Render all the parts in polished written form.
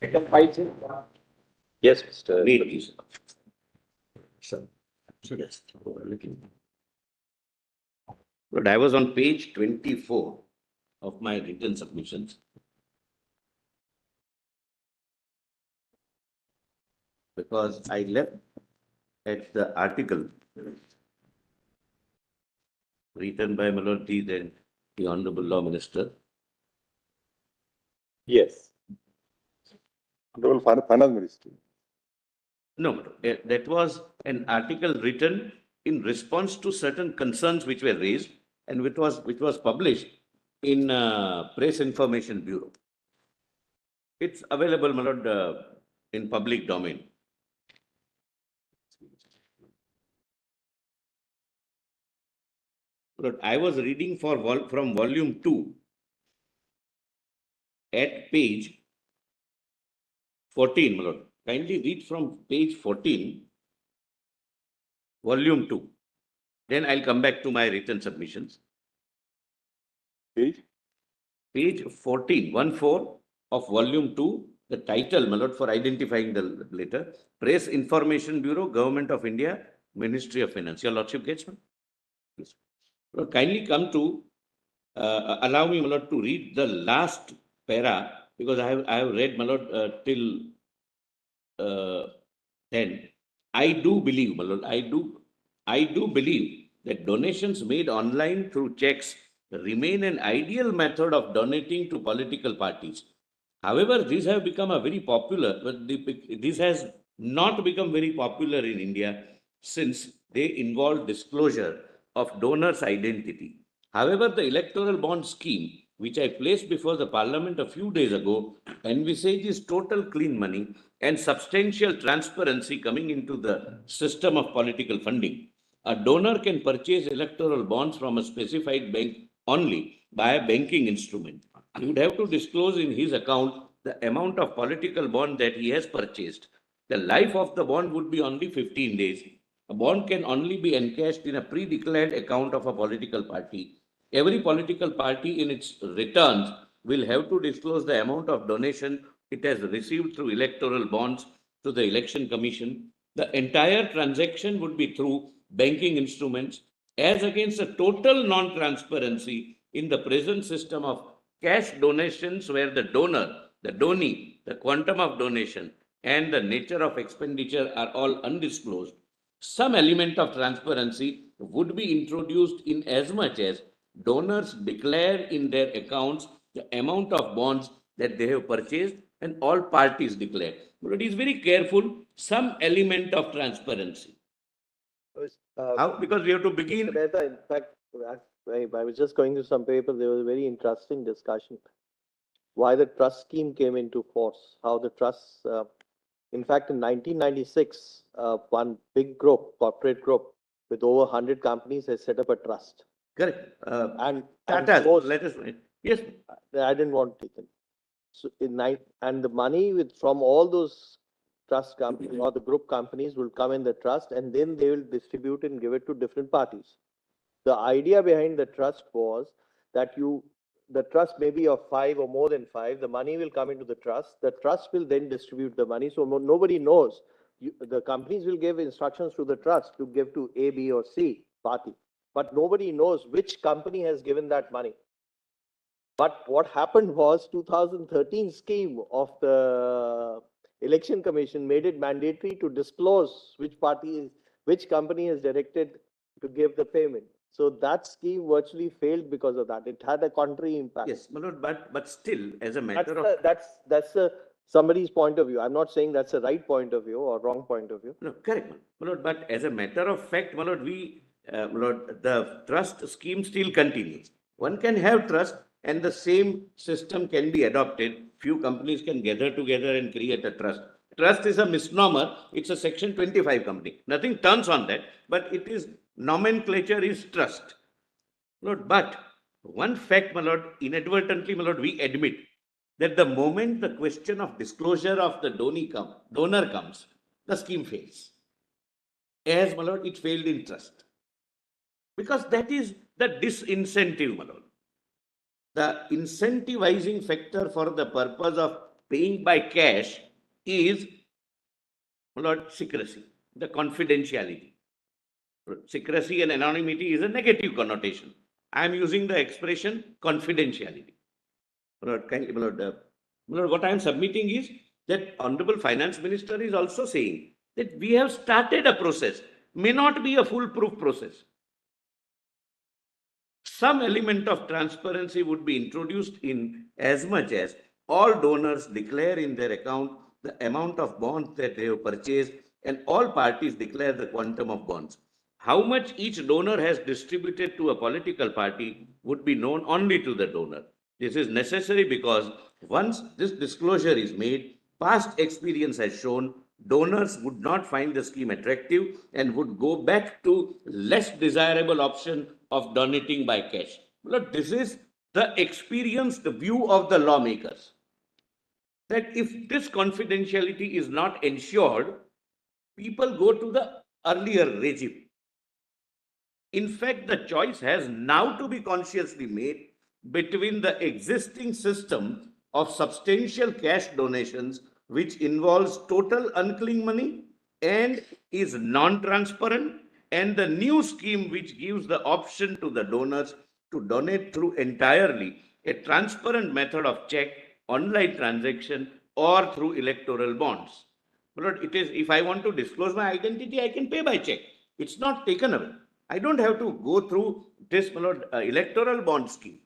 Item 5, sir. Yes, Mr. Read, Petitioner. Sir. Yes. But I was on page 24 of my written submissions. Because I left at the article written by Maloti, then the Honorable Law Minister. Yes. Honorable Finance Minister. No, that was an article written in response to certain concerns which were raised and which was published in Press Information Bureau. It's available, my lord, in public domain. But I was reading from volume 2 at page 14, my lord. Kindly read from page 14, volume 2. Then I'll come back to my written submissions. Page? Page 14, 1-4 of volume 2, the title, my lord, for identifying the letter, Press Information Bureau, Government of India, Ministry of Finance. Your lordship gets me? Yes. Lord, kindly come to, allow me, my lord, to read the last para, because I have read, my lord, till 10. I do believe, my lord, I do believe that donations made online through checks remain an ideal method of donating to political parties. However, these have become a very popular, but this has not become very popular in India since they involve disclosure of donor's identity. However, the electoral bond scheme, which I placed before the Parliament a few days ago, envisages total clean money and substantial transparency coming into the system of political funding. A donor can purchase electoral bonds from a specified bank only by a banking instrument. He would have to disclose in his account the amount of political bond that he has purchased. The life of the bond would be only 15 days. A bond can only be encashed in a pre-declared account of a political party. Every political party in its returns will have to disclose the amount of donation it has received through electoral bonds to the Election Commission. The entire transaction would be through banking instruments, as against a total non-transparency in the present system of cash donations, where the donor, the donee, the quantum of donation, and the nature of expenditure are all undisclosed. Some element of transparency would be introduced in as much as donors declare in their accounts the amount of bonds that they have purchased, and all parties declare. But it is very careful, some element of transparency. How? Because we have to begin. Mr. Mehta, in fact, I was just going through some papers. There was a very interesting discussion why the trust scheme came into force, how the trusts, in fact, in 1996, one big group, corporate group, with over 100 companies has set up a trust. Correct. And Tata, most, let us, yes. I didn't want to take it. So and the money from all those trust companies or the group companies will come in the trust, and then they will distribute and give it to different parties. The idea behind the trust was that the trust may be of 5 or more than 5, the money will come into the trust will then distribute the money, so nobody knows. The companies will give instructions to the trust to give to A, B or C party, but nobody knows which company has given that money. But what happened was 2013 scheme of the Election Commission made it mandatory to disclose which company is directed to give the payment. So that scheme virtually failed because of that. It had a contrary impact. Yes, my lord, but still, as a matter That's somebody's point of view. I'm not saying that's a right point of view or wrong point of view. No, correct, my lord. But as a matter of fact, my lord, the trust scheme still continues. One can have trust, and the same system can be adopted. Few companies can gather together and create a trust. Trust is a misnomer. It's a Section 25 company. Nothing turns on that, but it is nomenclature is trust. Lord, but one fact, my lord, inadvertently, my lord, we admit that the moment the question of disclosure of the donor comes, the scheme fails. As, my lord, it failed in trust. Because that is the disincentive, my lord. the incentivizing factor for the purpose of paying by cash is, my lord, secrecy, the confidentiality. Secrecy and anonymity is a negative connotation. I am using the expression confidentiality. My lord, my lord, what I am submitting is that Honorable Finance Minister is also saying that we have started a process, may not be a foolproof process. Some element of transparency would be introduced in as much as all donors declare in their account the amount of bonds that they have purchased, and all parties declare the quantum of bonds. How much each donor has distributed to a political party would be known only to the donor. This is necessary because once this disclosure is made, past experience has shown donors would not find the scheme attractive and would go back to less desirable option of donating by cash. Look, this is the experienced view of the lawmakers, that if this confidentiality is not ensured, people go to the earlier regime. In fact, the choice has now to be consciously made between the existing system of substantial cash donations, which involves total unclaimed money and is non-transparent, and the new scheme which gives the option to the donors to donate through entirely a transparent method of check, online transaction, or through electoral bonds. But it is, if I want to disclose my identity, I can pay by check. It's not taken away. I don't have to go through this electoral bond scheme.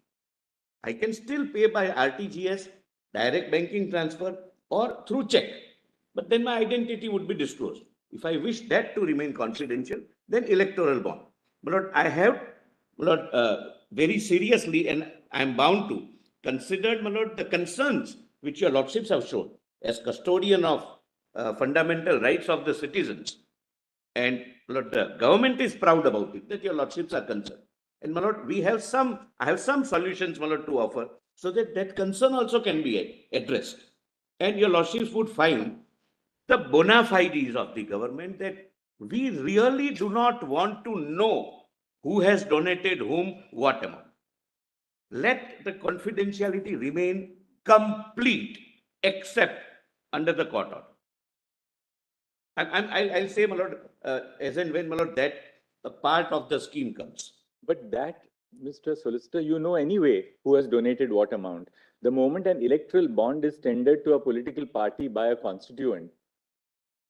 I can still pay by RTGS, direct banking transfer, or through check. But then my identity would be disclosed. If I wish that to remain confidential, then electoral bond. But I have very seriously, and I am bound to, considered, my lord, the concerns which your lordships have shown as custodian of fundamental rights of the citizens. And my lord, the government is proud about it, that your lordships are concerned. And my lord, I have some solutions, my lord, to offer, so that that concern also can be addressed. And your lordships would find the bona fides of the government, that we really do not want to know who has donated whom what amount. Let the confidentiality remain complete, except under the court order. I'll say, my lord, as and when, my lord, that a part of the scheme comes. But that, Mr. Solicitor, you know anyway who has donated what amount. The moment an electoral bond is tendered to a political party by a constituent,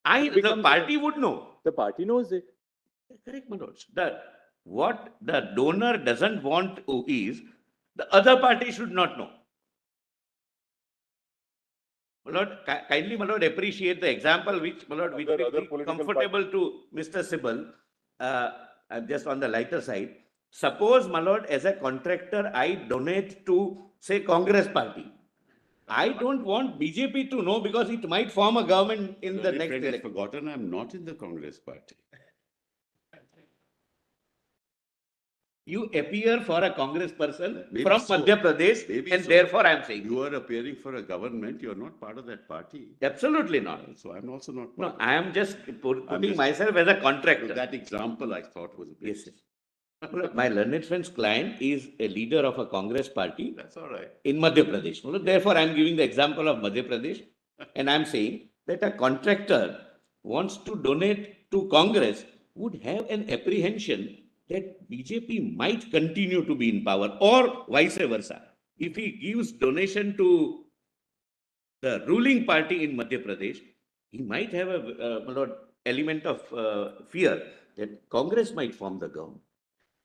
The party would know. the party knows it. Correct, my lords. What the donor doesn't want is the other party should not know. My lord, kindly, my lord, appreciate the example which, my lord, which Other will be political comfortable to Mr. Sibal. I'm just on the lighter side. Suppose, my lord, as a contractor, I donate to, say, Congress party. I don't want BJP to know, because it might form a government in the Very next afraid I've election. forgotten, I'm not in the Congress party. You appear for a Congress person Maybe from so. Madhya Pradesh, Maybe and so. therefore I am saying. You are appearing for a government, you're not part of that party. Absolutely not. So I'm also not No, part of I am just putting just- myself as a it. contractor. That example I thought was a bit. Yes, yes. Well, my learned friend's client is a leader of a Congress party That's all right. in Madhya Pradesh. Well, therefore, I am giving the example of Madhya Pradesh, and I am saying that a contractor wants to donate to Congress would have an apprehension that BJP might continue to be in power, or vice versa. If he gives donation to the ruling party in Madhya Pradesh, he might have a element of fear that Congress might form the government.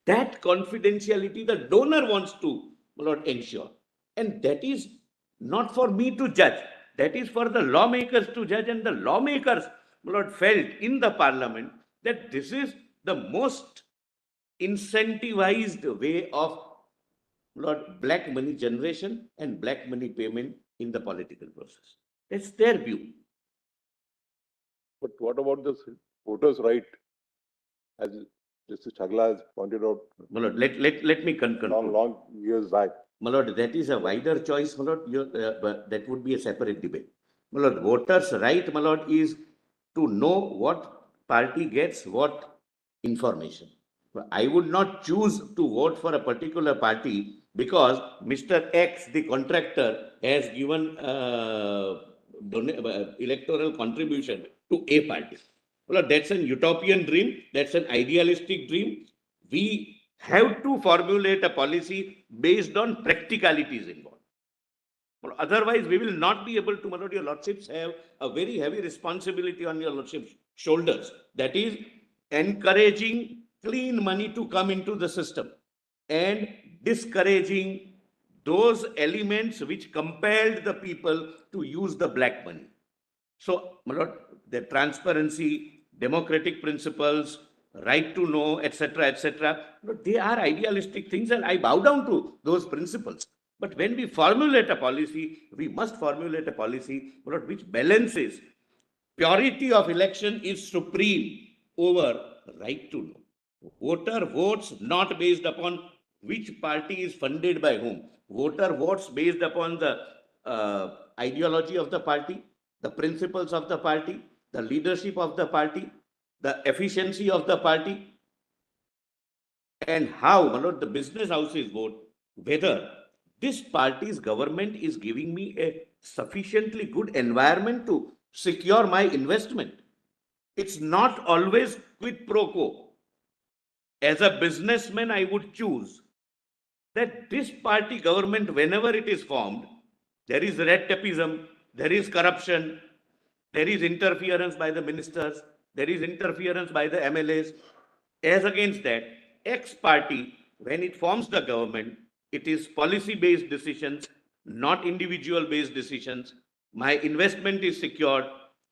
That confidentiality the donor wants to, my lord, ensure. And that is not for me to judge. That is for the lawmakers to judge. And the lawmakers, my lord, felt in the parliament that this is the most incentivized way of, my lord, black money generation and black money payment in the political process. That's their view. But what about the voters' right? As Justice Chagla has pointed out My lord, let me conclude. long years back. My lord, that is a wider choice, my lord, but that would be a separate debate. My lord, voters' right, my lord, is to know what party gets what information. I would not choose to vote for a particular party because Mr. X, the contractor, has given electoral contribution to a party. Well, that's an utopian dream. That's an idealistic dream. We have to formulate a policy based on practicalities involved. Well, otherwise, we will not be able to, my lord, your lordships have a very heavy responsibility on your lordships' shoulders. That is encouraging clean money to come into the system and discouraging those elements which compelled the people to use the black money. So, my lord, the transparency, democratic principles, right to know, etc., they are idealistic things, and I bow down to those principles. But when we formulate a policy, we must formulate a policy, my lord, which balances purity of election is supreme over right to know. Voter votes not based upon which party is funded by whom. Voter votes based upon the ideology of the party, the principles of the party, the leadership of the party, the efficiency of the party, and how, my lord, the business houses vote, whether this party's government is giving me a sufficiently good environment to secure my investment. It's not always quid pro quo. As a businessman, I would choose that this party government, whenever it is formed, there is red tapeism, there is corruption, there is interference by the ministers, there is interference by the MLAs. As against that, X party, when it forms the government, it is policy-based decisions, not individual-based decisions. My investment is secured.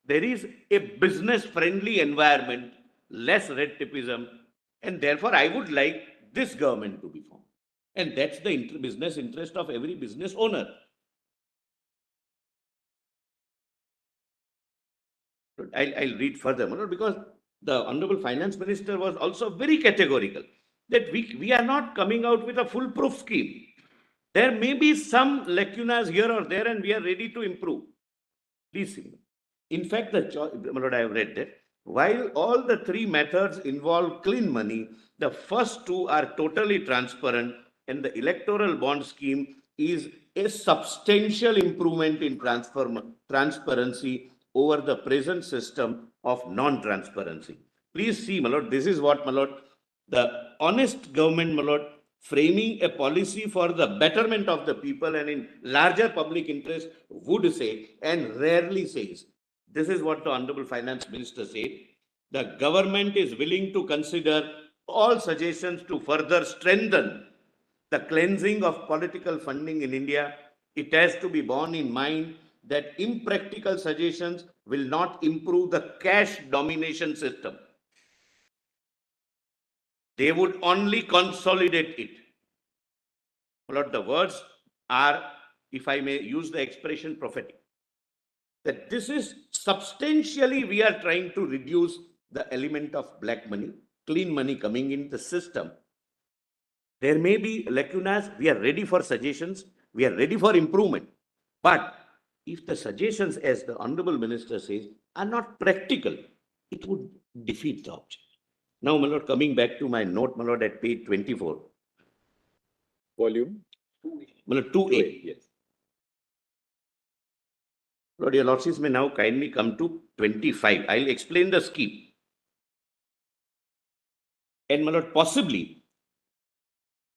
There is a business-friendly environment, less red tapeism, and therefore I would like this government to be formed. And that's the business interest of every business owner. I'll read further, because the Honorable Finance Minister was also very categorical that we are not coming out with a foolproof scheme. There may be some lacunas here or there, and we are ready to improve. Please see. In fact, I have read that while all the three methods involve clean money, the first two are totally transparent, and the electoral bond scheme is a substantial improvement in transparency over the present system of non-transparency. Please see, my lord, this is what, my lord, the honest government, my lord, framing a policy for the betterment of the people and in larger public interest would say, and rarely says. This is what the Honorable Finance Minister said. The government is willing to consider all suggestions to further strengthen the cleansing of political funding in India. It has to be borne in mind that impractical suggestions will not improve the cash domination system. They would only consolidate it. Lord, the words are, if I may use the expression, prophetic. That this is substantially, we are trying to reduce the element of black money, clean money coming in the system. There may be lacunas. We are ready for suggestions. We are ready for improvement. But if the suggestions, as the Honorable Minister says, are not practical, it would defeat the object. Now, my lord, coming back to my note, my lord, at page 24. Volume? My lord, 2A. Yes. Lord, your lordships may now kindly come to 25. I'll explain the scheme. And my lord, possibly,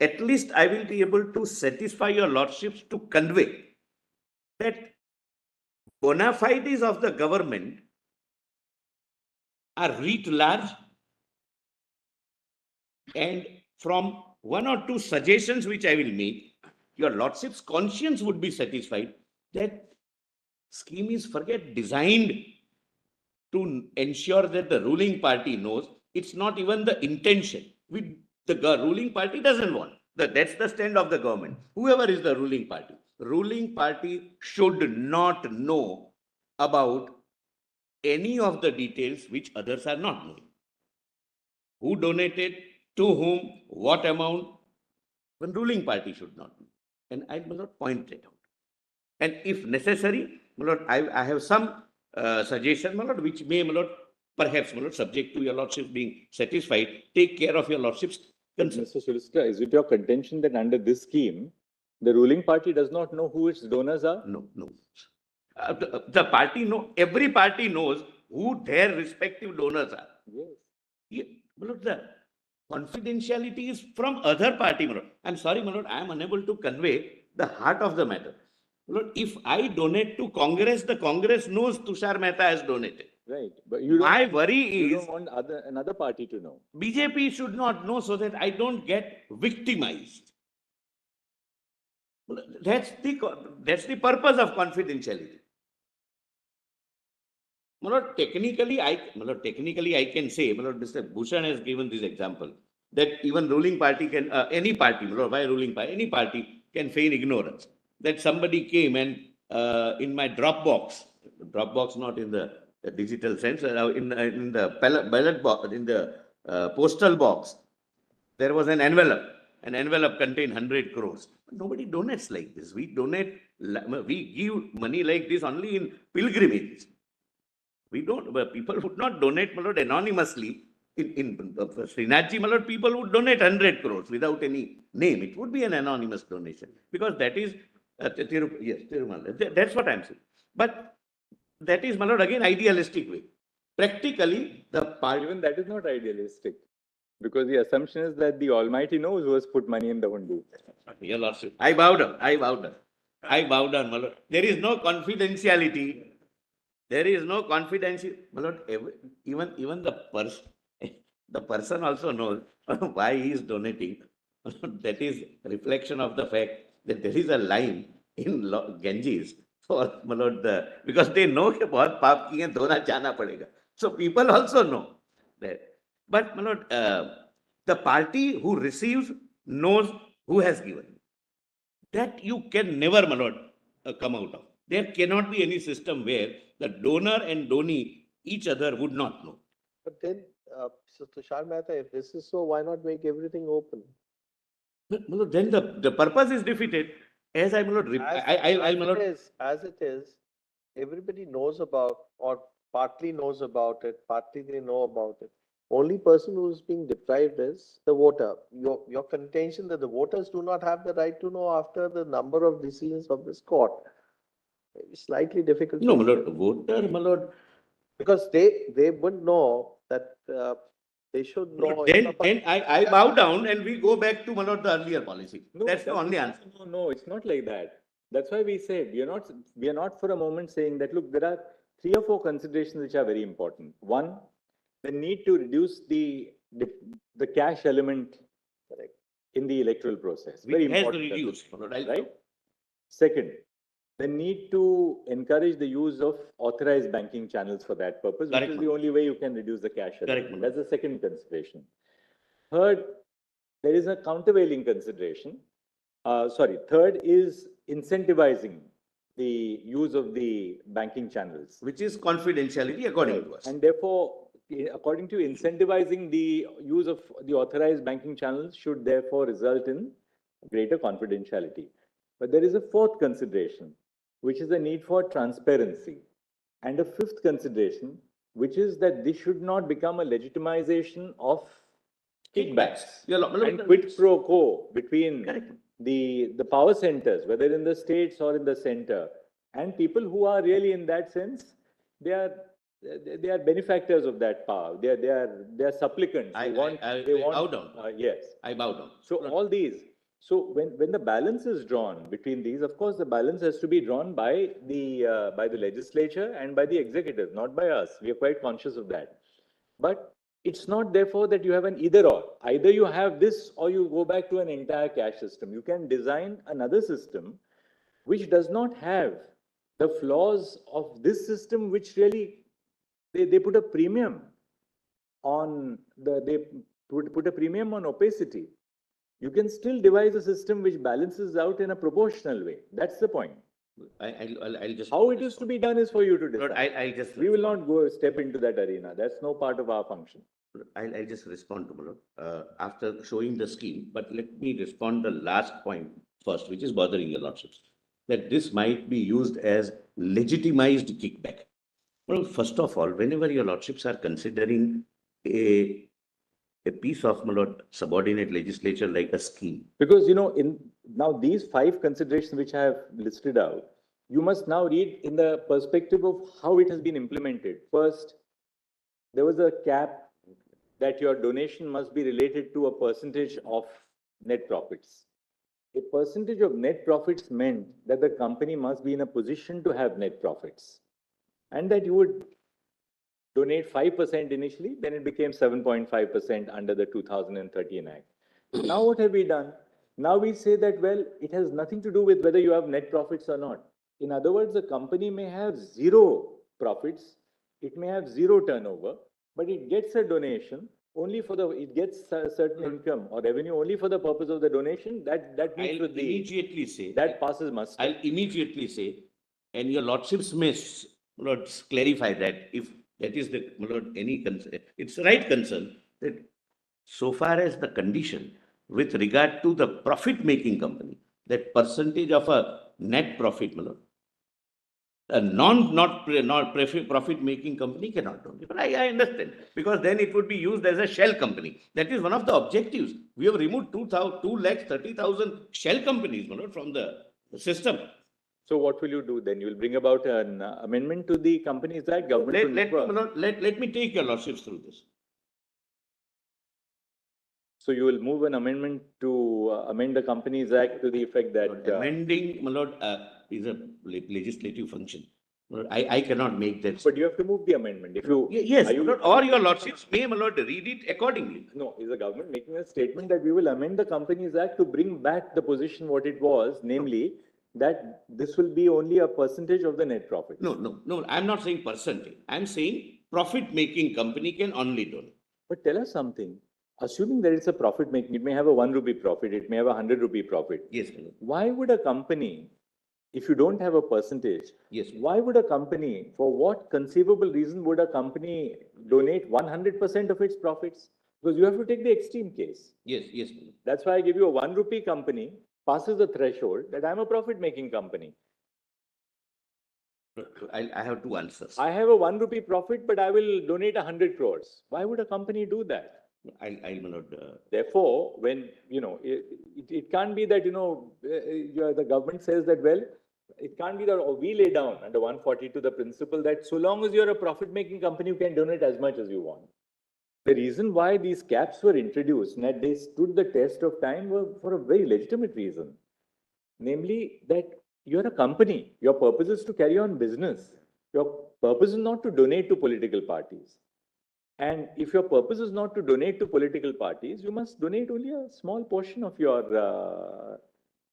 at least I will be able to satisfy your lordships to convey that bona fides of the government are writ large, and from one or two suggestions which I will make, your lordship's conscience would be satisfied that scheme is designed to ensure that the ruling party knows. It's not even the intention. The ruling party doesn't want. That's the stand of the government. Whoever is the ruling party should not know about any of the details which others are not knowing. Who donated, to whom, what amount, the ruling party should not know. And I will not point it out. And if necessary, my lord, I have some suggestion, my lord, which may, my lord, perhaps, my lord, subject to your lordship being satisfied, take care of your lordship's concerns. Mr. Solicitor, is it your contention that under this scheme, The ruling party does not know who its donors are? No, no. The party every party knows who their respective donors are. Yes. Yeah, Malod, the confidentiality is from other party, Malod. I'm sorry, Malod, I am unable to convey the heart of the matter. Malod, if I donate to Congress, the Congress knows Tushar Mehta has donated. Right. But you don't, My worry you is don't want another party to know. BJP should not know so that I don't get victimized. That's the purpose of confidentiality. Technically, I can say, Mr. Bhushan has given this example, that even ruling party can, any party, why ruling party, any party can feign ignorance. That somebody came and in my Dropbox not in the digital sense, in the ballot box, in the postal box, there was an envelope. An envelope contained 100 crores. Nobody donates like this. We give money like this only in pilgrimages. We don't, people would not donate anonymously. In Srinathji, people would donate 100 crores without any name. It would be an anonymous donation because that is, yes, Tirumala. That's what I'm saying. But that is, again, idealistic way. Practically, the party. Even that is not idealistic. Because the assumption is that the Almighty knows who has put money in the HON'BLE. Your Lordship, I bow down, Malod. There is no confidentiality. Even the person also knows why he is donating. That is reflection of the fact that there is a line in Ganges for because they know that bahut paap kiye dhona jana padega. So people also know that. But the party who receives knows who has given. That you can never, come out of. There cannot be any system where the donor and donee each other would not know. But then, so Tushar Mehta, if this is so, why not make everything open? But, then the purpose is defeated. As I, As it is, everybody knows about, or partly knows about it, partly they know about it. Only person who is being deprived is the voter. Your contention that the voters do not have the right to know after the number of decisions of this court. It's slightly difficult. no, voter, Because they would know that they should know. Then I bow down and we go back to the earlier policy. No, That's the only answer. No, it's not like that. That's why we said we are not for a moment saying that, look, there are 3 or 4 considerations which are very important. One, the need to reduce the cash element in the electoral process. Very important. Reduced, right? Second, the need to encourage the use of authorized banking channels for that purpose, which is the only way you can reduce the cash element. That's the second consideration. Third, there is a countervailing consideration. Third is incentivizing the use of the banking channels. Which is confidentiality according to us. And therefore, according to incentivizing the use of the authorized banking channels should therefore result in greater confidentiality. But there is a fourth consideration, which is the need for transparency. And a fifth consideration, which is that this should not become a legitimization of kickbacks and quid pro quo between the power centers, whether in the states or in the center, and people who are really in that sense, they are benefactors of that power. They are supplicants. I bow down. Yes, I bow down. So all these. So when the balance is drawn between these, of course, the balance has to be drawn by the legislature and by the executive, not by us. We are quite conscious of that. But it's not therefore that you have an either or. Either you have this or you go back to an entire cash system. You can design another system which does not have the flaws of this system, which really they put a premium on put a premium on opacity. You can still devise a system which balances out in a proportional way. That's the point. I'll just. How it is to be done is for you to decide. I'll just. We will not go step into that arena. That's no part of our function. I'll just respond to Malod after showing the scheme. But let me respond the last point first, which is bothering your lordships. That this might be used as legitimized kickback. Well, first of all, whenever your lordships are considering a a piece of, my lord, subordinate legislature like a scheme. Because, in now these 5 considerations which I have listed out, you must now read in the perspective of how it has been implemented. First, there was a cap that your donation must be related to a percentage of net profits. A percentage of net profits meant that the company must be in a position to have net profits, and that you would donate 5% initially, then it became 7.5% under the 2013 Act. Now what have we done? Now we say that, well, it has nothing to do with whether you have net profits or not. In other words, the company may have 0 profits, it may have 0 turnover, but it gets a donation only for it gets a certain income or revenue only for the purpose of the donation. That meets I'll with the, immediately say, that passes muster. I'll immediately say, and your lordships may, my lord, clarify that if that is the, my lord, any concern, it's the right concern that so far as the condition with regard to the profit-making company, that percentage of a net profit, my lord, a not profit-making company cannot do it. But I understand, because then it would be used as a shell company. That is one of the objectives. We have removed 2,30,000 shell companies, my lord, from the system. So what will you do then? You will bring about an amendment to the Companies Act, government. Let me take your lordships through this. So you will move an amendment to amend the Companies Act to the effect that Amending, my lord, is a legislative function. My lord, I cannot make that. But you have to move the amendment. If you Yes, my lord, or your lordships may, my lord, read it accordingly. No, is the government making a statement that we will amend the Companies Act to bring back the position what it was, namely that this will be only a percentage of the net profit? No, I'm not saying percentage. I'm saying profit-making company can only donate. But tell us something. Assuming that it's a profit making, it may have a 1 rupee profit, it may have a 100 rupee profit. Yes, my lord. Why would a company, if you don't have a percentage, Yes. why would a company, for what conceivable reason would a company donate 100% of its profits? Because you have to take the extreme case. Yes, my lord. That's why I give you a 1 rupee company passes the threshold that I'm a profit making company. I have 2 answers. I have a 1 rupee profit, but I will donate 100 crores. Why would a company do that? I'll, my lord, Therefore, when, it can't be that, the government says that, well, it can't be that we lay down under 142 the principle that so long as you're a profit-making company, you can donate as much as you want. The reason why these caps were introduced and that they stood the test of time were for a very legitimate reason. Namely, that you're a company. Your purpose is to carry on business. Your purpose is not to donate to political parties. And if your purpose is not to donate to political parties, you must donate only a small portion of your,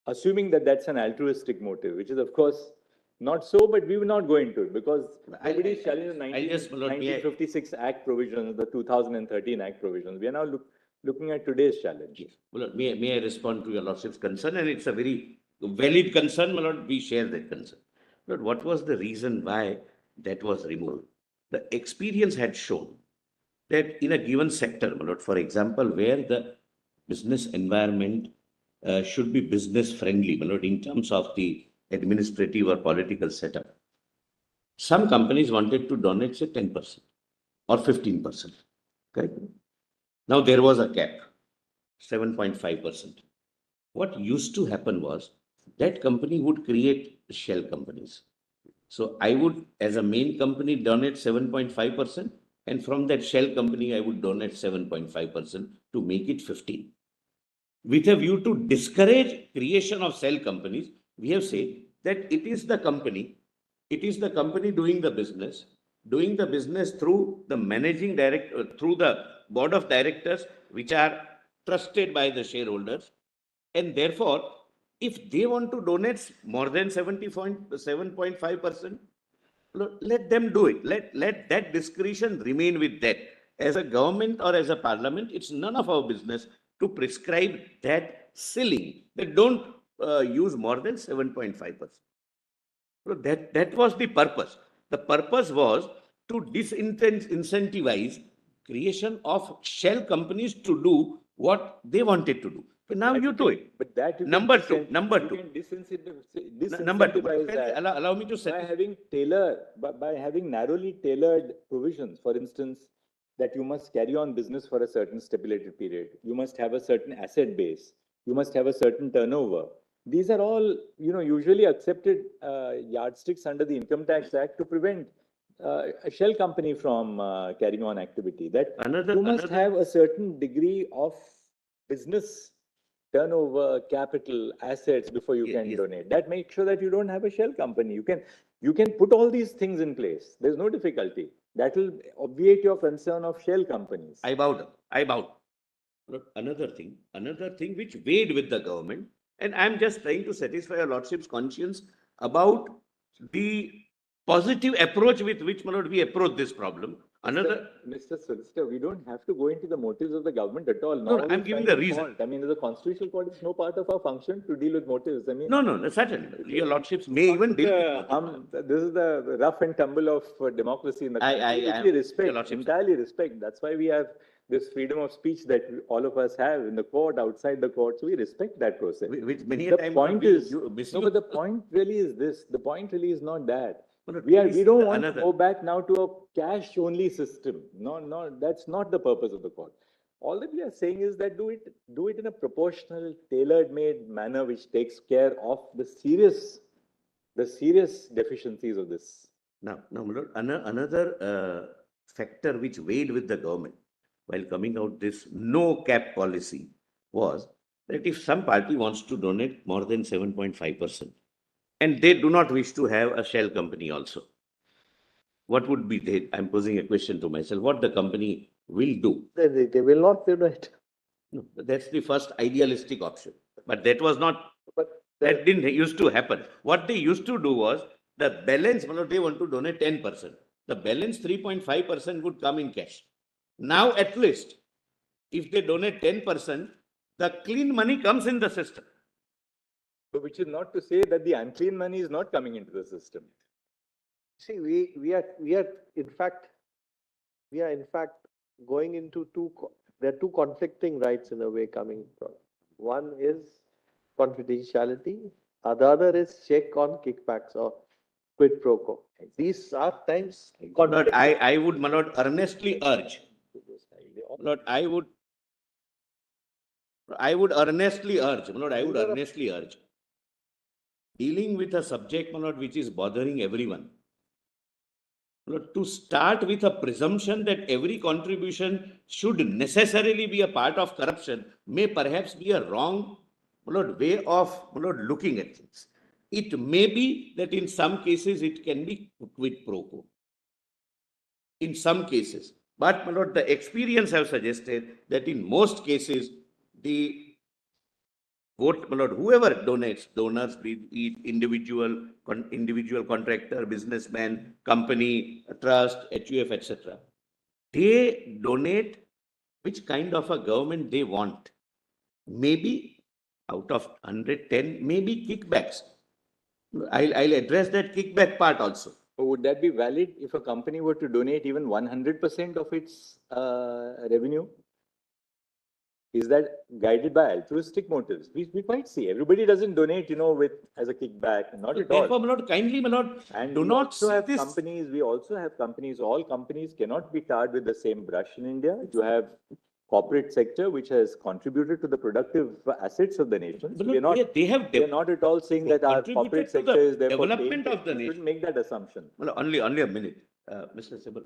assuming that that's an altruistic motive, which is, of course, not so, but we will not go into it because nobody is challenging the 1956 Act provisions, the 2013 Act provisions. We are now looking at today's challenge. well, may I respond to your lordship's concern? And it's a very valid concern, my lord. We share that concern. But what was the reason why that was removed? The experience had shown that in a given sector, my lord, for example, where the business environment should be business friendly, my lord, in terms of the administrative or political setup, some companies wanted to donate, say, 10% or 15%. Okay? Now there was a cap, 7.5%. What used to happen was that company would create shell companies. So I would, as a main company, donate 7.5%. And from that shell company, I would donate 7.5% to make it 15. With a view to discourage creation of shell companies, we have said that it is the company doing the business through the managing director, through the board of directors, which are trusted by the shareholders. And therefore, if they want to donate more than 7.5%, let them do it. Let that discretion remain with that. As a government or as a parliament, it's none of our business to prescribe that ceiling, that don't use more than 7.5%. So that was the purpose. The purpose was to disincentivize creation of shell companies to do what they wanted to do. But now you do it. But that you Number can two, number two. You can Number two. disincentivize that Allow me to by say. having narrowly tailored provisions. For instance, that you must carry on business for a certain stipulated period. You must have a certain asset base. You must have a certain turnover. These are all, usually accepted yardsticks under the Income Tax Act to prevent a shell company from carrying on activity. That you must have a certain degree of business turnover, capital, assets before you can donate. That makes sure that you don't have a shell company. You can put all these things in place. There's no difficulty. That will obviate your concern of shell companies. I bowed. But another thing which weighed with the government, and I'm just trying to satisfy your lordship's conscience about the positive approach with which, my lord, we approach this problem. Mr. Solicitor, we don't have to go into the motives of the government at all. No, I'm giving the reason. Fault. I mean, the constitutional court is no part of our function to deal with motives. I mean, No, certainly. Your lordships may even deal with this is the rough and tumble of democracy in the country, which we respect, entirely respect. That's why we have this freedom of speech that all of us have in the court, outside the court. So we respect that process. which many The a time point is, no, but the point really is this. The point really is not that. We don't want to go back now to a cash-only system. No, that's not the purpose of the court. All that we are saying is that do it in a proportional, tailor-made manner, which takes care of the serious deficiencies of this. Now, my lord, another factor which weighed with the government while coming out this no cap policy was that if some party wants to donate more than 7.5%, and they do not wish to have a shell company also, what would be I'm posing a question to myself, what the company will do? They will not donate. No, that's the first idealistic option. But that was not, But that didn't used to happen. What they used to do was the balance, they want to donate 10%. The balance 3.5% would come in cash. Now, at least, if they donate 10%, the clean money comes in the system. Which is not to say that the unclean money is not coming into the system. see, we are in fact going into there are two conflicting rights in a way coming from. One is confidentiality, the other is check on kickbacks or quid pro quo. These are times. But I would, my lord, earnestly urge. Lord, I would earnestly urge, my lord, dealing with a subject, my lord, which is bothering everyone. My lord, to start with a presumption that every contribution should necessarily be a part of corruption may perhaps be a wrong, my lord, way of, my lord, looking at things. It may be that in some cases it can be quid pro quo. In some cases. But, my lord, the experience have suggested that in most cases, the vote, my lord, whoever donates, donors, be it individual contractor, businessman, company, trust, HUF, etc., they donate which kind of a government they want. Maybe out of 110, maybe kickbacks. I'll address that kickback part also. But would that be valid if a company were to donate even 100% of its revenue? Is that guided by altruistic motives? We quite see. Everybody doesn't donate, as a kickback. Not at all. Therefore, my lord, kindly, my lord, And do we not also see have this. companies. We also have companies. All companies cannot be tarred with the same brush in India. You have corporate sector which has contributed to the productive assets of the nation. But So we are look, not. they have We are not at all saying that our contributed corporate to the sector is therefore development tainted. of the We nation. shouldn't make that assumption. Well, only a minute, Mr. Sibal.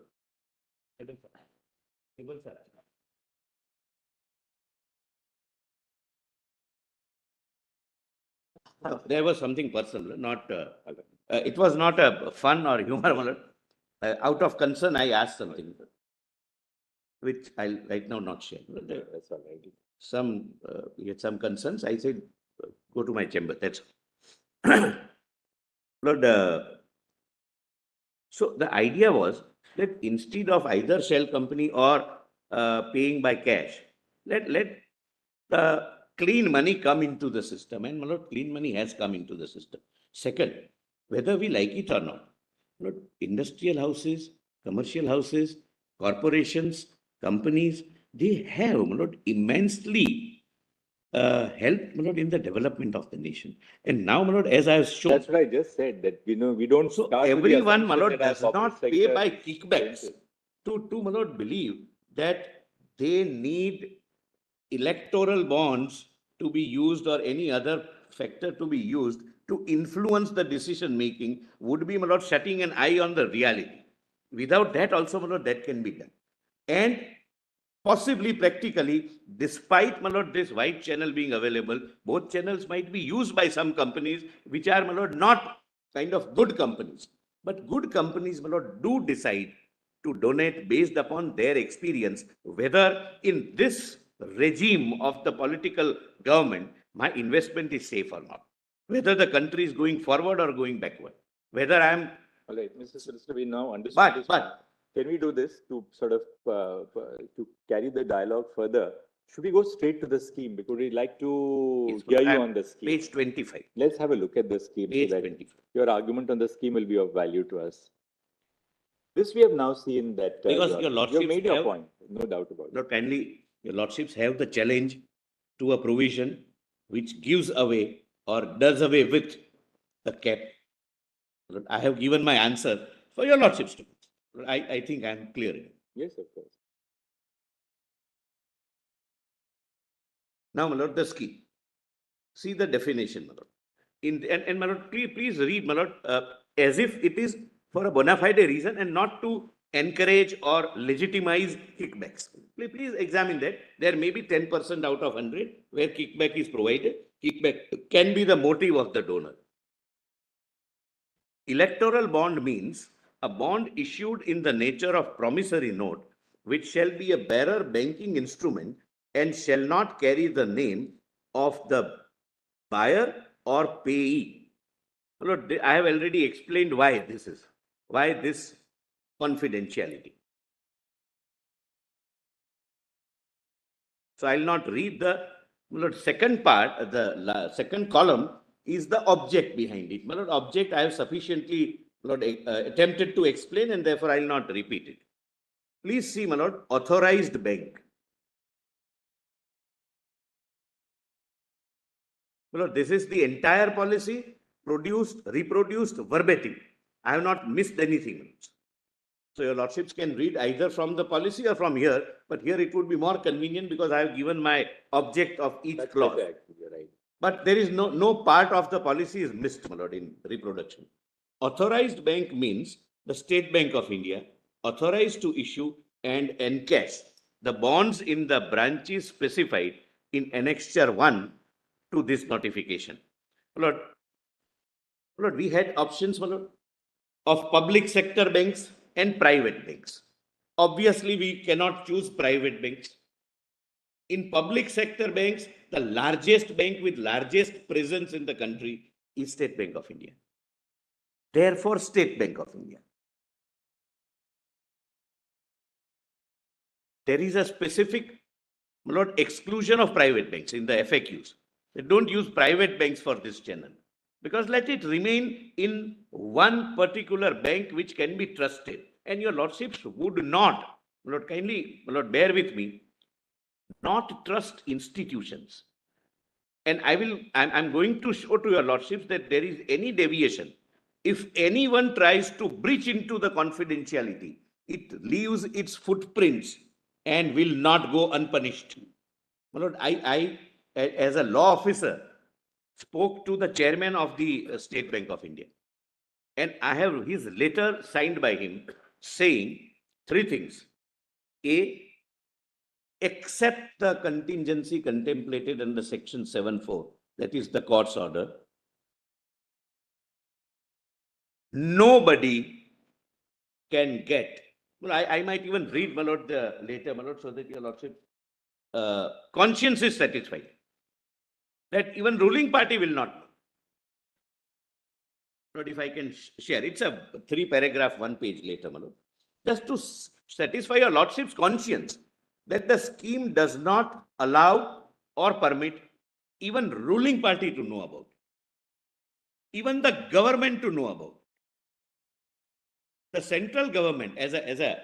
No, there was something personal, not. It was not a fun or humor. my lord. Out of concern, I asked something, which I'll right now not share. That's all right. We had some concerns. I said, go to my chamber. That's all. Lord, so the idea was that instead of either shell company or paying by cash, let the clean money come into the system. And my lord, clean money has come into the system. Second, whether we like it or not, my lord, industrial houses, commercial houses, corporations, companies, they have, my lord, immensely helped, my lord, in the development of the nation. And now, my lord, as I have shown, That's what I just said, that, we don't so start with the everyone, my assumption lord, that our does not corporate pay sector by is kickbacks tainted. to my lord, believe that they need electoral bonds to be used or any other factor to be used to influence the decision making would be, my lord, shutting an eye on the reality. Without that also, my lord, that can be done. And possibly practically, despite, my lord, this white channel being available, both channels might be used by some companies which are, my lord, not kind of good companies. But good companies, my lord, do decide to donate based upon their experience, whether in this regime of the political government, my investment is safe or not, whether the country is going forward or going backward, whether I am. All right, Mr. Solicitor, we now understand this. But Can we do this to sort of, to carry the dialogue further? Should we go straight to the scheme? Because we'd like to Yes, hear you I'm- on the scheme. page 25. Let's have a look at the scheme so Page that 25. your argument on the scheme will be of value to us. This we have now seen that. Because your you've lordships made your have- point, no doubt about it. Lord, kindly, your lordships have the challenge to a provision which gives away or does away with the cap. Lord, I have given my answer for your lordships to. Lord, I think I am clear. Yes, of course. Now, my lord, the scheme. See the definition, my lord. And my lord, please read, my lord, as if it is for a bona fide reason and not to encourage or legitimize kickbacks. Please examine that. There may be 10% out of 100 where kickback is provided. Kickback can be the motive of the donor. Electoral bond means a bond issued in the nature of promissory note, which shall be a bearer banking instrument and shall not carry the name of the buyer or payee. Lord, I have already explained why this is, why this confidentiality. So I will not read the second part, the second column is the object behind it. My lord, object I have sufficiently, Lord, attempted to explain and therefore I will not repeat it. Please see, my lord, authorized bank. My lord, this is the entire policy reproduced verbatim. I have not missed anything. So your lordships can read either from the policy or from here, but here it would be more convenient because I have given my object of each That's clause. better, actually, you're right. But there is no part of the policy is missed, my lord, in reproduction. Authorized bank means the State Bank of India, authorized to issue and encash the bonds in the branches specified in Annexure 1 to this notification. My lord, we had options, my lord, of public sector banks and private banks. Obviously, we cannot choose private banks. In public sector banks, the largest bank with largest presence in the country is State Bank of India. Therefore, State Bank of India. There is a specific, my lord, exclusion of private banks in the FAQs. They don't use private banks for this channel because let it remain in one particular bank which can be trusted. And your lordships would not, my lord, kindly, my lord, bear with me, not trust institutions. And I'm going to show to your lordships that there is any deviation. If anyone tries to breach into the confidentiality, it leaves its footprints and will not go unpunished. My lord, I as a law officer, spoke to the chairman of the State Bank of India. And I have his letter signed by him saying three things. A, except the contingency contemplated under section 7(4), that is the court's order, nobody can get. Well, I might even read, my lord, the later, my lord, so that your lordship conscience is satisfied that even ruling party will not know. Lord, if I can share, it's a 3-paragraph, 1-page later, my lord, just to satisfy your lordship's conscience that the scheme does not allow or permit even ruling party to know about, even the government to know about. The central government as a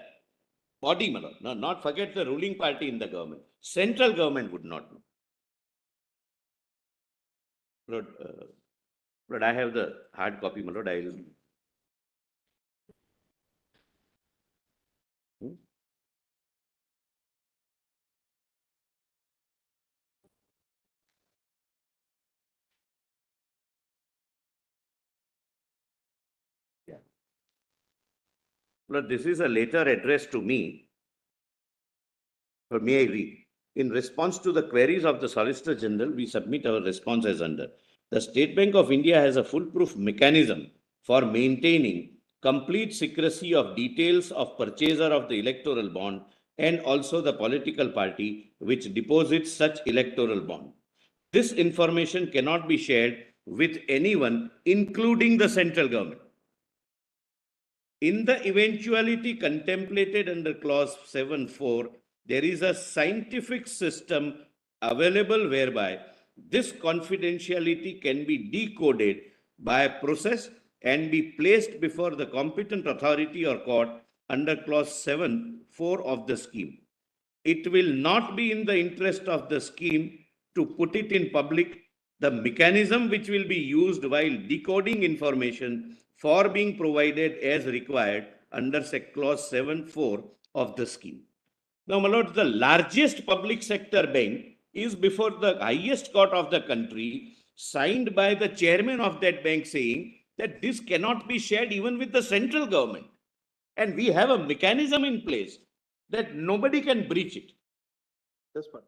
body, my lord, not forget the ruling party in the government. Central government would not know. Lord, I have the hard copy, my lord. I will. Lord, this is a letter addressed to me. Or may I read? In response to the queries of the Solicitor General, we submit our response as under. The State Bank of India has a foolproof mechanism for maintaining complete secrecy of details of purchaser of the electoral bond and also the political party which deposits such electoral bond. This information cannot be shared with anyone, including the central government. In the eventuality contemplated under clause 7.4, there is a scientific system available whereby this confidentiality can be decoded by a process and be placed before the competent authority or court under clause 7.4 of the scheme. It will not be in the interest of the scheme to put it in public. The mechanism which will be used while decoding information for being provided as required under clause 7.4 of the scheme. Now, my lord, the largest public sector bank is before the highest court of the country, signed by the chairman of that bank saying that this cannot be shared even with the central government. And we have a mechanism in place that nobody can breach it. This one.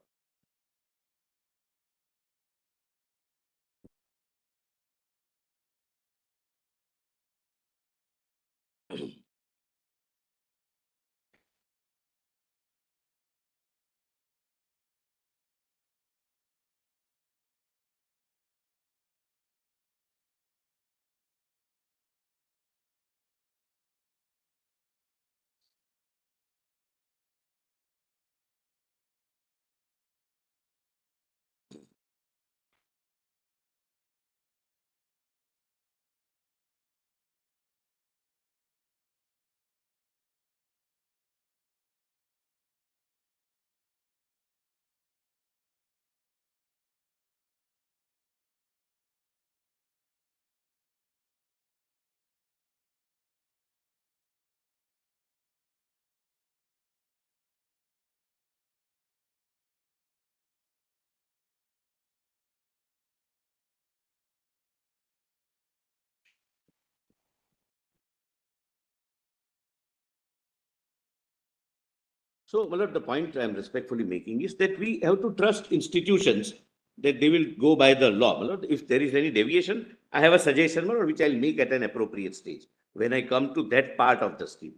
So, my lord, the point I am respectfully making is that we have to trust institutions that they will go by the law. My lord, if there is any deviation, I have a suggestion, my lord, which I'll make at an appropriate stage when I come to that part of the scheme.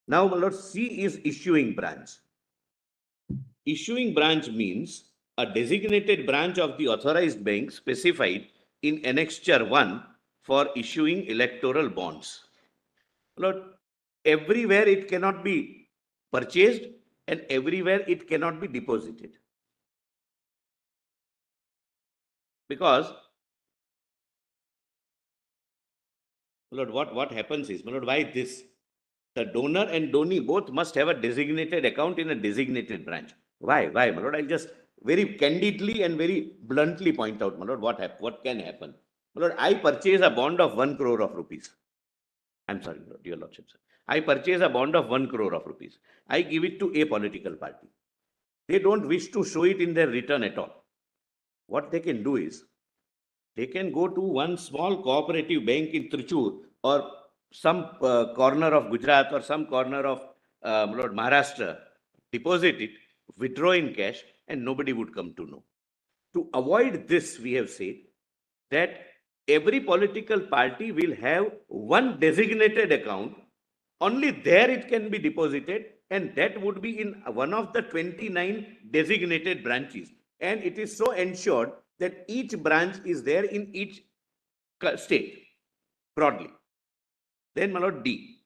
Now, my lord, C is issuing branch. Issuing branch means a designated branch of the authorized bank specified in Annexure 1 for issuing electoral bonds. My lord, everywhere it cannot be purchased and everywhere it cannot be deposited. Because, my lord, what happens is, my lord, why this? The donor and donee both must have a designated account in a designated branch. Why, my lord? I'll just very candidly and very bluntly point out, my lord, what can happen. My lord, I purchase a bond of 1 crore of rupees. I'm sorry, my lord, your lordship, sir. I purchase a bond of 1 crore of rupees. I give it to a political party. They don't wish to show it in their return at all. What they can do is, they can go to one small cooperative bank in Trichur or some corner of Gujarat or some corner of Lord Maharashtra, deposit it, withdraw in cash, and nobody would come to know. To avoid this, we have said that every political party will have one designated account. Only there it can be deposited, and that would be in one of the 29 designated branches. And it is so ensured that each branch is there in each state, broadly. Then, my lord, D.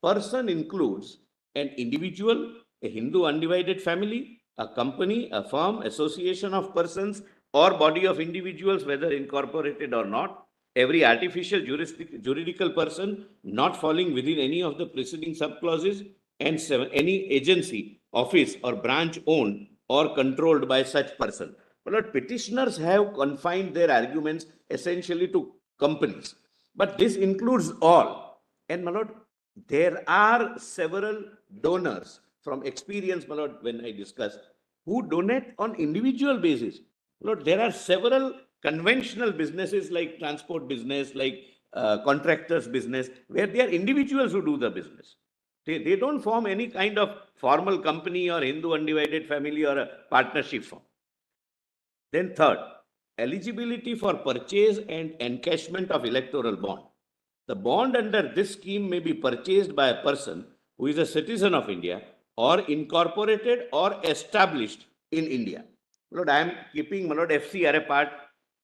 Person includes an individual, a Hindu undivided family, a company, a firm, association of persons, or body of individuals, whether incorporated or not, every artificial juridical person not falling within any of the preceding subclauses, and 7, any agency, office, or branch owned or controlled by such person. My lord, petitioners have confined their arguments essentially to companies, but this includes all. And, my lord, there are several donors from experience, my lord, when I discuss, who donate on individual basis. Lord, there are several conventional businesses like transport business, like contractors business, where they are individuals who do the business. They don't form any kind of formal company or Hindu undivided family or a partnership firm. Then third, eligibility for purchase and encashment of electoral bond. The bond under this scheme may be purchased by a person who is a citizen of India or incorporated or established in India. Lord, I am keeping FCR apart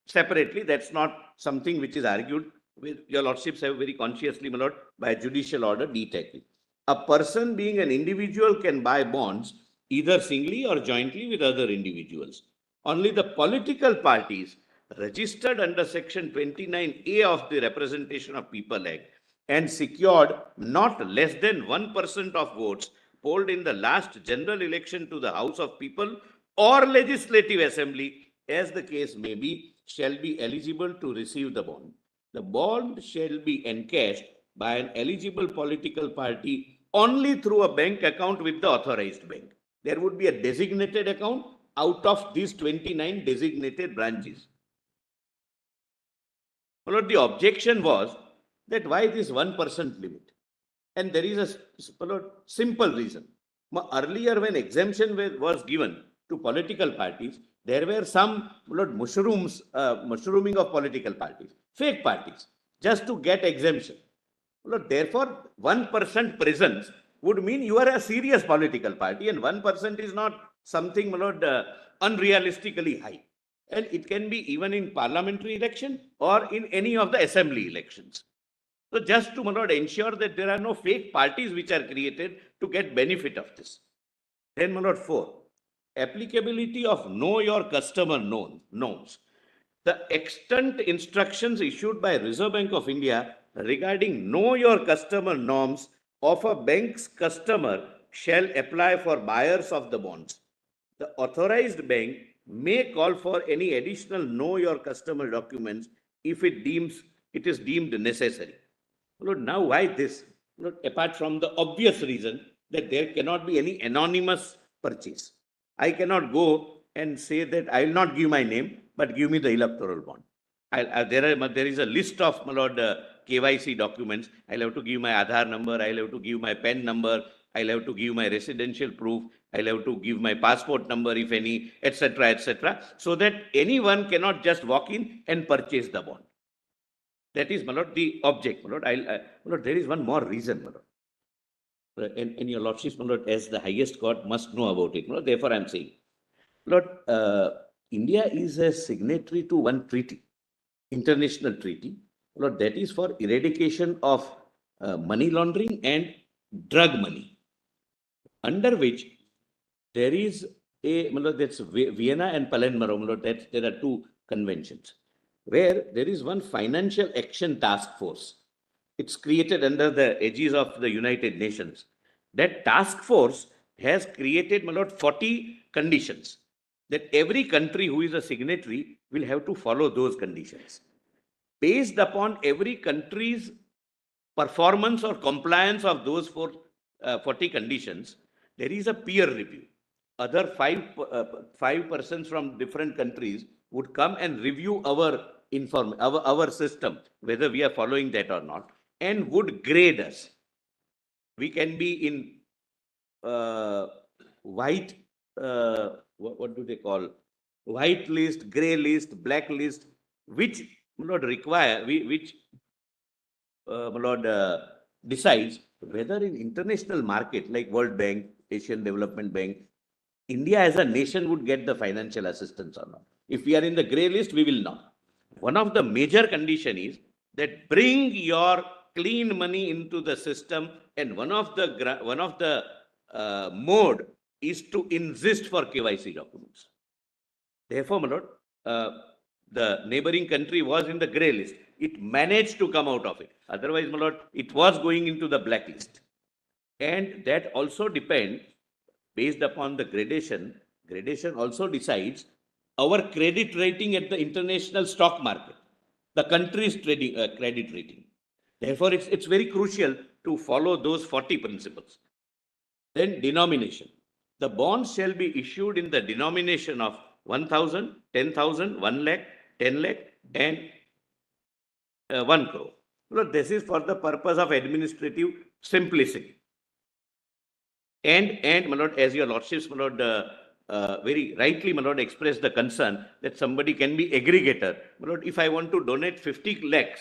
separately. That's not something which is argued with. Your lordships have very consciously, my lord, by judicial order detected. A person being an individual can buy bonds either singly or jointly with other individuals. Only the political parties registered under section 29A of the Representation of People Act and secured not less than 1% of votes polled in the last general election to the House of People or Legislative Assembly, as the case may be, shall be eligible to receive the bond. The bond shall be encashed by an eligible political party only through a bank account with the authorized bank. There would be a designated account out of these 29 designated branches. Well, the objection was that why this 1% limit? And there is a simple reason. Earlier, when exemption was given to political parties, there were some mushrooming of political parties, fake parties, just to get exemption. Therefore, 1% presence would mean you are a serious political party, and 1% is not something unrealistically high. And it can be even in parliamentary election or in any of the assembly elections. So just to ensure that there are no fake parties which are created to get benefit of this. Then 4, applicability of know your customer norms. The extant instructions issued by Reserve Bank of India regarding know your customer norms of a bank's customer shall apply for buyers of the bonds. The authorized bank may call for any additional know your customer documents if it is deemed necessary. Now why this? Apart from the obvious reason that there cannot be any anonymous purchase. I cannot go and say that I will not give my name, but give me the electoral bond. There is a list of KYC documents. I'll have to give my Aadhaar number. I'll have to give my PAN number. I'll have to give my residential proof. I'll have to give my passport number, if any, etc., so that anyone cannot just walk in and purchase the bond. That is, the object. There is one more reason, and your lordships, as the highest court, must know about it. Therefore, I am saying, India is a signatory to one treaty, international treaty, that is for eradication of money laundering and drug money, under which there is that's Vienna and Palermo, that there are two conventions, where there is one financial action task force. It's created under the aegis of the United Nations. That task force has created 40 conditions that every country who is a signatory will have to follow those conditions. Based upon every country's performance or compliance of those 40 conditions, there is a peer review. Other five persons from different countries would come and review our system, whether we are following that or not, and would grade us. We can be in white, what do they call? White list, gray list, black list, which decides whether in international market like World Bank, Asian Development Bank, India as a nation would get the financial assistance or not. If we are in the gray list, we will not. One of the major condition is that bring your clean money into the system, and one of the mode is to insist for KYC documents. Therefore, my lord, the neighboring country was in the grey list. It managed to come out of it. Otherwise, my lord, it was going into the blacklist. And that also depends, based upon the gradation. Gradation also decides our credit rating at the international stock market, the country's credit rating. Therefore, it's very crucial to follow those 40 principles. Then denomination. The bonds shall be issued in the denomination of 1,000, 10,000, 1 lakh, 10 lakh, and 1 crore. Look, this is for the purpose of administrative simplicity. And, my lord, as your lordships, my lord, very rightly, my lord, expressed the concern that somebody can be aggregator. My lord, if I want to donate 50 lakhs,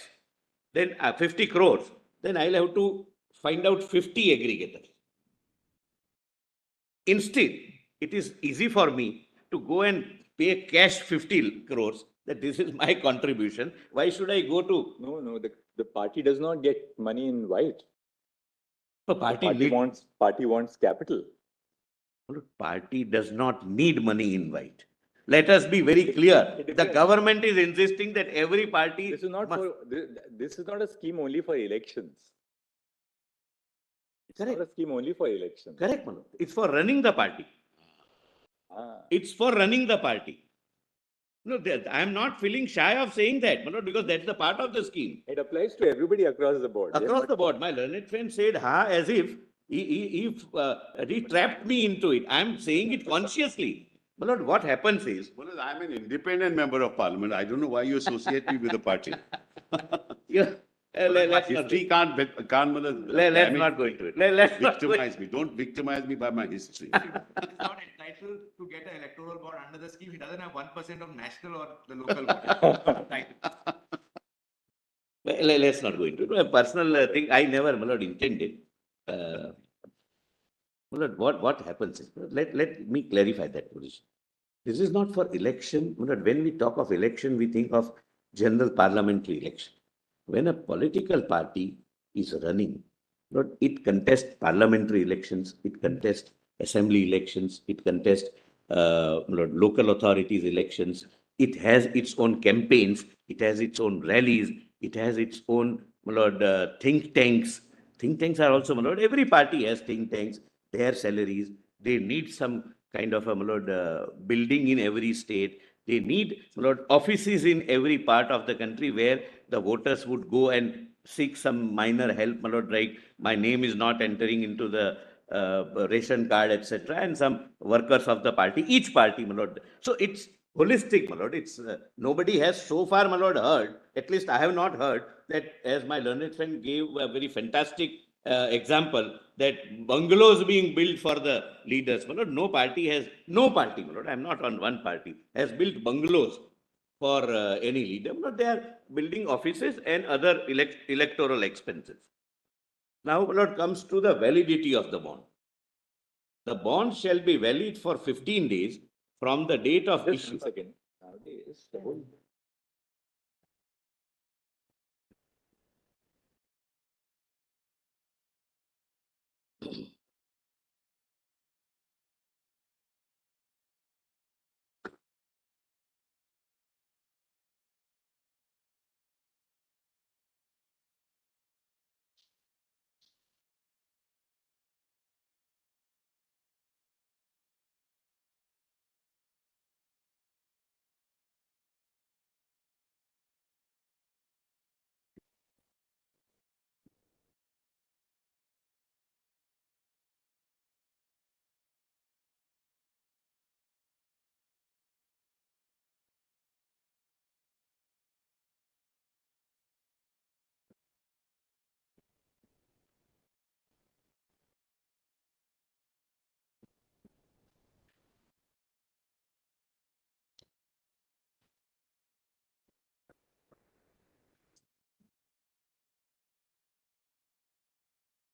then 50 crores, then I'll have to find out 50 aggregators. Instead, it is easy for me to go and pay cash 50 crores that this is my contribution. Why should I go to No, the party does not get money in white. a The party? party wants capital. Party does not need money in white. Let us be very clear. It The depends. government is insisting that every party This is not must- for, this is not a scheme only for elections. It's not Correct. a scheme only for elections. Correct, Manoj. It's for running the party. Ah. It's for running the party. No, I am not feeling shy of saying that, Manoj, because that's the part of the scheme. It applies to everybody across the board. Across the board, my learned friend said, "Ha," as if he trapped me into it. I am saying it consciously. Manoj, what happens is, Well, I'm an independent member of parliament. I don't know why you associate me with the party. yeah, My let's not history can't let's not go into it. Let's not go victimize me. Don't victimize me by my history. He's not entitled to get an electoral bond under the scheme. He doesn't have 1% of national or the local bond. Right. Well, let's not go into it. A personal thing, I never, my lord, intended. My lord, what happens is, let me clarify that position. This is not for election. My lord, when we talk of election, we think of general parliamentary election. When a political party is running, my lord, it contests parliamentary elections, it contests assembly elections, it contests my lord, local authorities elections. It has its own campaigns, it has its own rallies, it has its own, my lord, think tanks. Think tanks are also, my lord, every party has think tanks, their salaries, they need some kind of a, my lord, building in every state. They need, my lord, offices in every part of the country where the voters would go and seek some minor help, my lord, right? My name is not entering into the ration card, etc., and some workers of the party, each party, my lord. So it's holistic, my lord. It's nobody has so far, my lord, heard. At least I have not heard that, as my learned friend gave a very fantastic example, that bungalows being built for the leaders. My lord, no party, my lord, I'm not on one party, has built bungalows for any leader. But they are building offices and other electoral expenses. Now, my lord, comes to the validity of the bond. The bond shall be valid for 15 days from the date of Just issue. 1 second. Nowadays, the whole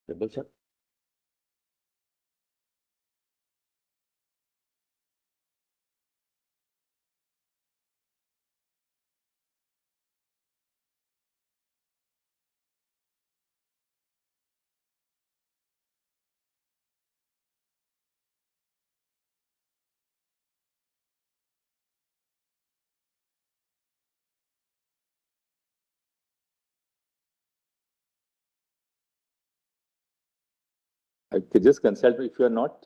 Rebel, sir? I could just consult, if you're not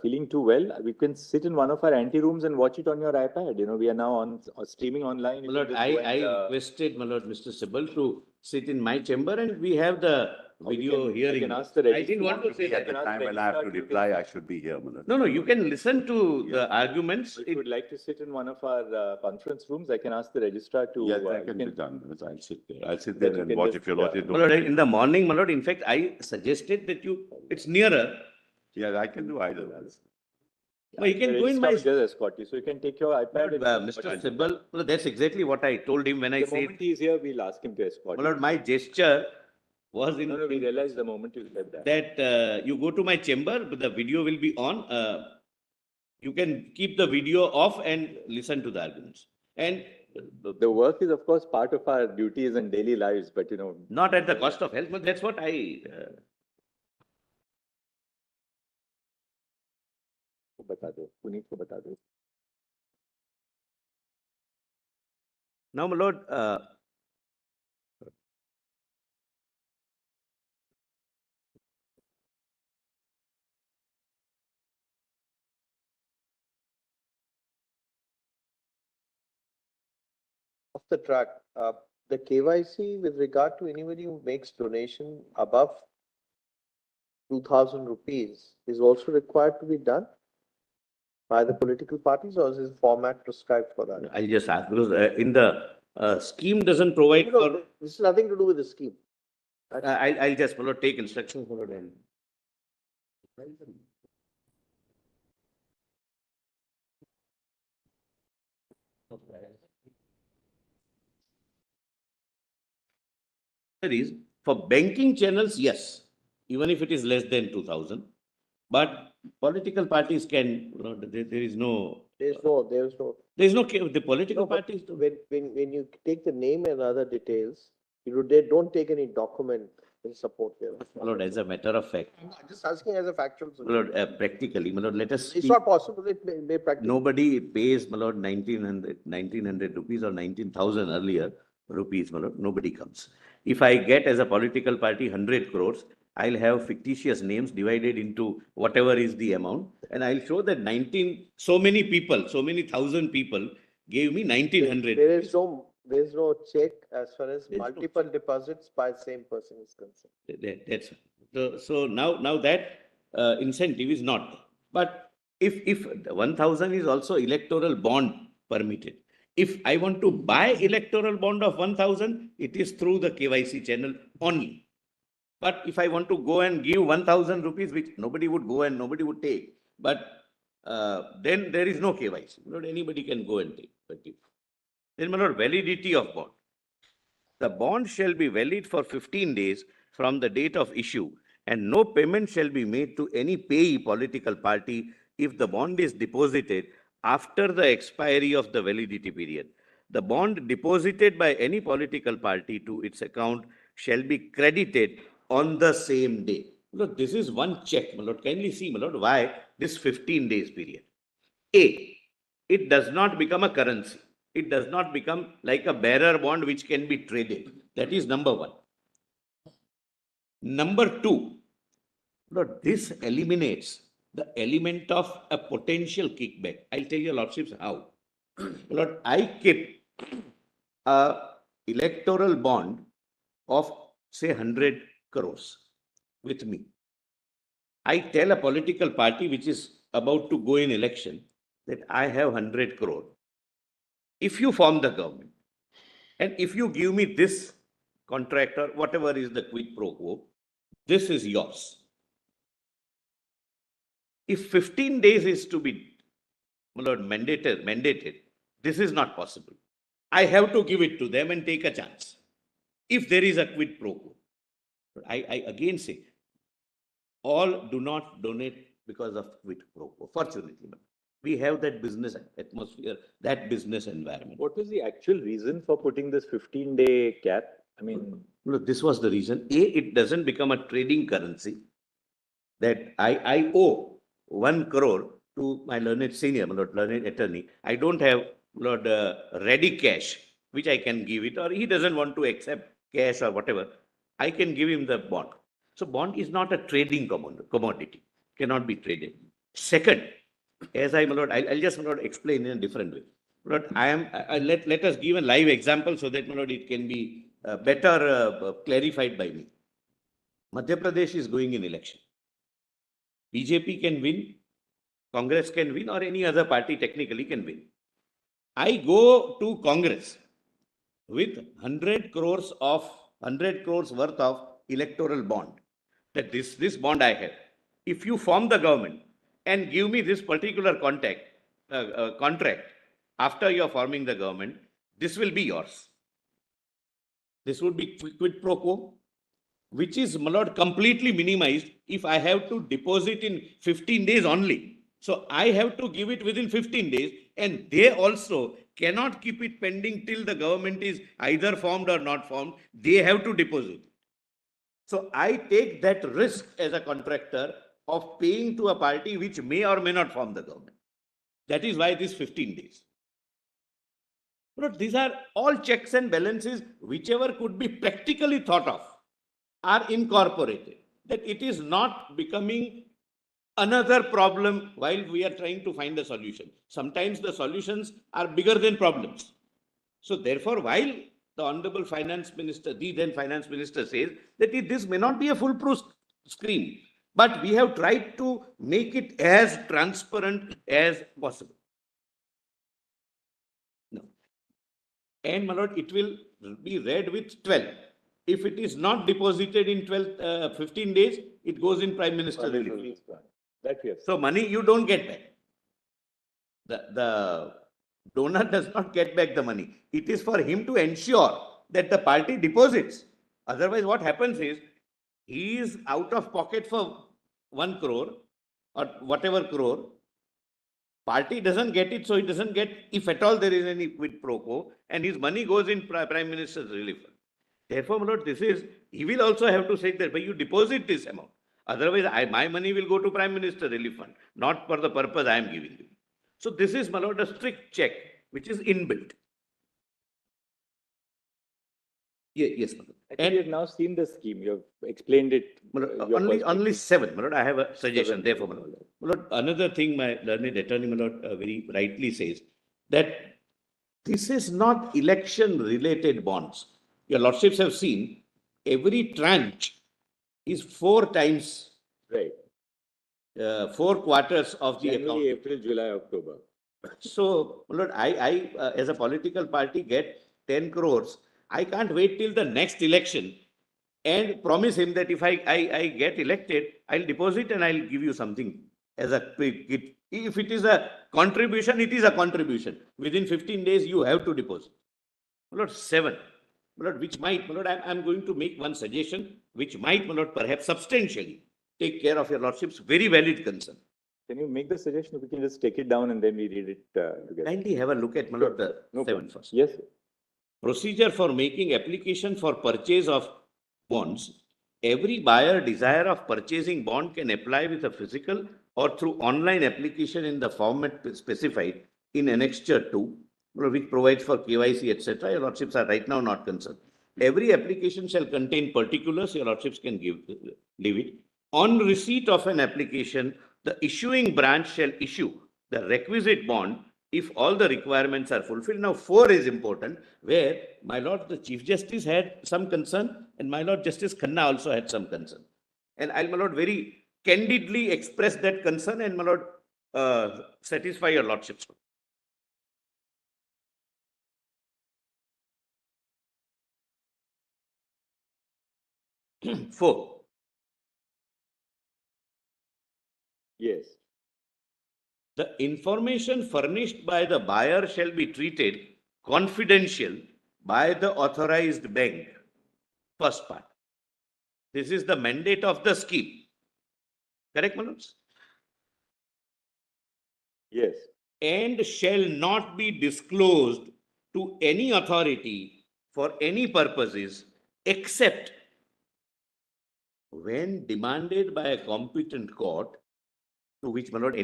feeling too well, we can sit in one of our ante rooms and watch it on your iPad. You know, we are now on streaming online. You My lord, can just go I and, requested, my lord, Mr. Sybil, to sit in my chamber and we have the video we hearing. can ask the I didn't want to say At the that. time when I have to reply, I should be here, Manoj. No, you can listen to the arguments. If you would like to sit in one of our conference rooms, I can ask the registrar to. Yes, you that can be can- done. Manoj. I'll sit there. I'll sit there you and can watch just, if your lordship My lord, in the morning, my lord, in fact, I suggested that it's nearer. Yeah, I can do either. Well, you can The go in my, registrar will just escort you, so you can take your iPad. and go Mr. watch it. Sibal, well, that's exactly what I told him when I The said, moment he is here, we'll ask him to escort well, you. Lord, my gesture was in, No, we realized the moment you said that. that you go to my chamber, but the video will be on. You can keep the video off and listen to the arguments. And The work is, of course, part of our duties and daily lives, but not at the cost of health, but that's what I. बता दो, पुनीत को बता दो. Now, my lord, Off the track, the KYC with regard to anybody who makes donation above 2,000 rupees is also required to be done by the political parties, or is this format prescribed for that? I'll just ask because in the scheme doesn't provide No, for. this is nothing to do with the scheme. I'll just follow, take instructions for it. There is for banking channels, yes, even if it is less than 2,000, but political parties can, there is no, the political No, but parties. when you take the name and other details, they don't take any document in support here. My lord, as a matter of fact, I'm just asking as a factual. my lord, practically, my lord, let us It's speak. not possible, it may practice. Nobody pays, my lord, 1,900 rupees or 19,000 earlier rupees, my lord, nobody comes. If I get as a political party 100 crores, I'll have fictitious names divided into whatever is the amount, and I'll show that so many people, so many thousand people gave me 1,900. There is no check as far as There's no multiple deposits by same person is concerned. That's so now that incentive is not there. But if 1,000 is also electoral bond permitted, if I want to buy electoral bond of 1,000, it is through the KYC channel only. But if I want to go and give 1,000 rupees, which nobody would go and nobody would take, but then there is no KYC. Not anybody can go and take. Then, my lord, validity of bond. The bond shall be valid for 15 days from the date of issue, and no payment shall be made to any payee political party if the bond is deposited after the expiry of the validity period. The bond deposited by any political party to its account shall be credited on the same day. Look, this is one check, my lord. Kindly see, my lord, why this 15 days period. A, it does not become a currency. It does not become like a bearer bond which can be traded. That is number one. Number two, Lord, this eliminates the element of a potential kickback. I'll tell your lordships how. Lord, I keep a electoral bond of say 100 crores with me. I tell a political party which is about to go in election that I have 100 crore. If you form the government and if you give me this contract or whatever is the quid pro quo, this is yours. If 15 days is to be, my lord, mandated, this is not possible. I have to give it to them and take a chance. If there is a quid pro quo. I again say, all do not donate because of quid pro quo. Fortunately, we have that business atmosphere, that business environment. What was the actual reason for putting this 15-day cap? I mean, look, this was the reason. A, it doesn't become a trading currency that I owe 1 crore to my learned senior, my lord, learned attorney. I don't have, Lord, ready cash, which I can give it, or he doesn't want to accept cash or whatever. I can give him the bond. So bond is not a trading commodity, cannot be traded. Second, as my lord, I'll just, my lord, explain in a different way. Lord, let us give a live example so that, my lord, it can be better clarified by me. Madhya Pradesh is going in election. BJP can win, Congress can win, or any other party technically can win. I go to Congress with 100 crores worth of electoral bond. That this bond I have. if you form the government and give me this particular contract after you're forming the government, this will be yours. This would be quid pro quo, which is, my lord, completely minimized if I have to deposit in 15 days only. So I have to give it within 15 days, and they also cannot keep it pending till the government is either formed or not formed. They have to deposit. So I take that risk as a contractor of paying to a party which may or may not form the government. That is why this 15 days. But these are all checks and balances, whichever could be practically thought of, are incorporated. That it is not becoming another problem while we are trying to find a solution. Sometimes the solutions are bigger than problems. So therefore, while the Honorable Finance Minister, the then Finance Minister, says that this may not be a foolproof scheme, but we have tried to make it as transparent as possible. No. And, my lord, it will be read with 12. If it is not deposited in 15 days, it goes in Prime Minister relief. That we have. So money you don't get back. The donor does not get back the money. It is for him to ensure that the party deposits. Otherwise, what happens is, he is out of pocket for 1 crore or whatever crore. Party doesn't get it, so he doesn't get, if at all there is any quid pro quo, and his money goes in Prime Minister's relief. Therefore, my lord, this is, he will also have to say that, but you deposit this amount. Otherwise, my money will go to Prime Minister Relief Fund, not for the purpose I am giving you. So this is, my lord, a strict check, which is inbuilt. Yes, my lord. I think you have now seen the scheme. You have explained it. Only 7, my lord. I have a suggestion. Therefore, my lord, another thing my learned attorney, my lord, very rightly says that this is not election-related bonds. Your lordships have seen every tranche is 4 times, Right. 4 quarters of the account. January, April, July, October. So, my lord, I as a political party get 10 crores. I can't wait till the next election and promise him that if I get elected, I'll deposit and I'll give you something as a quick gift. If it is a contribution, it is a contribution. Within 15 days, you have to deposit. My lord, 7. My lord, which might, my lord, I'm going to make one suggestion, which might, my lord, perhaps substantially take care of your lordship's very valid concern. Can you make the suggestion? We can just take it down and then we read it together. Kindly have a look at, my lord, the No 7 problem. first. Yes, sir. Procedure for making application for purchase of bonds. Every buyer desire of purchasing bond can apply with a physical or through online application in the format specified in Annexure 2, which provides for KYC, etc. Your lordships are right now not concerned. Every application shall contain particulars. Your lordships can leave it. On receipt of an application, the issuing branch shall issue the requisite bond if all the requirements are fulfilled. Now, 4 is important, where, my lord, the Chief Justice had some concern, and my lord, Justice Khanna also had some concern. And I'll, my lord, very candidly express that concern and, my lord, satisfy your lordships. 4. Yes. The information furnished by the buyer shall be treated confidential by the authorized bank. First part. This is the mandate of the scheme. Correct, my lords? Yes. And shall not be disclosed to any authority for any purposes except when demanded by a competent court, to which, my lord,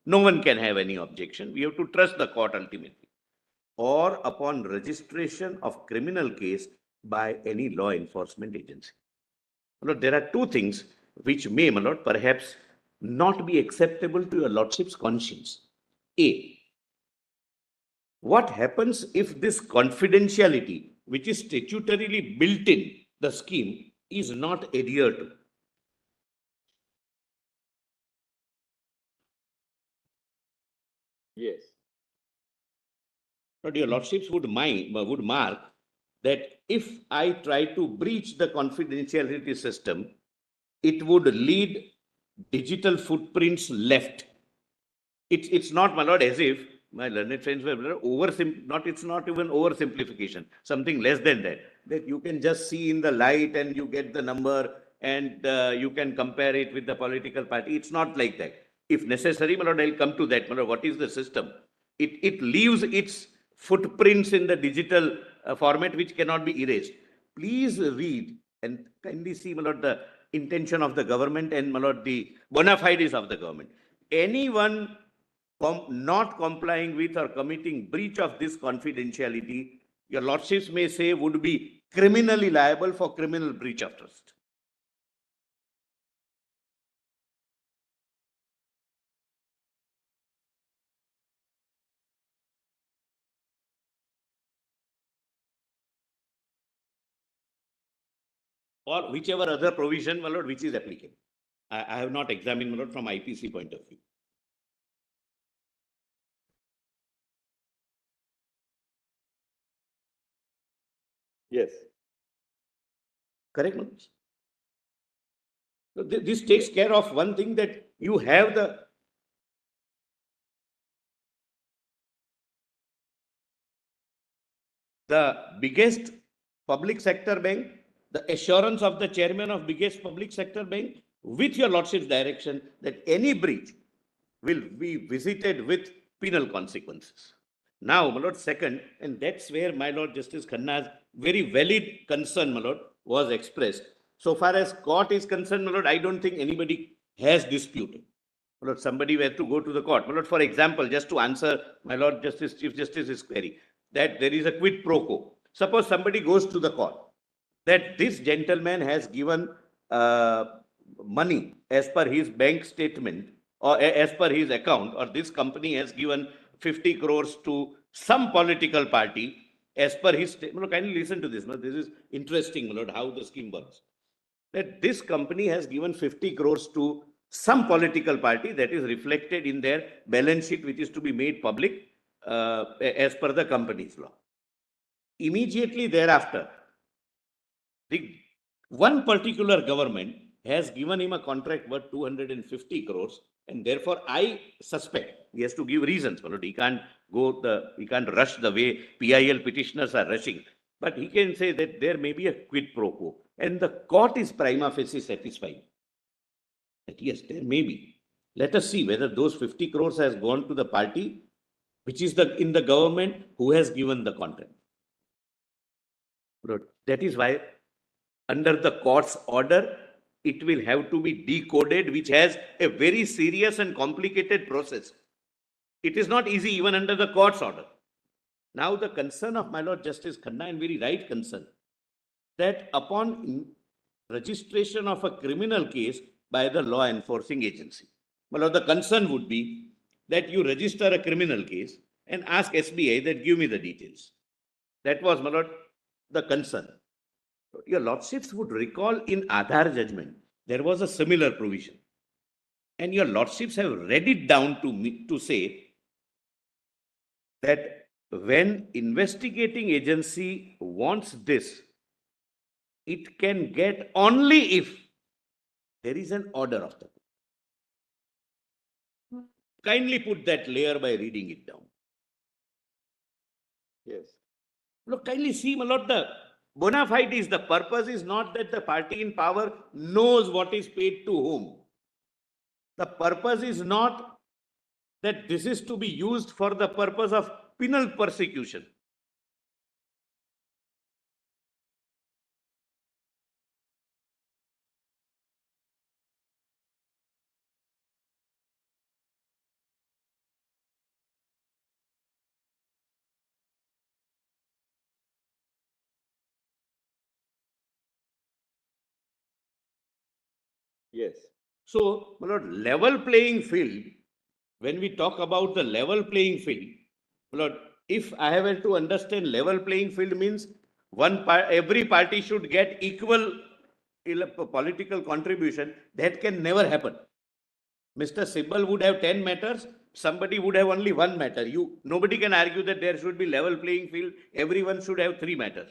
no one can have any objection. We have to trust the court ultimately. Or upon registration of criminal case by any law enforcement agency. My lord, there are 2 things which may, my lord, perhaps not be acceptable to your lordship's conscience. A, what happens if this confidentiality, which is statutorily built in the scheme, is not adhered to? Yes. But your lordships would mark that if I try to breach the confidentiality system, it would lead digital footprints left. It's not, my lord, as if my learned friends were it's not even oversimplification, something less than that you can just see in the light and you get the number and you can compare it with the political party. It's not like that. If necessary, my lord, I'll come to that. My lord, what is the system? It leaves its footprints in the digital format which cannot be erased. Please read and kindly see, my lord, the intention of the government and, my lord, the bona fides of the government. Anyone not complying with or committing breach of this confidentiality, your lordships may say, would be criminally liable for criminal breach of trust. Or whichever other provision, my lord, which is applicable. I have not examined, my lord, from IPC point of view. Yes. Correct, Manoj? So this takes care of one thing, that you have the biggest public sector bank, the assurance of the chairman of biggest public sector bank, with your lordship's direction that any breach will be visited with penal consequences. Now, my lord, second, and that's where my lord Justice Khanna's very valid concern, my lord, was expressed. So far as court is concerned, my lord, I don't think anybody has disputed. My lord, somebody were to go to the court. My lord, for example, just to answer my lord Justice, Chief Justice's query, that there is a quid pro quo. Suppose somebody goes to the court that this gentleman has given money as per his bank statement or as per his account, or this company has given 50 crores to some political party as per his statement. Kindly listen to this. This is interesting, my lord, how the scheme works. That this company has given 50 crores to some political party, that is reflected in their balance sheet, which is to be made public as per the company's law. Immediately thereafter, one particular government has given him a contract worth 250 crores, and therefore I suspect he has to give reasons. He can't rush the way PIL petitioners are rushing, but he can say that there may be a quid pro quo, and the court is prima facie satisfied that yes, there may be. Let us see whether those 50 crores has gone to the party which is in the government who has given the contract. That is why under the court's order, it will have to be decoded, which has a very serious and complicated process. It is not easy even under the court's order. Now, the concern of my Lord Justice Khanna, and very right concern, that upon registration of a criminal case by the law enforcing agency, my Lord, the concern would be that you register a criminal case and ask SBI that give me the details. That was, my Lord, the concern. Your lordships would recall in Aadhaar judgment, there was a similar provision. And your lordships have read it down to me to say that when investigating agency wants this, it can get only if there is an order of the court. Kindly put that layer by reading it down. Yes. Look, kindly see, my lord, the bona fide is, the purpose is not that the party in power knows what is paid to whom. The purpose is not that this is to be used for the purpose of penal persecution. Yes. So, my lord, level playing field, when we talk about the level playing field, my lord, if I have to understand level playing field means every party should get equal political contribution, that can never happen. Mr. Sibal would have 10 matters, somebody would have only one matter. Nobody can argue that there should be level playing field, everyone should have 3 matters.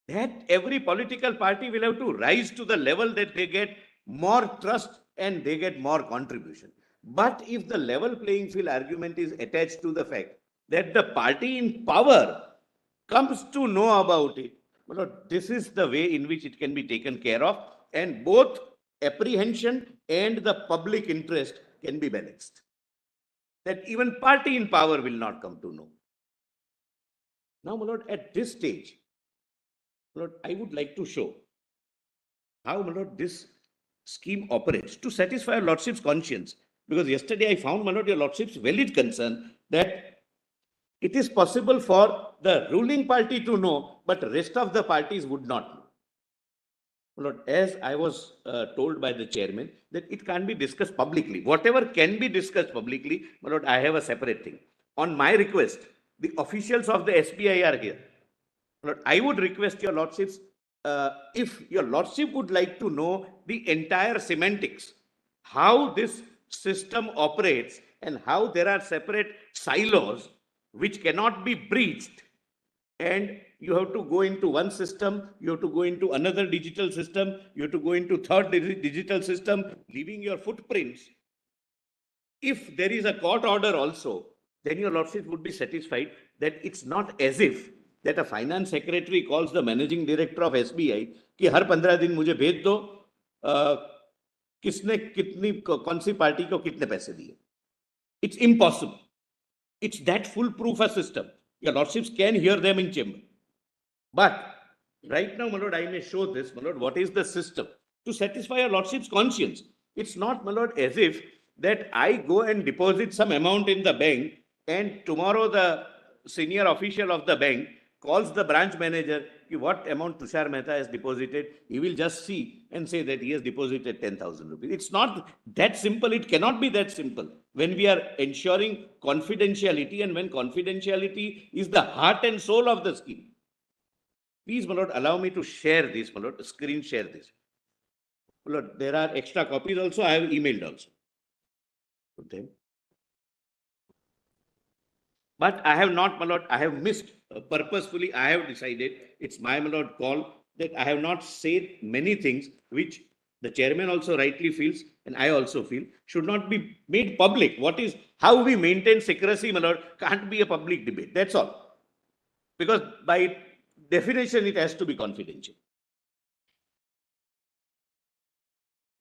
That every political party will have to rise to the level that they get more trust and they get more contribution. But if the level playing field argument is attached to the fact that the party in power comes to know about it, well, this is the way in which it can be taken care of, and both apprehension and the public interest can be balanced. That even party in power will not come to know. Now, my lord, at this stage, my lord, I would like to show how, my lord, this scheme operates to satisfy your lordship's conscience. Because yesterday I found, my lord, your lordship's valid concern that it is possible for the ruling party to know, but the rest of the parties would not know. My lord, as I was told by the chairman, that it can't be discussed publicly. Whatever can be discussed publicly, my lord, I have a separate thing. On my request, the officials of the SBI are here. My lord, I would request your lordships, if your lordship would like to know the entire semantics, how this system operates and how there are separate silos which cannot be breached, and you have to go into one system, you have to go into another digital system, you have to go into third digital system, leaving your footprints. If there is a court order also, then your lordship would be satisfied that it's not as if that a finance secretary calls the managing director of SBI कि हर 15 दिन मुझे भेज दो किसने कितनी कौन सी party को कितने पैसे दिए. It's impossible. It's that foolproof a system. Your lordships can hear them in chamber. But right now, my lord, I may show this, my lord, what is the system to satisfy your lordship's conscience. It's not, my lord, as if that I go and deposit some amount in the bank and tomorrow the senior official of the bank calls the branch manager, what amount Tushar Mehta has deposited. He will just see and say that he has deposited 10,000 rupees. It's not that simple. It cannot be that simple. When we are ensuring confidentiality, and when confidentiality is the heart and soul of the scheme. Please, my lord, allow me to share this, my lord, screen share this. My lord, there are extra copies also. I have emailed also. Okay. But I have not, my lord, I have missed purposefully. I have decided, it's my, my lord, call that I have not said many things which the chairman also rightly feels, and I also feel, should not be made public. What is, how we maintain secrecy, my lord, can't be a public debate. That's all. Because by definition, it has to be confidential.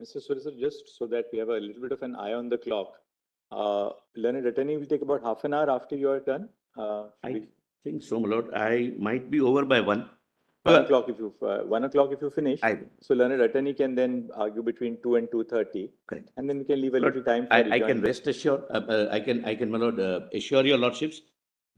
Mr. Solicitor, just so that we have a little bit of an eye on the clock, learned attorney will take about half an hour after your turn. I think so, my lord. I might be over by 1. 1 o'clock if you 1 o'clock if you finish. I will. So learned attorney can then argue between 2 and 2:30. Correct. And then we can leave a Lord, little time for I can rest assured, I can, my lord, assure your lordships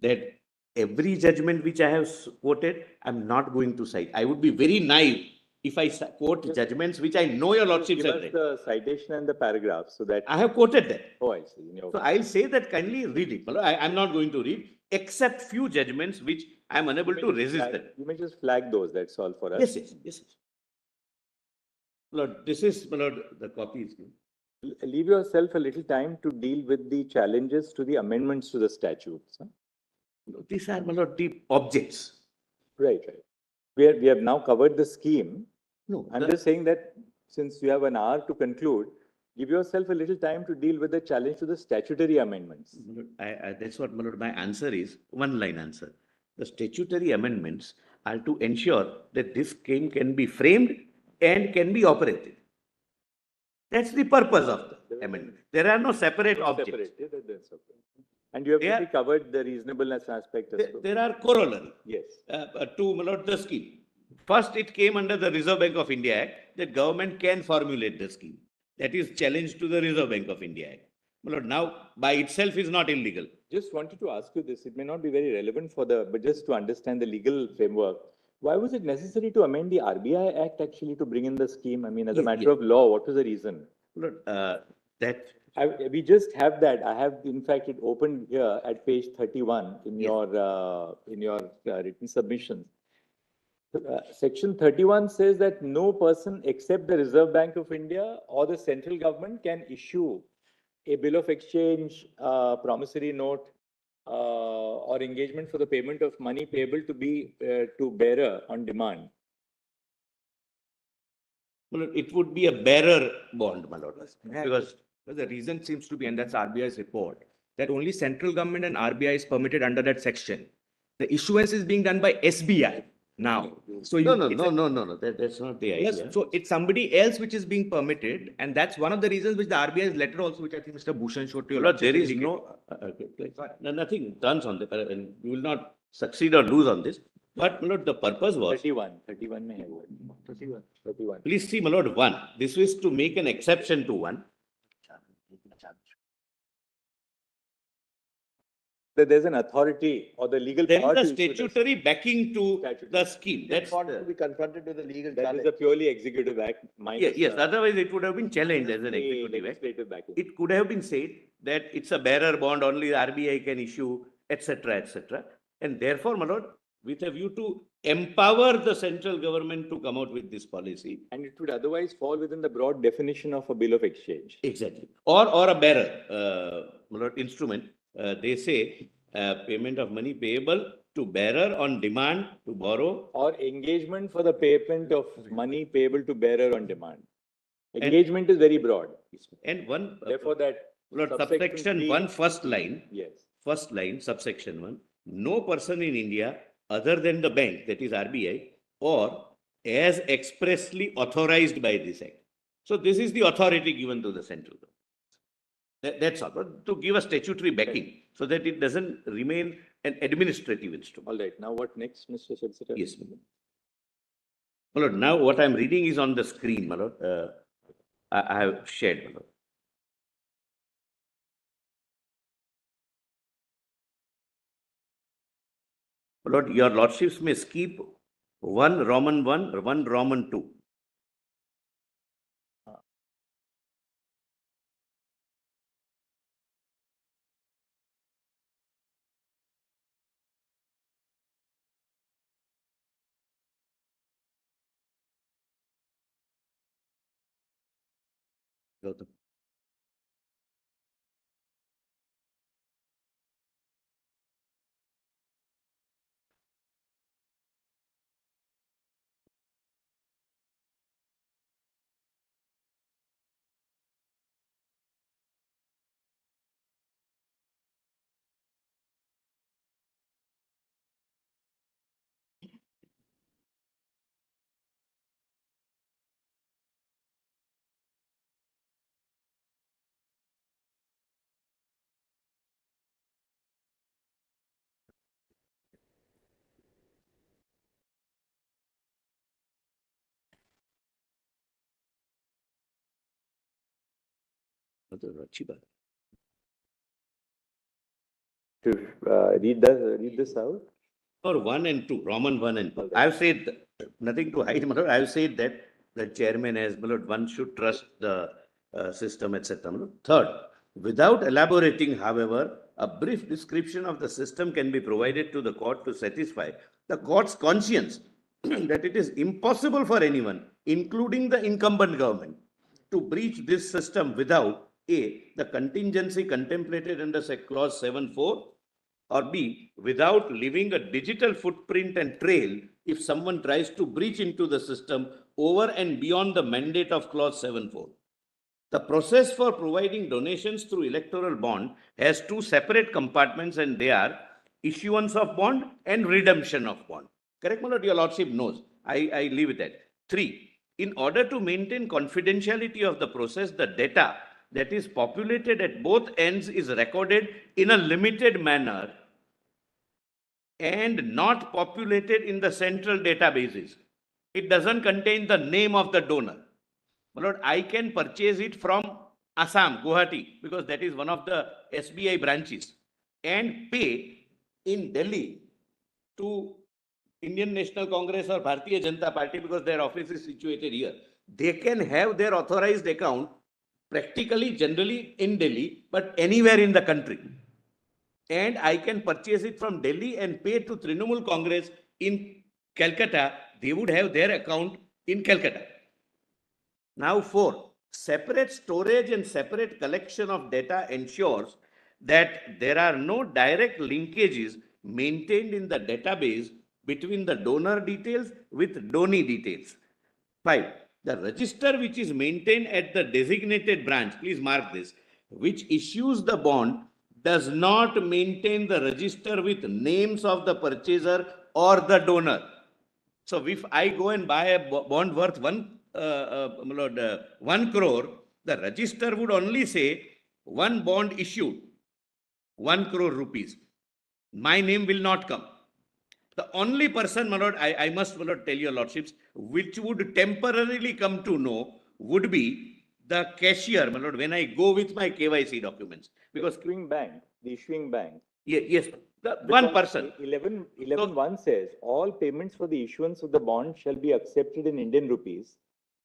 that every judgment which I have quoted, I'm not going to cite. I would be very naive if I quote judgments which I know your lordships give have us read. the citation and the paragraph so that. I have quoted that. Oh, I see. In your So I'll say that kindly read it. I'm not going to read, except few judgments which I'm unable to resist that. You may just flag those, that's all for us. Yes, yes, yes. Lord, this is, my lord, the copy is given. Leave yourself a little time to deal with the challenges to the amendments to the statutes. Huh? These are, my lord, the objects. Right, right. We have now covered the scheme. No, I'm just saying that since you have an hour to conclude, give yourself a little time to deal with the challenge to the statutory amendments. That's what, my lord, my answer is, one line answer. The statutory amendments are to ensure that this scheme can be framed and can be operated. That's the purpose of the amendment. There are no separate objects. That's okay. And you have really covered the reasonableness aspect as well. There are corollary. Yes. To, my lord, the scheme. First, it came under the Reserve Bank of India Act that government can formulate the scheme. That is challenge to the Reserve Bank of India Act. My lord, now by itself is not illegal. Just wanted to ask you this. It may not be very relevant for but just to understand the legal framework. Why was it necessary to amend the RBI Act actually to bring in the scheme? I mean, as a matter of law, what was the reason? Lord, We just have that. I have, in fact, it opened here at page 31 in your written submission. Section 31 says that no person except the Reserve Bank of India or the central government can issue a bill of exchange, promissory note, or engagement for the payment of money payable to bearer on demand. Well, it would be a bearer bond, my lord, because But the reason seems to be, and that's RBI's report, that only central government and RBI is permitted under that section. The issuance is being done by SBI now. So you, no, that's not the yes, idea. so it's somebody else which is being permitted, and that's one of the reasons which the RBI's letter also, which I think Mr. Bhushan showed to you. Lord, there is no, nothing turns on the, and you will not succeed or lose on this. But, my lord, the purpose was, 31 mein hai wo. 31. please see, my lord, one, this was to make an exception to one. That there's an authority or the legal There power is to a issue this. statutory backing to Statutory. the scheme. That's, Want to be confronted with a legal That is challenge. a purely executive act. minus, yes, otherwise it would have been challenged as an the executive act. legislative backing. It could have been said that it's a bearer bond, only the RBI can issue, etc., etc. And therefore, my lord, with a view to empower the central government to come out with this policy. And it would otherwise fall within the broad definition of a bill of exchange. Exactly. Or a bearer, my lord, instrument. They say payment of money payable to bearer on demand to borrow. Or engagement for the payment of money payable to bearer on demand. Engagement is very broad. And one, Therefore, that Lord, subsection subsection three- 1, first line, Yes. subsection 1, no person in India other than the bank, that is RBI, or as expressly authorized by this act. So this is the authority given to the central government. That's all, but to give a statutory backing so that it doesn't remain an administrative instrument. All right. Now what next, Mr. Solicitor? Yes, my lord. My lord, now what I'm reading is on the screen, my lord. I have shared, my lord. My lord, your lordships may skip 1 Roman 1, 1 Roman 2. Gautam. अच्छी बात. To read this out. Or 1 and 2, Roman 1 and 2. I've said, nothing to hide, my lord. I've said that the chairman has, my lord, one should trust the system, etc. my lord. Third, without elaborating, however, a brief description of the system can be provided to the court to satisfy the court's conscience that it is impossible for anyone, including the incumbent government, to breach this system without A, the contingency contemplated under clause 7.4, or B, without leaving a digital footprint and trail if someone tries to breach into the system over and beyond the mandate of clause 7.4. The process for providing donations through electoral bond has two separate compartments, and they are issuance of bond and redemption of bond. Correct, my lord? Your lordship knows. I leave it at 3. In order to maintain confidentiality of the process, the data that is populated at both ends is recorded in a limited manner and not populated in the central databases. It doesn't contain the name of the donor. My lord, I can purchase it from Assam, Guwahati, because that is one of the SBI branches, and pay in Delhi to Indian National Congress or Bharatiya Janata Party because their office is situated here. They can have their authorized account practically, generally in Delhi, but anywhere in the country. And I can purchase it from Delhi and pay to Trinamool Congress in Calcutta. They would have their account in Calcutta. Now 4, separate storage and separate collection of data ensures that there are no direct linkages maintained in the database between the donor details with donee details. 5, The register which is maintained at the designated branch, please mark this, which issues the bond does not maintain the register with names of the purchaser or the donor. So if I go and buy a bond worth 1 crore, the register would only say one bond issued, 1 crore rupees. My name will not come. The only person, my lord, I must, my lord, tell your lordships, which would temporarily come to know would be the cashier, my lord, when I go with my KYC documents. Because, the issuing bank. yes, the one person. 11.1 says, all payments for the issuance of the bond shall be accepted in Indian rupees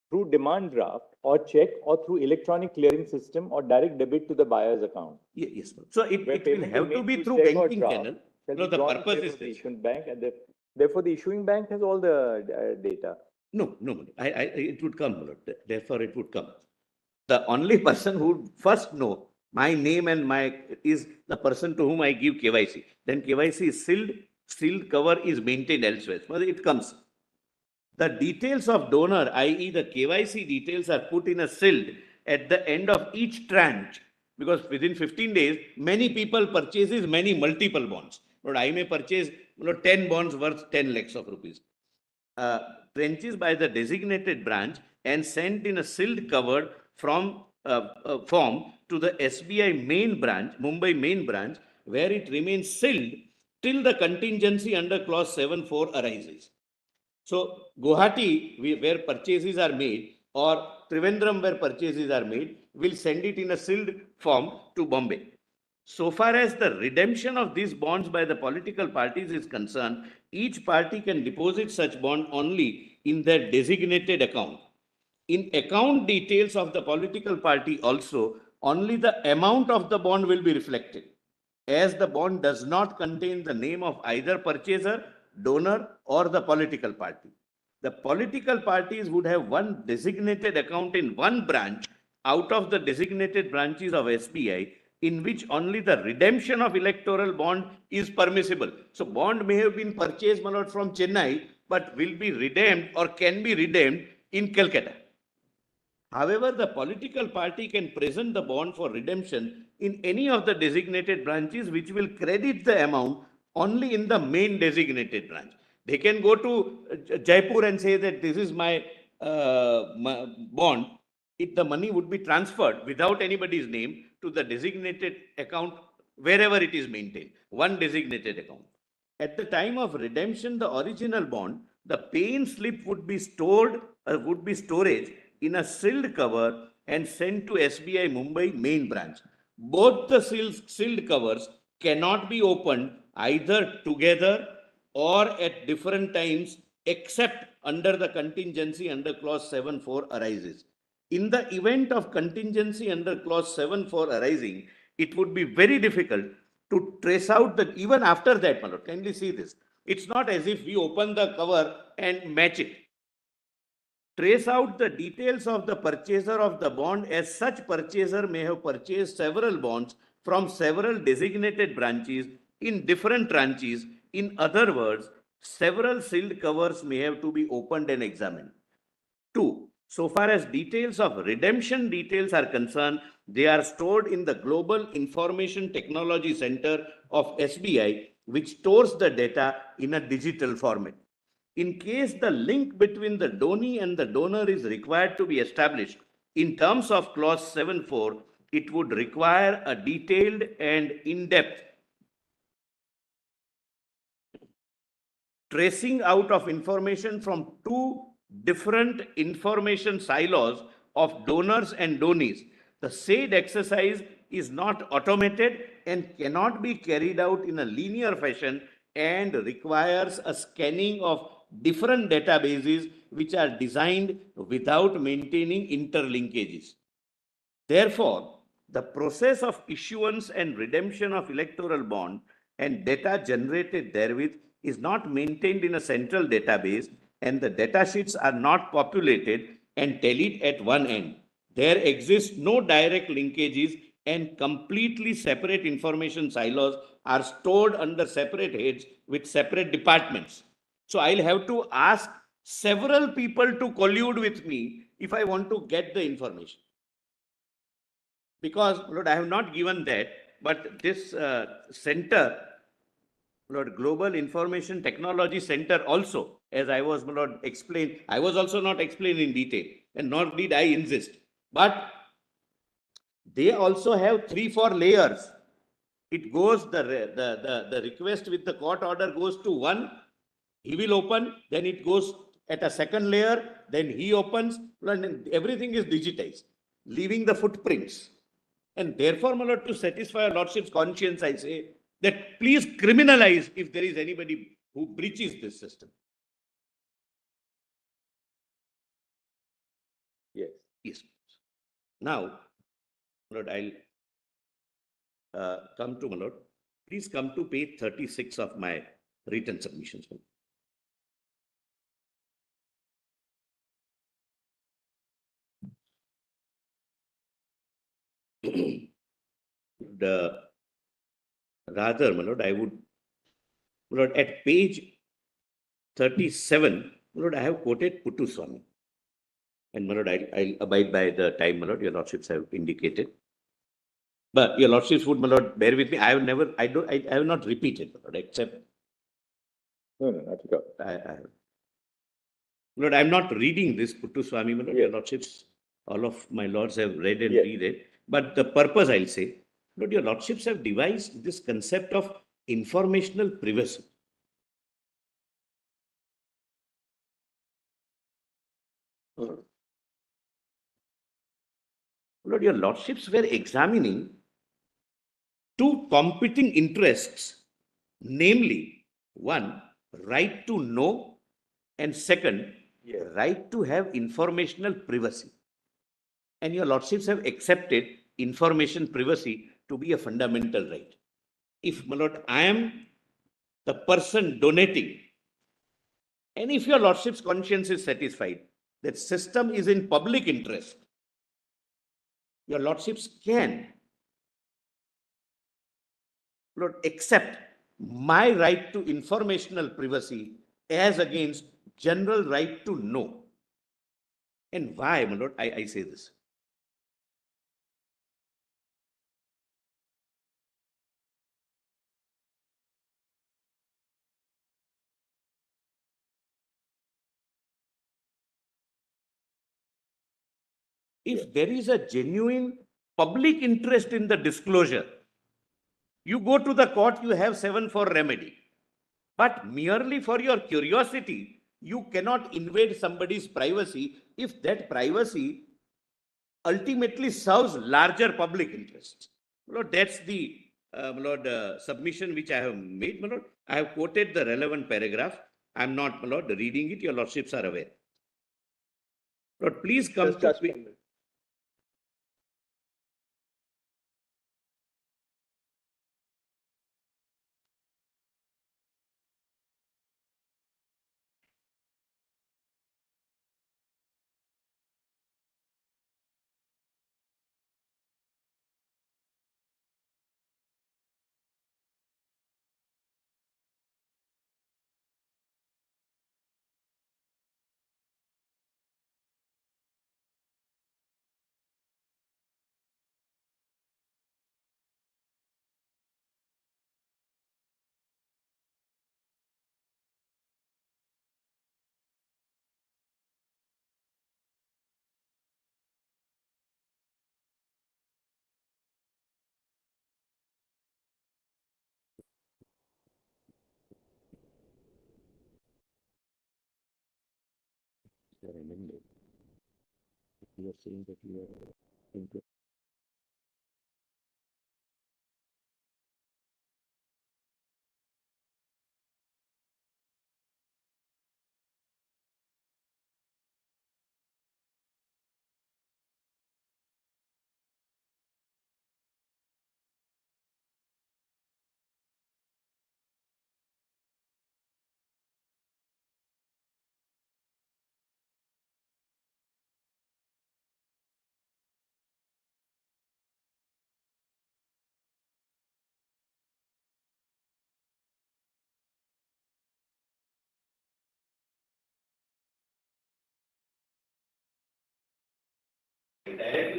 through demand draft or check or through electronic clearing system or direct debit to the buyer's account. Yes, so it will payment have is to made be through through check or banking draft channel. shall No, be the drawn in purpose favor is of the this. issuing bank, and therefore the issuing bank has all the data. No, it would come, my lord. Therefore, it would come. The only person who would first know my name and is the person to whom I give KYC. Then KYC is sealed cover is maintained elsewhere. So it comes. The details of donor, i.e. the KYC details, are put in a sealed at the end of each tranche, because within 15 days, many people purchases many multiple bonds. But I may purchase 10 bonds worth 10 lakhs of rupees. Tranches by the designated branch and sent in a sealed covered form to the SBI main branch, Mumbai main branch, where it remains sealed till the contingency under clause 7(4) arises. So Guwahati, where purchases are made, or Trivandrum, where purchases are made, will send it in a sealed form to Bombay. So far as the redemption of these bonds by the political parties is concerned, each party can deposit such bond only in their designated account. In account details of the political party also, only the amount of the bond will be reflected, as the bond does not contain the name of either purchaser, donor, or the political party. The political parties would have one designated account in one branch out of the designated branches of SBI, in which only the redemption of electoral bond is permissible. So bond may have been purchased, my lord, from Chennai, but will be redeemed or can be redeemed in Calcutta. However, the political party can present the bond for redemption in any of the designated branches, which will credit the amount only in the main designated branch. They can go to Jaipur and say that this is my bond. The money would be transferred without anybody's name to the designated account wherever it is maintained, one designated account. At the time of redemption, the original bond, the pay-in slip would be storage in a sealed cover and sent to SBI Mumbai main branch. Both the sealed covers cannot be opened either together or at different times, except under the contingency under clause 7(4) arises. In the event of contingency under clause 7(4) arising, it would be very difficult to trace out that. Even after that, my lord, kindly see this. It's not as if we open the cover and match it. Trace out the details of the purchaser of the bond, as such purchaser may have purchased several bonds from several designated branches in different tranches. In other words, several sealed covers may have to be opened and examined. 2. So far as details of redemption details are concerned, they are stored in the Global Information Technology Center of SBI, which stores the data in a digital format. In case the link between the donee and the donor is required to be established in terms of clause 7(4), it would require a detailed and in-depth tracing out of information from two different information silos of donors and donees. The said exercise is not automated and cannot be carried out in a linear fashion, and requires a scanning of different databases which are designed without maintaining interlinkages. Therefore, the process of issuance and redemption of electoral bond and data generated therewith is not maintained in a central database, and the data sheets are not populated and tallied at one end. There exists no direct linkages, and completely separate information silos are stored under separate heads with separate departments. So I'll have to ask several people to collude with me if I want to get the information. Because, Lord, I have not given that, but this center, Lord, Global Information Technology Center also, as I was, Lord, explained, I was also not explained in detail, and nor did I insist. But they also have 3-4 layers. It goes, the request with the court order goes to one, he will open, then it goes at a second layer, then he opens, and everything is digitized, leaving the footprints. And therefore, my lord, to satisfy your lordship's conscience, I say that please criminalize if there is anybody who breaches this system. Yes. Yes. Now, Lord, I'll come to, my lord. Please come to page 36 of my written submissions. Rather, my lord, I would, my lord, at page 37, my lord, I have quoted Puttuswamy. And my lord, I'll abide by the time, my lord, your lordships have indicated. But your lordships would, my lord, bear with me. I have never, I have not repeated, my lord, except. No, not at all. I have. Lord, I'm not reading this Puttuswamy, my lord, your lordships, all of my lords have read and reread. But the purpose, I'll say, Lord, your lordships have devised this concept of informational privacy. Lord, your lordships were examining two competing interests, namely, one, right to know, and second, right to have informational privacy. And your lordships have accepted information privacy to be a fundamental right. If, my lord, I am the person donating, and if your lordship's conscience is satisfied that system is in public interest, your lordships can, Lord, accept my right to informational privacy as against general right to know. And why, my lord, I say this? If there is a genuine public interest in the disclosure, you go to the court, you have 7 for remedy. But merely for your curiosity, you cannot invade somebody's privacy if that privacy ultimately serves larger public interests. Lord, that's the submission which I have made, my lord. I have quoted the relevant paragraph. I'm not, my lord, reading it. Your lordships are aware. Lord, please come to. You are saying that you are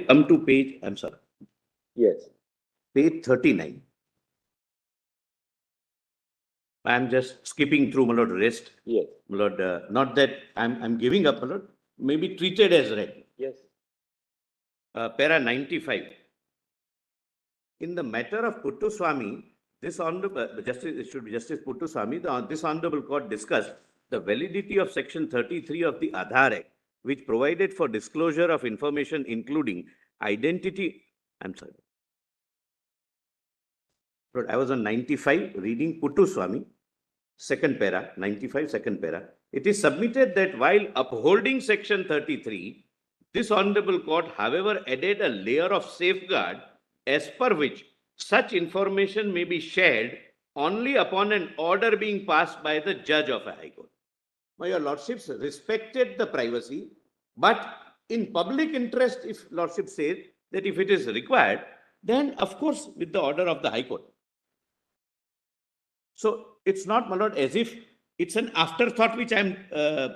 Come to page, I'm sorry, Yes. page 39. I'm just skipping through, my lord, rest. Yes. My lord, not that I'm giving up, my lord, maybe treated as read. Yes. Para 95. In the matter of Puttuswamy, this honorable Justice, it should be Justice Puttuswamy, this honorable court discussed the validity of section 33 of the Aadhaar Act, which provided for disclosure of information including identity. I'm sorry. Lord, I was on 95 reading Puttuswamy, second para, 95 second para. It is submitted that while upholding section 33, this honorable court, however, added a layer of safeguard as per which such information may be shared only upon an order being passed by the judge of a high court. Now, your lordships respected the privacy, but in public interest, if lordship says that if it is required, then of course with the order of the high court. So it's not, my lord, as if it's an afterthought which I'm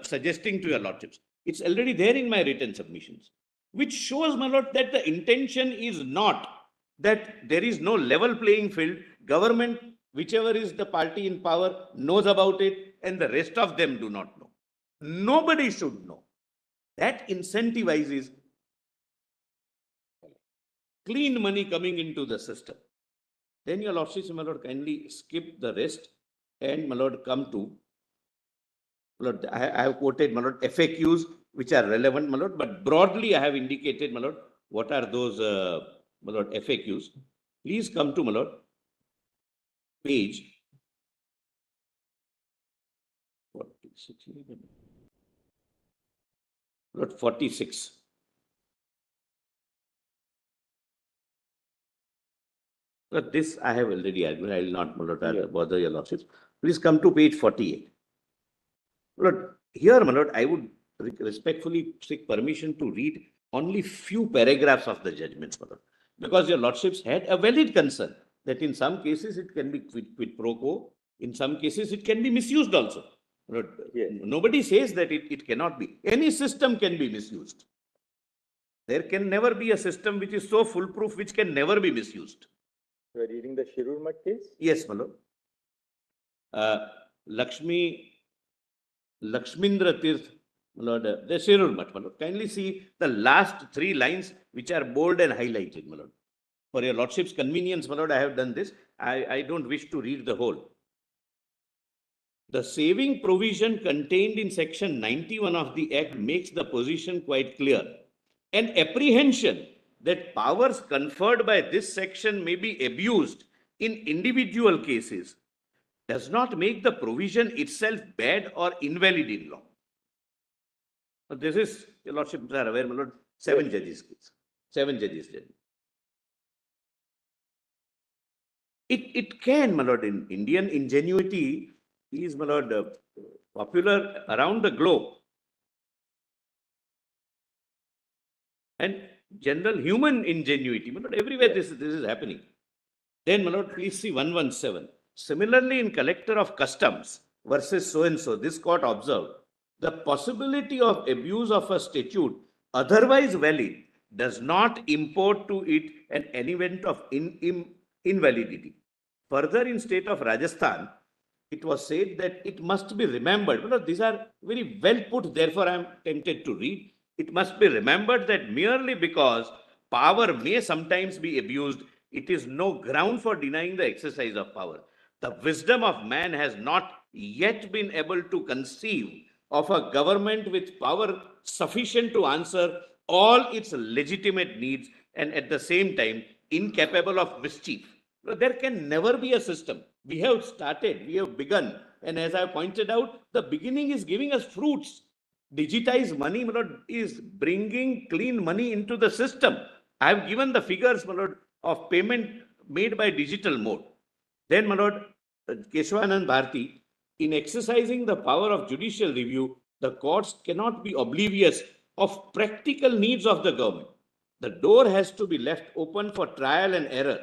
suggesting to your lordships. It's already there in my written submissions, which shows, my lord, that the intention is not that there is no level playing field. Government, whichever is the party in power, knows about it, and the rest of them do not know. Nobody should know. That incentivizes clean money coming into the system. Then your lordships, my lord, kindly skip the rest and, my lord, come to, my lord, I have quoted, my lord, FAQs which are relevant, my lord, but broadly I have indicated, my lord, what are those, my lord, FAQs. Please come to, my lord, page 46. Lord, 46. But this I have already argued. I will not, my lord, bother your lordships. Please come to page 48. Lord, here, my lord, I would respectfully seek permission to read only few paragraphs of the judgments, my lord, because your lordships had a valid concern that in some cases it can be quid pro quo, in some cases it can be misused also. Lord, Yes. nobody says that it cannot be. Any system can be misused. There can never be a system which is so foolproof which can never be misused. You are reading the Shirur Mat case? Yes, my lord. Lakshmindra Tirth, my lord, the Shirur Mat, my lord. Kindly see the last 3 lines which are bold and highlighted, my lord. For your lordship's convenience, my lord, I have done this. I don't wish to read the whole. The saving provision contained in section 91 of the Act makes the position quite clear. An apprehension that powers conferred by this section may be abused in individual cases does not make the provision itself bad or invalid in law. But this is, your lordships are aware, my lord, 7 judges case. 7 judges judgment. It can, my lord, in Indian ingenuity is, my lord, popular around the globe. And general human ingenuity, my lord, everywhere this is happening. Then, my lord, please see 117. Similarly, in collector of customs versus so-and-so, this court observed the possibility of abuse of a statute otherwise valid does not import to it an element of invalidity. Further, in state of Rajasthan, it was said that it must be remembered. You know, these are very well put, therefore I am tempted to read. It must be remembered that merely because power may sometimes be abused, it is no ground for denying the exercise of power. The wisdom of man has not yet been able to conceive of a government with power sufficient to answer all its legitimate needs and at the same time incapable of mischief. There can never be a system. We have started, we have begun, and as I pointed out, the beginning is giving us fruits. Digitized money, my lord, is bringing clean money into the system. I have given the figures, my lord, of payment made by digital mode. Then, my lord, Keshavanand Bharti, in exercising the power of judicial review, the courts cannot be oblivious of practical needs of the government. The door has to be left open for trial and error.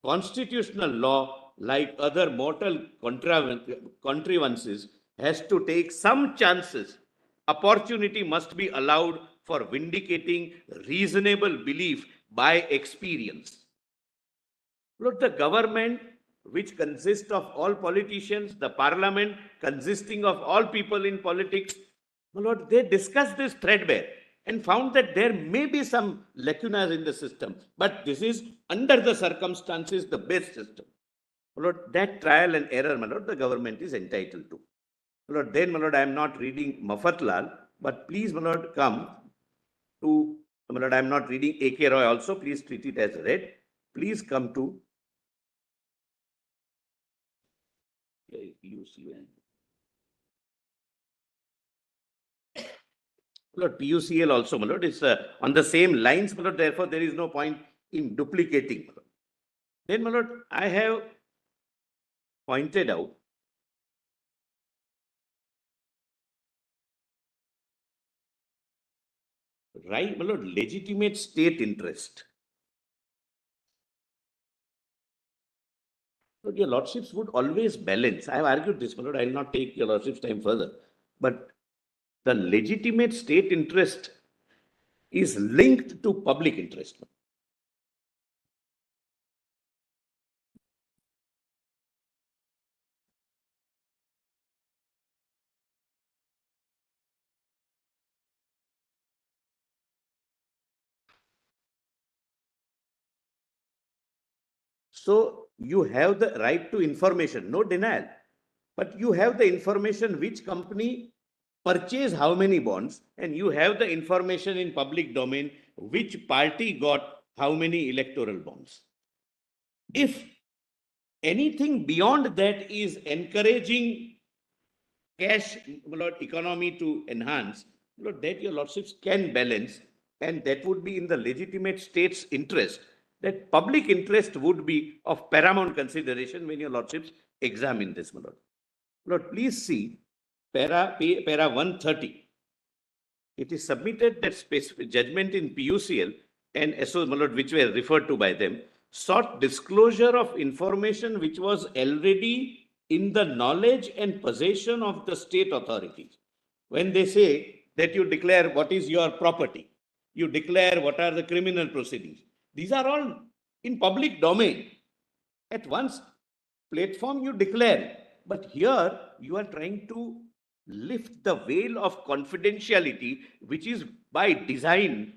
Constitutional law, like other mortal contrivances, has to take some chances. Opportunity must be allowed for vindicating reasonable belief by experience. Lord, the government, which consists of all politicians, the parliament consisting of all people in politics, my lord, they discussed this threadbare and found that there may be some lacunas in the system, but this is under the circumstances the best system. My lord, that trial and error, my lord, the government is entitled to. My lord, then, my lord, I am not reading Mafatlal, but please, my lord, come to, my lord, I am not reading A.K. Roy also, please treat it as read. Please come to PUCL. Lord, PUCL also, my lord, is on the same lines, my lord, therefore there is no point in duplicating. My lord. Then, my lord, I have pointed out right, my lord, legitimate state interest. Lord, your lordships would always balance. I have argued this, my lord, I will not take your lordship's time further. But the legitimate state interest is linked to public interest. So you have the right to information, no denial, but you have the information which company purchased how many bonds, and you have the information in public domain which party got how many electoral bonds. If anything beyond that is encouraging cash economy to enhance, that your lordships can balance, and that would be in the legitimate state's interest. That public interest would be of paramount consideration when your lordships examine this, my lord. Lord, please see para 130. It is submitted that specific judgment in PUCL and SO, my lord, which were referred to by them, sought disclosure of information which was already in the knowledge and possession of the state authorities. When they say that you declare what is your property, you declare what are the criminal proceedings, these are all in public domain. At once platform you declare, but here you are trying to lift the veil of confidentiality, which is by design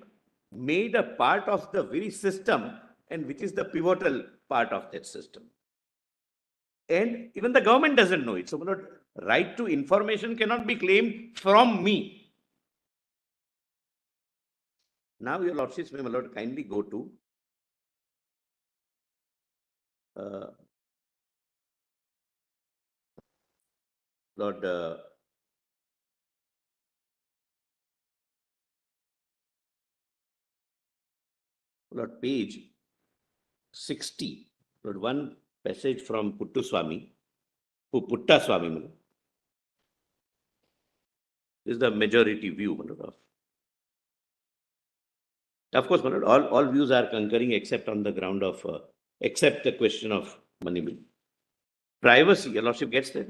made a part of the very system and which is the pivotal part of that system. And even the government doesn't know it. So, right to information cannot be claimed from me. Now, your lordships may, my lord, kindly go to Lord page 60, Lord, one passage from Puttaswamy. This is the majority view, my lord. Of course, my lord, all views are concurring except on the ground of, except the question of money bill. Privacy, your lordship gets that?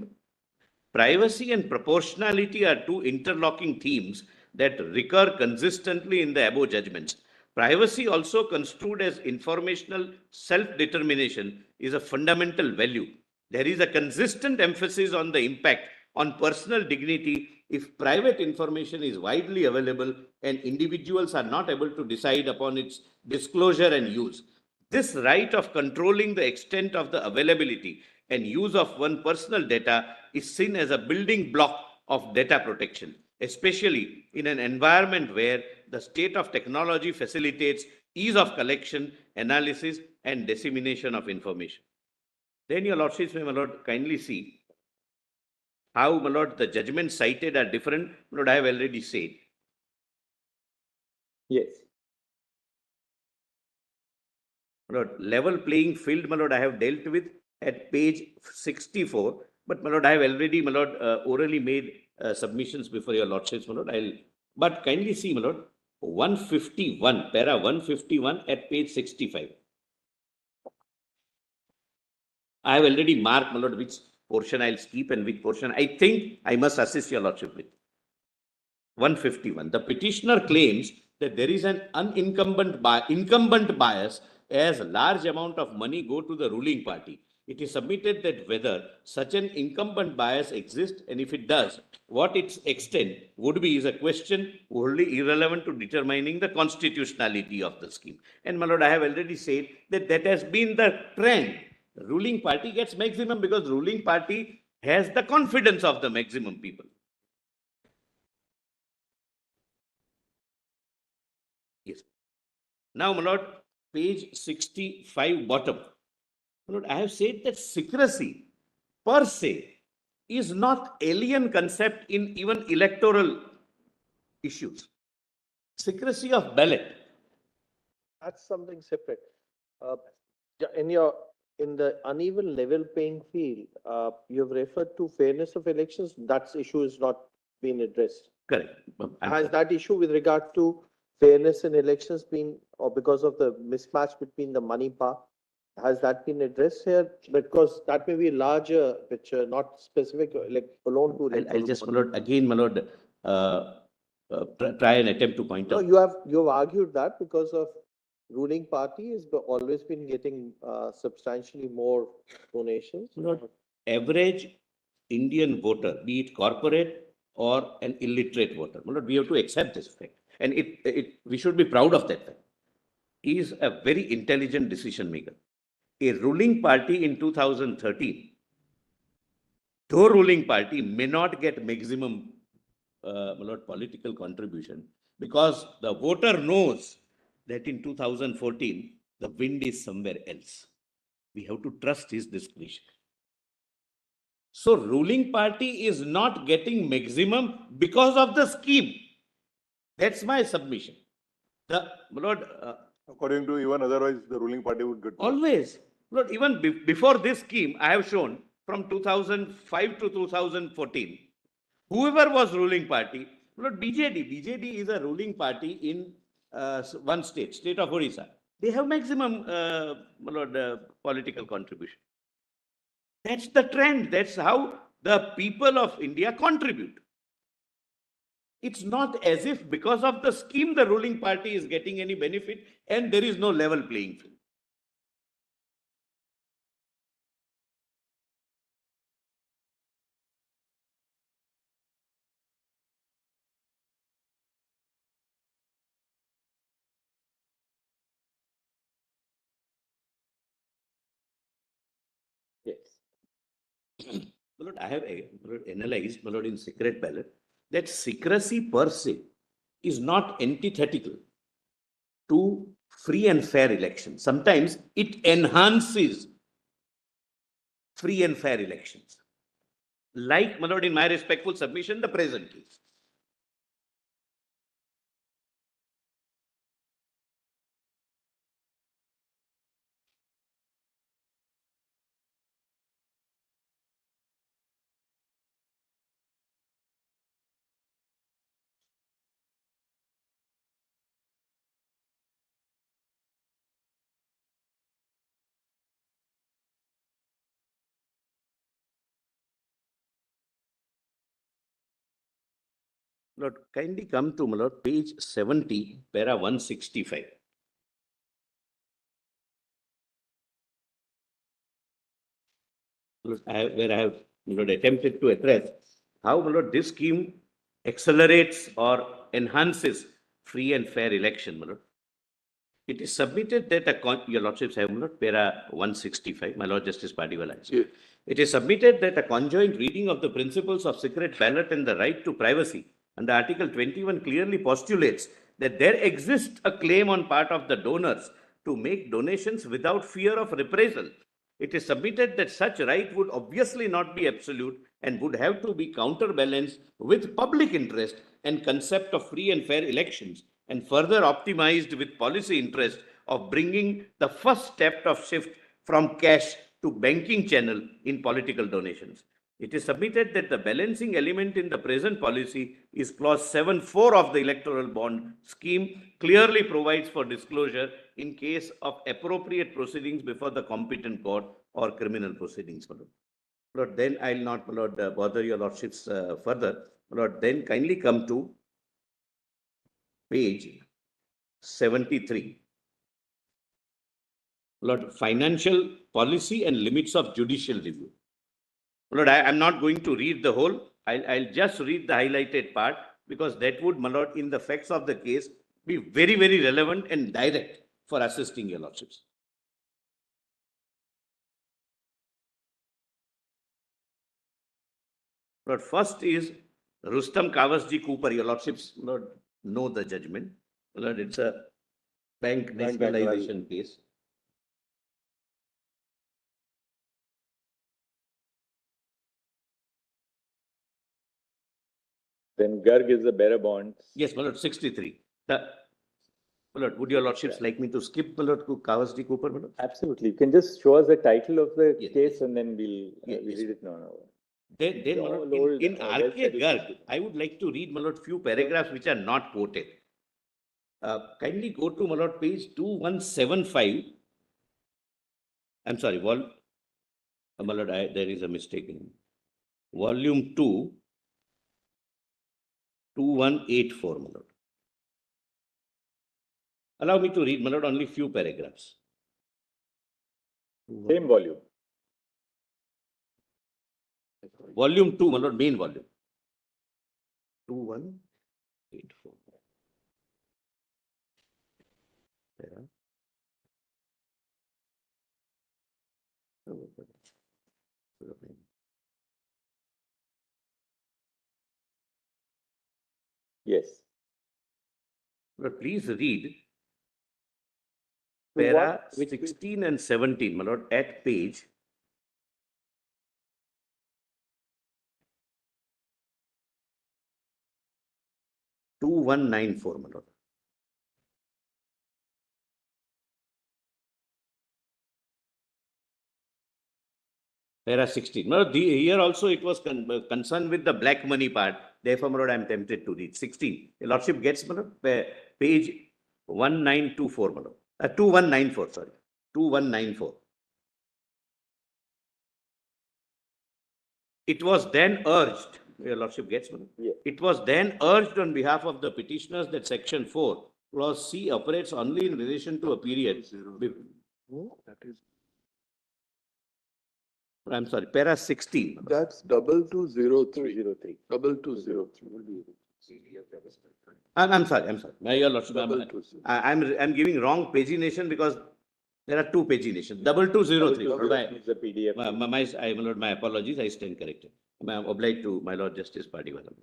Privacy and proportionality are two interlocking themes that recur consistently in the above judgments. Privacy, also construed as informational self-determination, is a fundamental value. There is a consistent emphasis on the impact on personal dignity if private information is widely available and individuals are not able to decide upon its disclosure and use. This right of controlling the extent of the availability and use of one personal data is seen as a building block of data protection, especially in an environment where the state of technology facilitates ease of collection, analysis, and dissemination of information. Then your lordships may, my lord, kindly see how, my lord, the judgments cited are different. My lord, I have already said. Yes. My lord, level playing field, my lord, I have dealt with at page 64. But, my lord, I have already, my lord, orally made submissions before your lordships, my lord. But kindly see, my lord, 151, para 151 at page 65. I have already marked, my lord, which portion I'll skip and which portion I think I must assist your lordship with. 151. The petitioner claims that there is an incumbent bias as a large amount of money go to the ruling party. It is submitted that whether such an incumbent bias exists, and if it does, what its extent would be is a question wholly irrelevant to determining the constitutionality of the scheme. And my lord, I have already said that that has been the trend. The ruling party gets maximum because the ruling party has the confidence of the maximum people. Yes. Now, my lord, page 65 bottom. My lord, I have said that secrecy per se is not alien concept in even electoral issues. Secrecy of ballot. That's something separate. In the uneven level playing field, you've referred to fairness of elections. That issue is not been addressed. Correct. Has that issue with regard to fairness in elections been, or because of the mismatch between the money part, has that been addressed here? Because that may be a larger picture, not specific, like alone to. I'll just, my lord, again, my lord, try and attempt to point No, out. you have argued that because of ruling party has always been getting substantially more donations. Lord, average Indian voter, be it corporate or an illiterate voter, my lord, we have to accept this fact. And we should be proud of that fact. He is a very intelligent decision maker. A ruling party in 2013, though ruling party may not get maximum my lord, political contribution, because the voter knows that in 2014, the wind is somewhere else. We have to trust his discretion. So ruling party is not getting maximum because of the scheme. That's my submission. My lord, According to even otherwise, the ruling party would get. always, Lord, even before this scheme, I have shown from 2005 to 2014, whoever was ruling party, Lord, BJD is a ruling party in one state of Odisha. They have maximum, Lord, political contribution. That's the trend. That's how the people of India contribute. It's not as if because of the scheme, the ruling party is getting any benefit and there is no level playing field. Yes. Lord, I have analyzed, my lord, in secret ballot, that secrecy per se is not antithetical to free and fair elections. Sometimes it enhances free and fair elections. Like, my lord, in my respectful submission, the present case. Lord, kindly come to, my lord, page 70, para 165. Lord, where I have, my lord, attempted to address how, my lord, this scheme accelerates or enhances free and fair election, my lord. It is submitted that your lordships have, my lord, para 165, my lord Justice Pardiwala. Yes. It is submitted that a conjoint reading of the principles of secret ballot and the right to privacy under Article 21 clearly postulates that there exists a claim on part of the donors to make donations without fear of reprisal. It is submitted that such right would obviously not be absolute and would have to be counterbalanced with public interest and concept of free and fair elections, and further optimized with policy interest of bringing the first step of shift from cash to banking channel in political donations. It is submitted that the balancing element in the present policy is clause 7(4) of the electoral bond scheme clearly provides for disclosure in case of appropriate proceedings before the competent court or criminal proceedings. Lord, then I'll not, Lord, bother your lordships further. Lord, then kindly come to page 73. Lord, financial policy and limits of judicial review. Lord, I am not going to read the whole. I'll just read the highlighted part because that would, my Lord, in the facts of the case, be very, very relevant and direct for assisting your lordships. Lord, first is Rustam Kawasji Cooper, your lordships, Lord, know the judgment. Lord, it's a bank nationalization case. Then Garg is the bearer bonds. Yes, my Lord, 63. My Lord, would your lordships like me to skip, my Lord, to Kawasji Cooper, my Lord? Absolutely. You can just show us the title of the Yes. case and then we'll Yes. read it now. Then my all Lord, old, in well R.K. studied Garg, history. I would like to read, my Lord, few paragraphs which are not quoted. Kindly go to, my Lord, page 2175. I'm sorry, my Lord, there is a mistake in volume 2, 2184, my Lord. Allow me to read, my Lord, only few paragraphs. Same volume. Volume 2, my Lord, main volume. 2184. Yeah. Yes. Lord, please read So para what- which- 16 and 17, my Lord, at page 2194, my Lord. Para 16. My Lord, here also it was concerned with the black money part. Therefore, my Lord, I am tempted to read 16. Your Lordship gets, my Lord, page 1924, my Lord. 2194, sorry. 2194. It was then urged, your Lordship gets, my Lord. Yeah. It was then urged on behalf of the petitioners that section 4, clause C operates only in relation to a period. I'm sorry, para 16. That's 2203. 2203. I'm sorry. Your Lordship, 2203. I'm giving wrong pagination because there are two paginations. 2203. It's the PDF. My apologies, I stand corrected. I am obliged to my Lord Justice Pardiwala.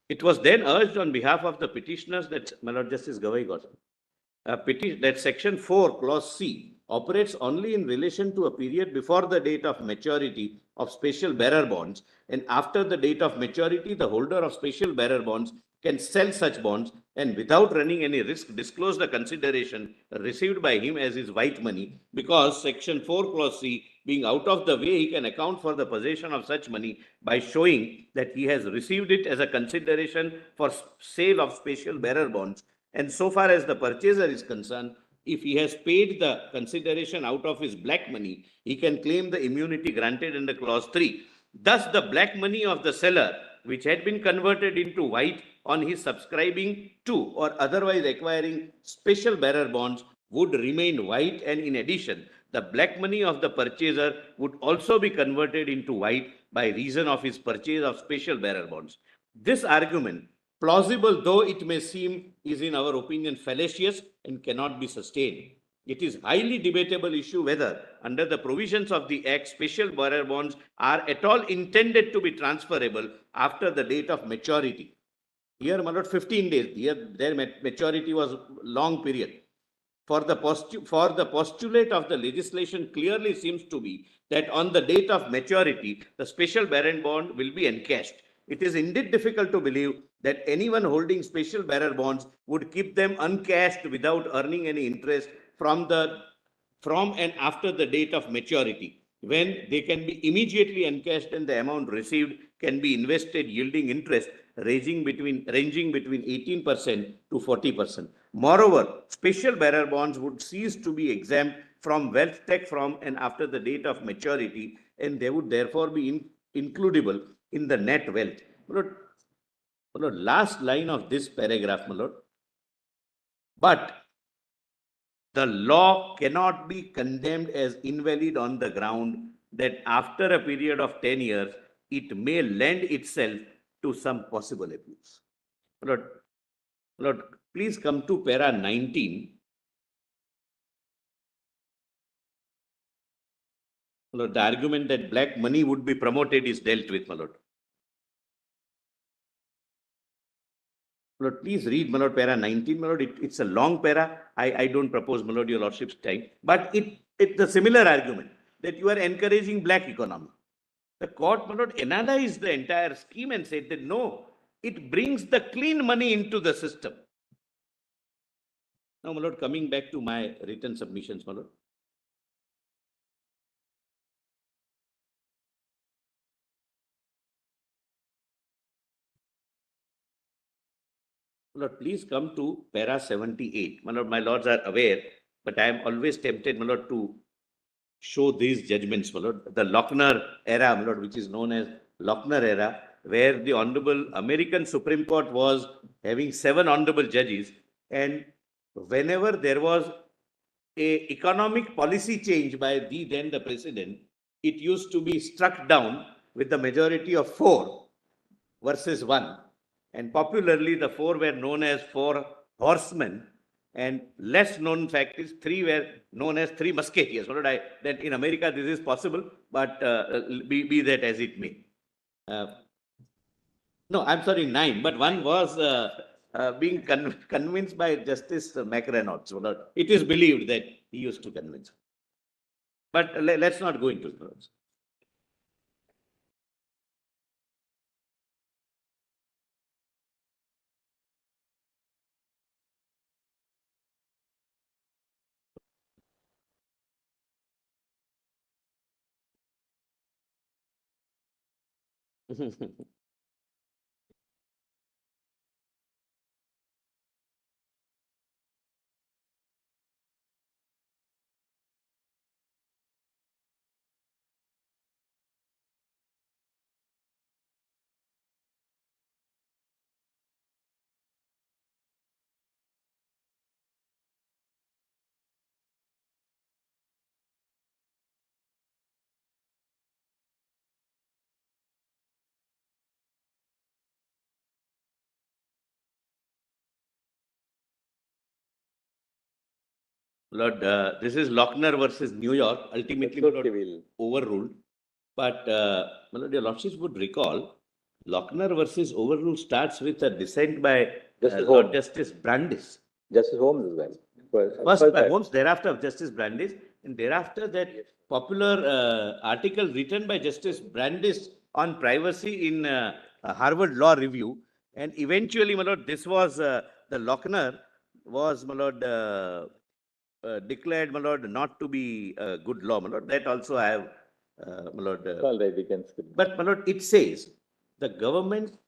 It was then urged on behalf of the petitioners that my Lord Justice GAVAI got that section 4, clause C operates only in relation to a period before the date of maturity of special bearer bonds, and after the date of maturity, the holder of special bearer bonds can sell such bonds and without running any risk disclose the consideration received by him as his white money, because section 4, clause C being out of the way, he can account for the possession of such money by showing that he has received it as a consideration for sale of special bearer bonds. And so far as the purchaser is concerned, if he has paid the consideration out of his black money, he can claim the immunity granted under clause 3. Thus, the black money of the seller, which had been converted into white on his subscribing to or otherwise acquiring special bearer bonds, would remain white, and in addition, the black money of the purchaser would also be converted into white by reason of his purchase of special bearer bonds. This argument, plausible though it may seem, is in our opinion fallacious and cannot be sustained. It is highly debatable issue whether, under the provisions of the Act, special bearer bonds are at all intended to be transferable after the date of maturity. Here, my Lord, 15 days. Here, their maturity was long period. For the postulate of the legislation clearly seems to be that on the date of maturity, the special bearer bond will be encashed. It is indeed difficult to believe that anyone holding special bearer bonds would keep them uncashed without earning any interest from and after the date of maturity, when they can be immediately encashed and the amount received can be invested yielding interest ranging between 18% to 40%. Moreover, special bearer bonds would cease to be exempt from wealth tax from and after the date of maturity, and they would therefore be includable in the net wealth. My Lord, last line of this paragraph, my Lord, But the law cannot be condemned as invalid on the ground that after a period of 10 years, it may lend itself to some possible abuse. Lord, please come to para 19. Lord, the argument that black money would be promoted is dealt with, my lord. Lord, please read, my lord, para 19, my lord. It's a long para. I don't propose, my lord, your lordship's time. But it's a similar argument that you are encouraging black economy. The court, my lord, analyzed the entire scheme and said that no, it brings the clean money into the system. Now, my lord, coming back to my written submissions, my lord. Lord, please come to para 78. My lords are aware, but I am always tempted, my lord, to show these judgments, my lord. The Lochner era, my lord, which is known as Lochner era, where the Honorable American Supreme Court was having 7 honorable judges, and whenever there was a economic policy change by then the president, it used to be struck down with the majority of 4 versus 1. And popularly, the 4 were known as 4 horsemen, and less known fact is 3 were known as 3 musketeers. That in America this is possible, but be that as it may. No, I'm sorry, 9, but one was being convinced by Justice McReynolds. So it is believed that he used to convince. But let's not go into it. Lord, this is Lochner versus New York, ultimately That's okay, we'll- overruled. But Lord, your lordships would recall, Lochner versus overruled starts with a dissent by Justice Lord Holmes. Justice Brandis. Justice Holmes as well. First by Holmes, thereafter Justice Brandis, and thereafter that popular article written by Justice Brandis on privacy in Harvard Law Review, and eventually, my lord, this was the Lochner was, my lord, declared, my lord, not to be a good law, my lord. That also I have, my lord. All right, we can skip. But, my lord, it says the government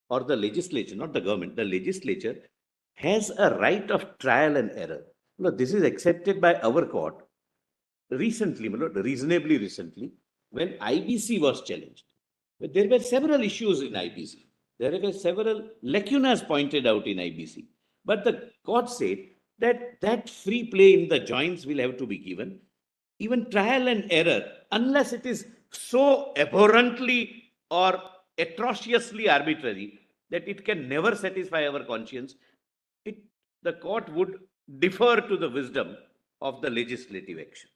or the legislature, not the government, the legislature has a right of trial and error. No, this is accepted by our court recently, my lord, reasonably recently, when IBC was challenged. But there were several issues in IBC. There were several lacunas pointed out in IBC. But the court said that free play in the joints will have to be given. Even trial and error, unless it is so abhorrently or atrociously arbitrary that it can never satisfy our conscience, the court would defer to the wisdom of the legislative action.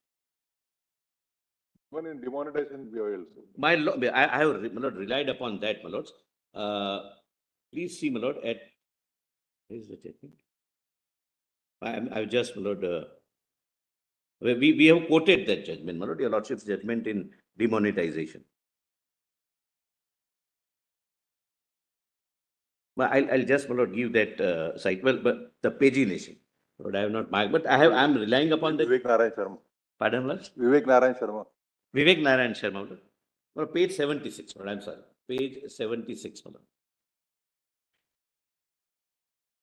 Even in demonetization, we are also. I have, my lord, relied upon that, my lords. Please see, my lord, at, where is the judgment? I've just, my lord, we have quoted that judgment, my lord, your lordship's judgment in demonetization. Well, I'll just, my lord, give that site. Well, but the pagination, Lord, I have not marked, but I'm relying upon that. Vivek Narayan Sharma. Pardon, Lord? Vivek Narayan Sharma. Vivek Narayan Sharma, Lord. Well, page 76, Lord, I'm sorry. Page 76, Lord.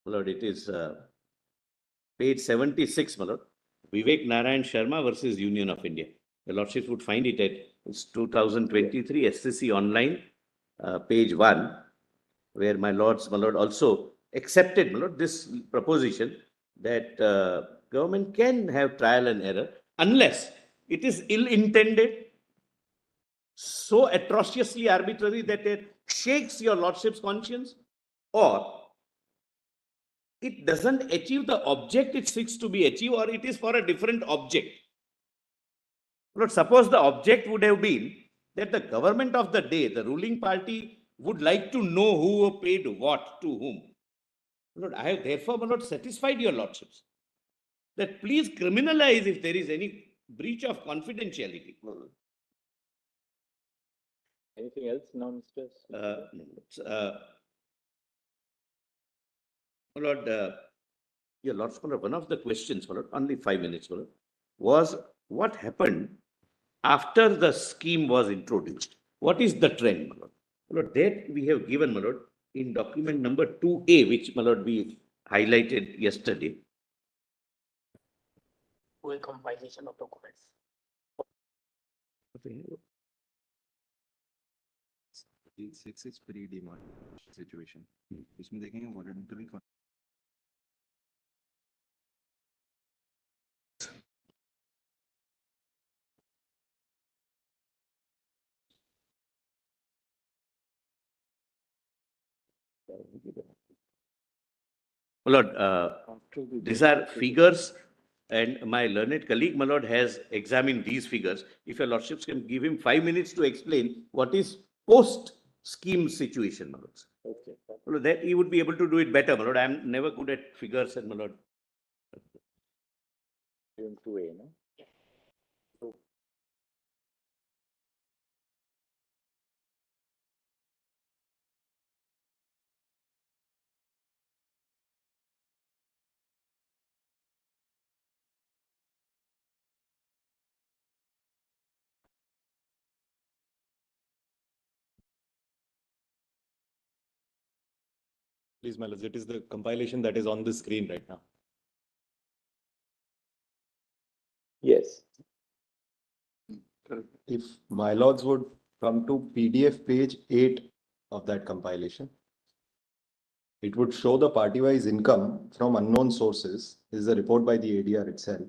Lord, it is page 76, my lord. Vivek Narayan Sharma versus Union of India. The lordship would find it at it's 2023 SCC online, page 1, where my lord also accepted, my lord, this proposition that government can have trial and error unless it is ill-intended, so atrociously arbitrary that it shakes your lordship's conscience, or it doesn't achieve the object it seeks to be achieved, or it is for a different object. But suppose the object would have been that the government of the day, the ruling party, would like to know who paid what to whom. Lord, I have therefore not satisfied your lordships that please criminalize if there is any breach of confidentiality. Anything else now, Mr. My Lord, your Lord's Honor, one of the questions, my Lord, only 5 minutes, my Lord, was what happened after the scheme was introduced? What is the trend, my Lord? My Lord, that we have given, my Lord, in document number 2A, which, my Lord, we highlighted yesterday. Full compilation of documents. Six is pre-demand situation. इसमें देखेंगे voluntary My Lord, these are figures, and my learned colleague, my Lord, has examined these figures. If your Lordships can give him 5 minutes to explain what is post-scheme situation, my Lord. Okay. My Lord, that he would be able to do it better, my Lord. I am never good at figures, and my Lord. 2A, no? Please, my lords, it is the compilation that is on the screen right now. Yes. If my lords would come to PDF page 8 of that compilation, it would show the party-wise income from unknown sources. This is a report by the ADR itself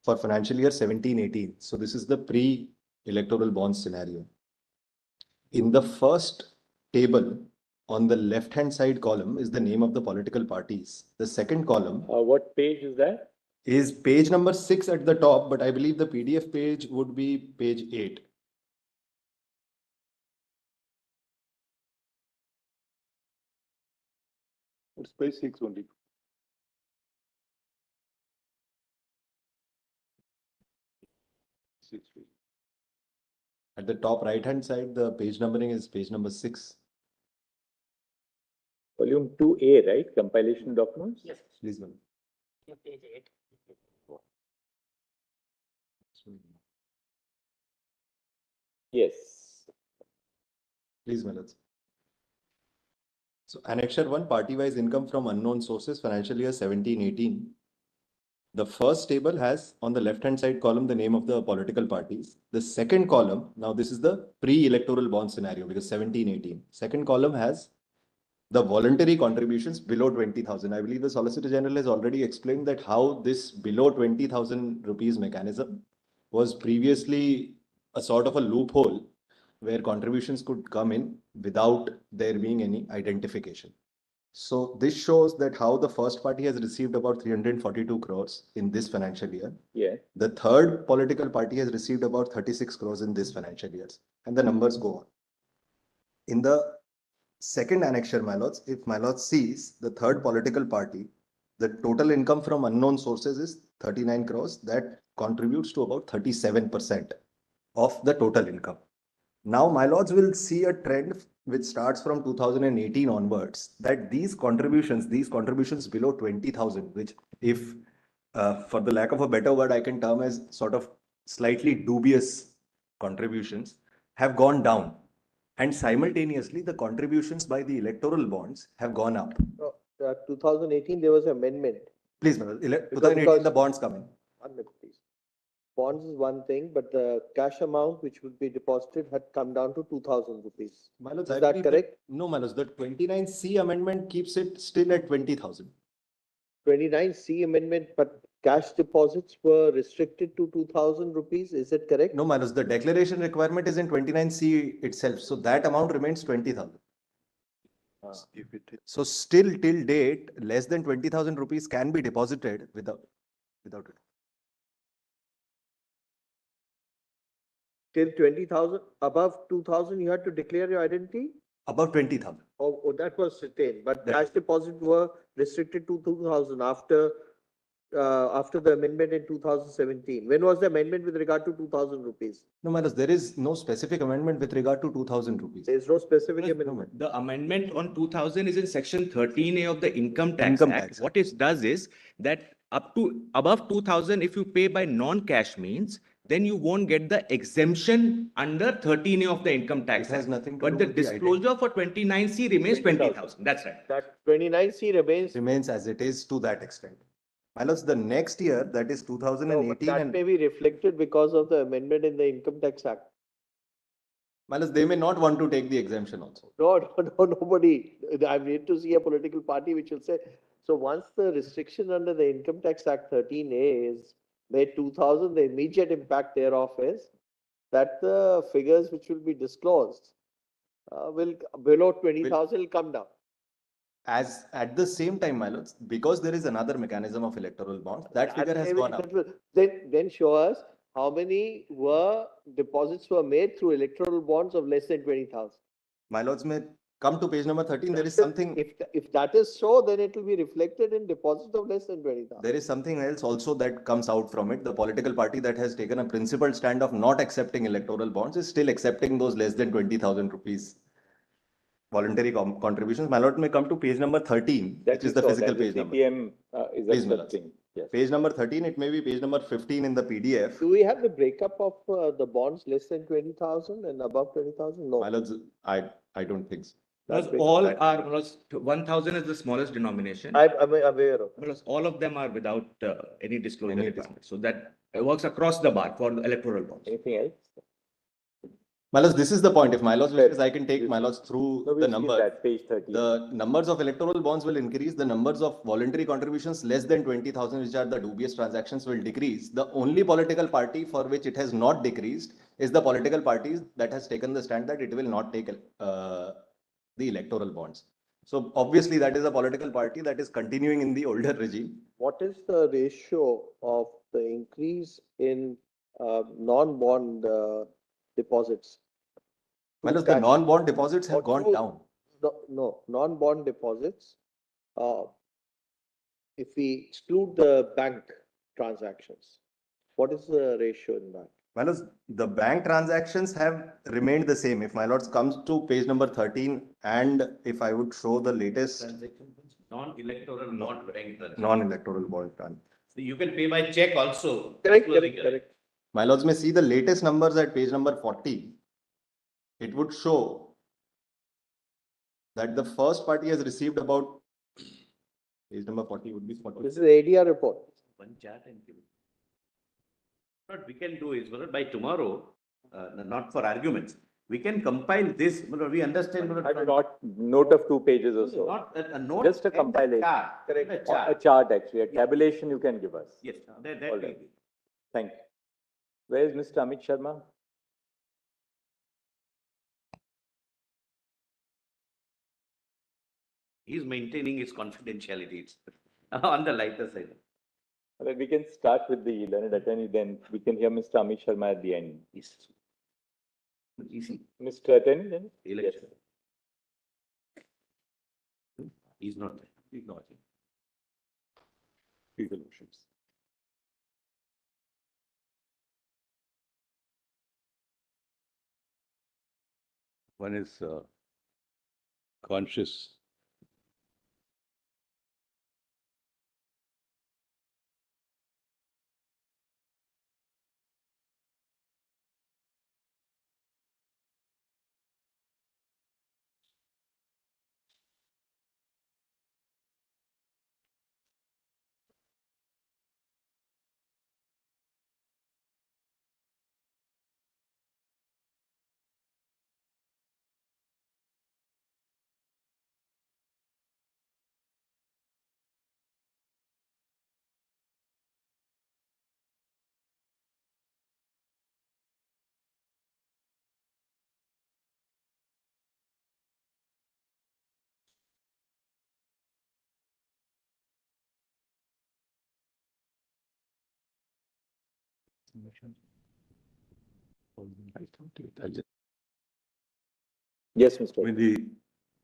for financial year 17-18. So this is the pre-electoral bond scenario. In the first table, on the left-hand side column is the name of the political parties. The second column What page is that? is page number 6 at the top, but I believe the PDF page would be page 8. It's page 6 only. At the top right-hand side, the page numbering is page number 6. Volume 2A, right? Compilation documents? Yes, Please, ma'am. page 8. Yes. Please, Manoj. So Annexure 1, party-wise income from unknown sources, financial year 17-18. The first table has on the left-hand side column the name of the political parties. The second column, now this is the pre-electoral bond scenario because 17-18. Second column has the voluntary contributions below 20,000. I believe the Solicitor General has already explained that how this below 20,000 rupees mechanism was previously a sort of a loophole where contributions could come in without there being any identification. So this shows that how the first party has received about 342 crores in this financial year. Yeah. The third political party has received about 36 crores in this financial year. And the numbers go on. In the second annexure, my lords, if my lords sees the third political party, the total income from unknown sources is 39 crores. That contributes to about 37% of the total income. Now, my lords will see a trend which starts from 2018 onwards, that these contributions below 20,000, which if, for the lack of a better word, I can term as sort of slightly dubious contributions, have gone down. And simultaneously, the contributions by the electoral bonds have gone up. 2018, there was an amendment. Please, 2018, the bonds come in. 1 minute, please. Bonds is one thing, but the cash amount which would be deposited had come down to 2,000 rupees. My lords, Is I that believe correct? No, my lords, the 29C amendment keeps it still at 20,000. 29C amendment, but cash deposits were restricted to 2,000 rupees. Is it correct? No, Manoj, the declaration requirement is in 29C itself. So that amount remains 20,000. So still till date, less than 20,000 rupees can be deposited without it. Till 20,000, above 2,000, you had to declare your identity? Above 20,000. Oh, that was retained, but That- cash deposit were restricted to 2,000 after the amendment in 2017. When was the amendment with regard to 2,000 rupees? No, Manoj, there is no specific amendment with regard to 2,000 rupees. There is no specific Because amendment. The amendment on 2000 is in section 13A of the Income Tax Income Act. Tax What it does is that above 2000, if you pay by non-cash means, then you won't get the exemption under 13A of the Income Tax It has Act. nothing to But do the with the disclosure for 29C remains 20,000. That's right. That 29C Remains as it is to that extent. Manoj, the next year, that is No, but 2018 that and may be reflected because of the amendment in the Income Tax Act. Manoj, they may not want to take the exemption also. No, nobody. I'm yet to see a political party which will say, so once the restriction under the Income Tax Act 13A is made 2,000, the immediate impact thereof is that the figures which will be disclosed will below 20,000 will come down. As at the same time, Manoj, because there is another mechanism of electoral bonds, that figure has gone up. Then show us how many deposits were made through electoral bonds of less than 20,000. Manoj, may come to page number 13, there is something, If that is so, then it will be reflected in deposits of less than 20,000. there is something else also that comes out from it. The political party that has taken a principled stand of not accepting electoral bonds is still accepting those less than 20,000 rupees voluntary contributions. Malot may come to page number 13, which is the physical page number. CPM is Please, Malot. accepting. Yes. Page number 13, it may be page number 15 in the PDF. Do we have the breakup of the bonds less than 20,000 and above 20,000? No. Malot, I don't think so. Because all are, 1000 is the smallest denomination. I'm aware of. Because all of them are without any disclosure Any requirement. So that works across the bar for the electoral bonds. Anything else? Milos, this is the point. If Milos wishes, I can take Milos through No, the we've seen number. that, page 13. The numbers of electoral bonds will increase. The numbers of voluntary contributions less than 20,000, which are the dubious transactions, will decrease. The only political party for which it has not decreased is the political party that has taken the stand that it will not take the electoral bonds. So obviously that is a political party that is continuing in the older regime. What is the ratio of the increase in non-bond deposits? Milos, the non-bond deposits have gone down. No, non-bond deposits. If we exclude the bank transactions, what is the ratio in that? Milos, the bank transactions have remained the same. If Milos comes to page number 13, and if I would show the latest Non-electoral, not bank transaction. non-electoral bond plan. So you can pay by check also. Correct. Milos may see the latest numbers at page number 40. It would show that the first party has received about, page number 40 would be 40. This is the ADR report. One chart and give it. What we can do is, by tomorrow, not for arguments, we can compile this, we understand. I do not note of 2 pages or so. Not a note. Just a and compilation. chart. Correct. A A chart. chart actually, a tabulation you can give us. Yes, that All will right. be. Thank you. Where is Mr. Amit Sharma? He's maintaining his confidentiality. It's on the lighter side. Well, we can start with the learned attorney, then we can hear Mr. Amit Sharma at the end. Yes. Easy. Mr. Attorney, then? Election. He's not there. He's not. Legal motions. One is conscious Yes, Mr. With the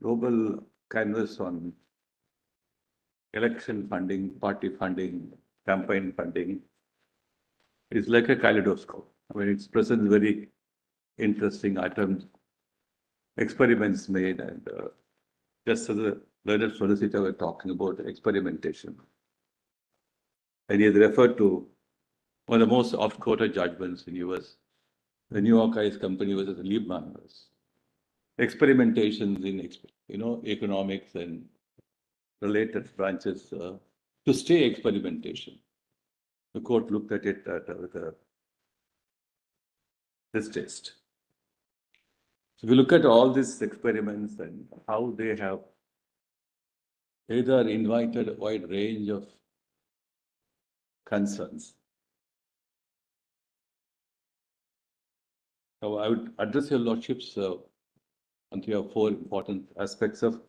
global canvas on election funding, party funding, campaign funding is like a kaleidoscope. I mean, it presents very interesting items, experiments made, and just as a learned solicitor were talking about experimentation. And he has referred to one of the most oft-quoted judgments in US, the New York Ice Company versus Liebman. Experimentations in, economics and related branches to stay experimentation. The court looked at it with a distaste. If you look at all these experiments and how they have either invited a wide range of concerns. So I would address your lordships on 3 or 4 important aspects of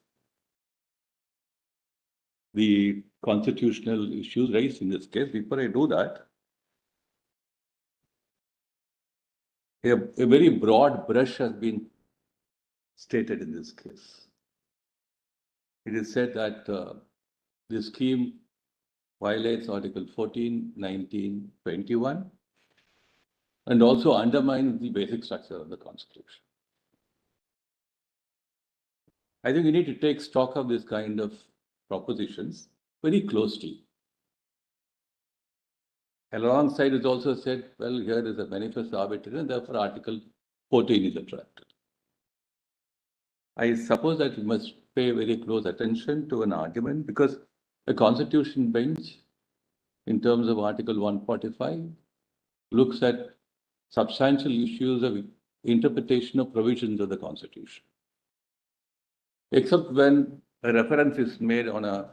the constitutional issues raised in this case. Before I do that, a very broad brush has been stated in this case. It is said that the scheme violates Article 14, 19, 21, and also undermines the basic structure of the Constitution. I think we need to take stock of this kind of propositions very closely. Alongside, it also said, well, here is a manifest arbitrary, and therefore Article 14 is attracted. I suppose that we must pay very close attention to an argument because a constitution bench, in terms of Article 145, looks at substantial issues of interpretation of provisions of the Constitution. Except when a reference is made on a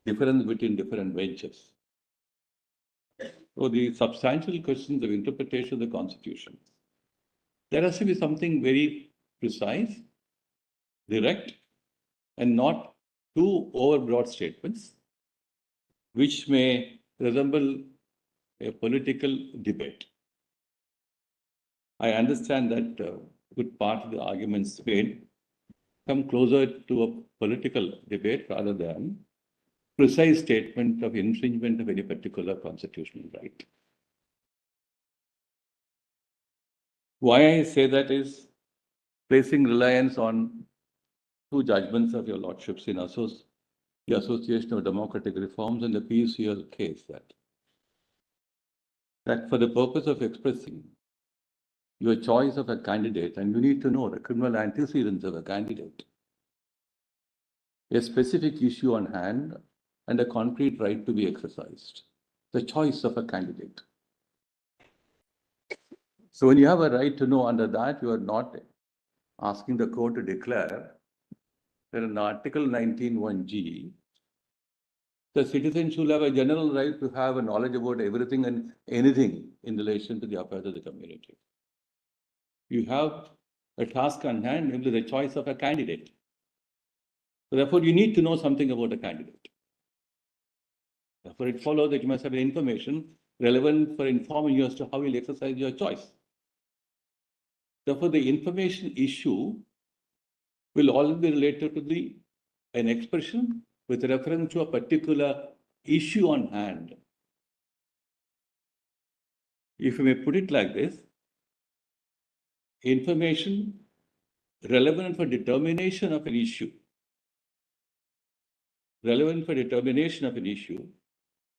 difference between different benches. So the substantial questions of interpretation of the Constitution, there has to be something very precise, direct, and not too overbroad statements, which may resemble a political debate. I understand that good part of the arguments made come closer to a political debate rather than precise statement of infringement of any particular constitutional right. Why I say that is placing reliance on 2 judgments of your lordships in the Association of Democratic Reforms and the PCL case that for the purpose of expressing your choice of a candidate, and you need to know the criminal antecedents of a candidate, a specific issue on hand, and a concrete right to be exercised, the choice of a candidate. So when you have a right to know under that, you are not asking the court to declare that in Article 19(1)(g), the citizen should have a general right to have a knowledge about everything and anything in relation to the affairs of the community. You have a task on hand, namely the choice of a candidate. So therefore, you need to know something about a candidate. Therefore, it follows that you must have information relevant for informing you as to how you'll exercise your choice. Therefore, the information issue will always be related to an expression with reference to a particular issue on hand. If you may put it like this, information relevant for determination of an issue,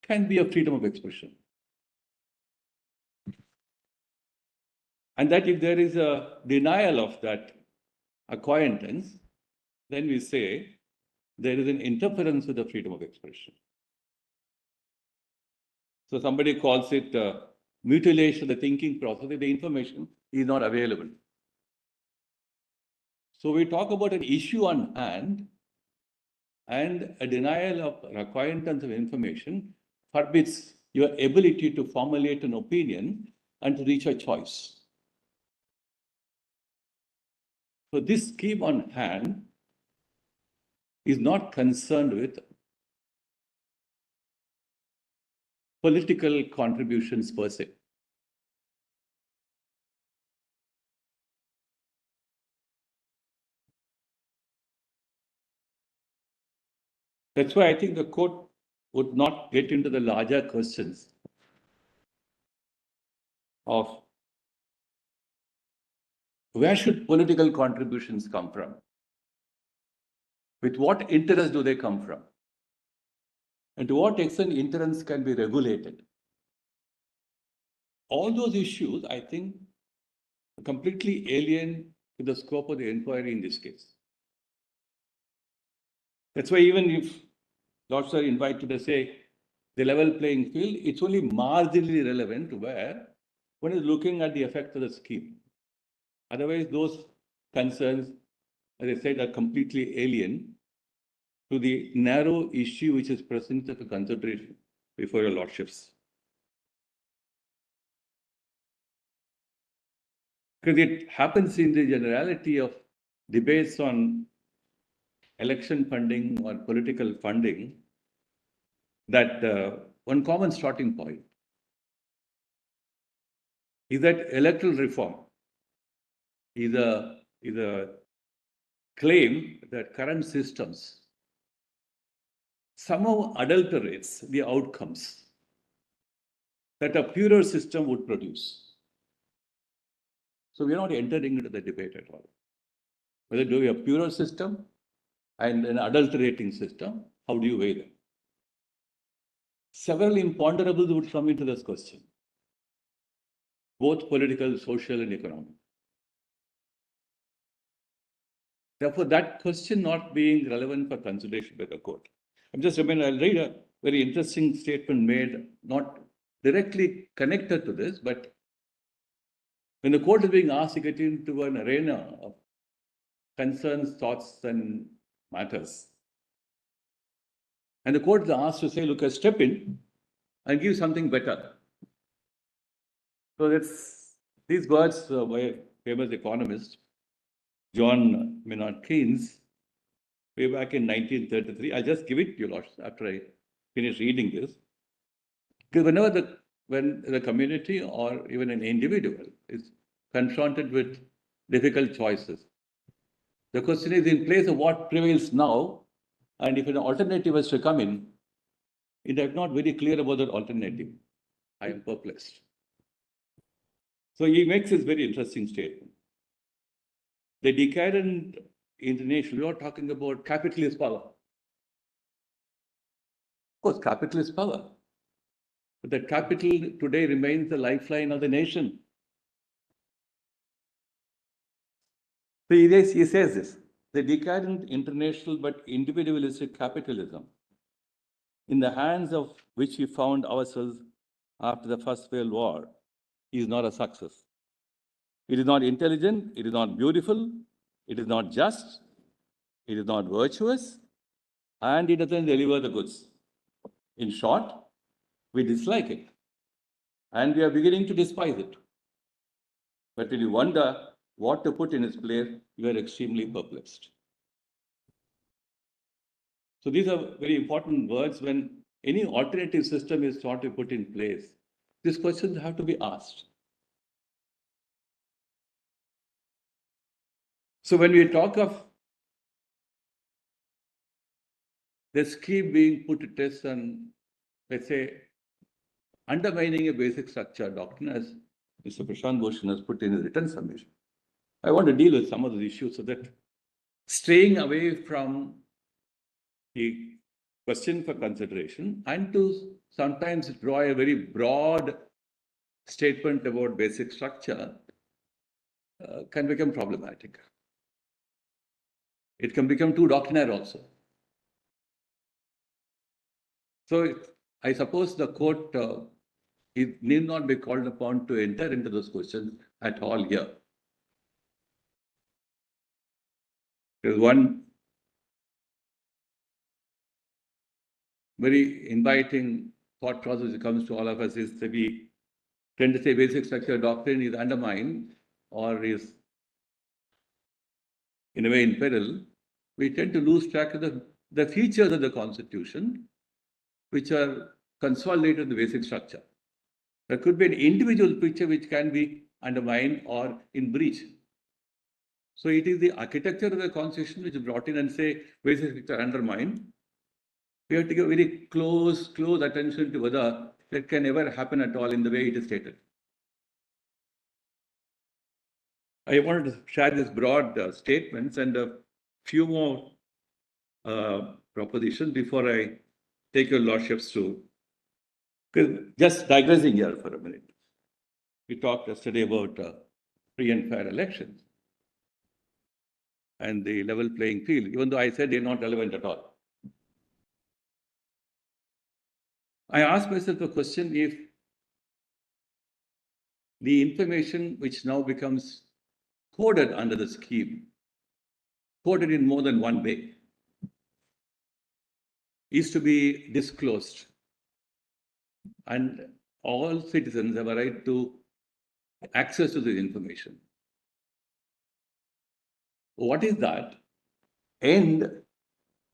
can be a freedom of expression. And that if there is a denial of that acquaintance, then we say there is an interference with the freedom of expression. So somebody calls it mutilation of the thinking process if the information is not available. So we talk about an issue on hand, and a denial of acquaintance of information forbids your ability to formulate an opinion and to reach a choice. So this scheme on hand is not concerned with political contributions per se. That's why I think the court would not get into the larger questions of where should political contributions come from? With what interest do they come from? And to what extent interest can be regulated? All those issues, I think, are completely alien to the scope of the inquiry in this case. That's why even if lots are invited to say the level playing field, it's only marginally relevant where one is looking at the effect of the scheme. Otherwise, those concerns, as I said, are completely alien to the narrow issue which is presented for consideration before your lordships. Because it happens in the generality of debates on election funding or political funding that one common starting point is that electoral reform is a claim that current systems somehow adulterates the outcomes that a purer system would produce. So we're not entering into the debate at all. Whether do we have a purer system and an adulterating system, how do you weigh them? Several imponderables would come into this question, both political, social, and economic. Therefore, that question not being relevant for consideration by the court. I'm just reminded, I'll read a very interesting statement made, not directly connected to this, but when the court is being asked to get into an arena of concerns, thoughts, and matters, and the court is asked to say, look, step in and give something better. So that's these words by a famous economist, John Maynard Keynes, way back in 1933. I'll just give it to you, Lord, after I finish reading this. Because whenever when the community or even an individual is confronted with difficult choices, the question is in place of what prevails now, and if an alternative was to come in, it is not very clear about that alternative. I am perplexed. So he makes this very interesting statement. The decadent international, we are talking about capitalist power. Of course, capitalist power. But the capital today remains the lifeline of the nation. So he says this, the decadent international but individualistic capitalism in the hands of which we found ourselves after the First World War is not a success. It is not intelligent, it is not beautiful, it is not just, it is not virtuous, and it doesn't deliver the goods. In short, we dislike it, and we are beginning to despise it. But when you wonder what to put in its place, you are extremely perplexed. So these are very important words when any alternative system is sought to put in place. These questions have to be asked. So when we talk of the scheme being put to test and, let's say, undermining a basic structure doctrine, as Mr. Prashant Bhushan has put in his written submission, I want to deal with some of the issues so that straying away from the question for consideration and to sometimes draw a very broad statement about basic structure can become problematic. It can become too doctrinaire also. So I suppose the court it need not be called upon to enter into those questions at all here. There's one very inviting thought process that comes to all of us is that we tend to say basic structure doctrine is undermined or is in a way in peril. We tend to lose track of the features of the Constitution which are consolidated the basic structure. There could be an individual picture which can be undermined or in breach. So it is the architecture of the constitution which is brought in and say basic picture undermined. We have to give very close attention to whether that can ever happen at all in the way it is stated. I wanted to share this broad statements and a few more propositions before I take your lordships through. Just digressing here for a minute. We talked yesterday about free and fair elections and the level playing field, even though I said they're not relevant at all. I asked myself a question: if the information which now becomes coded under the scheme, coded in more than one way, is to be disclosed, and all citizens have a right to access to this information. What is that end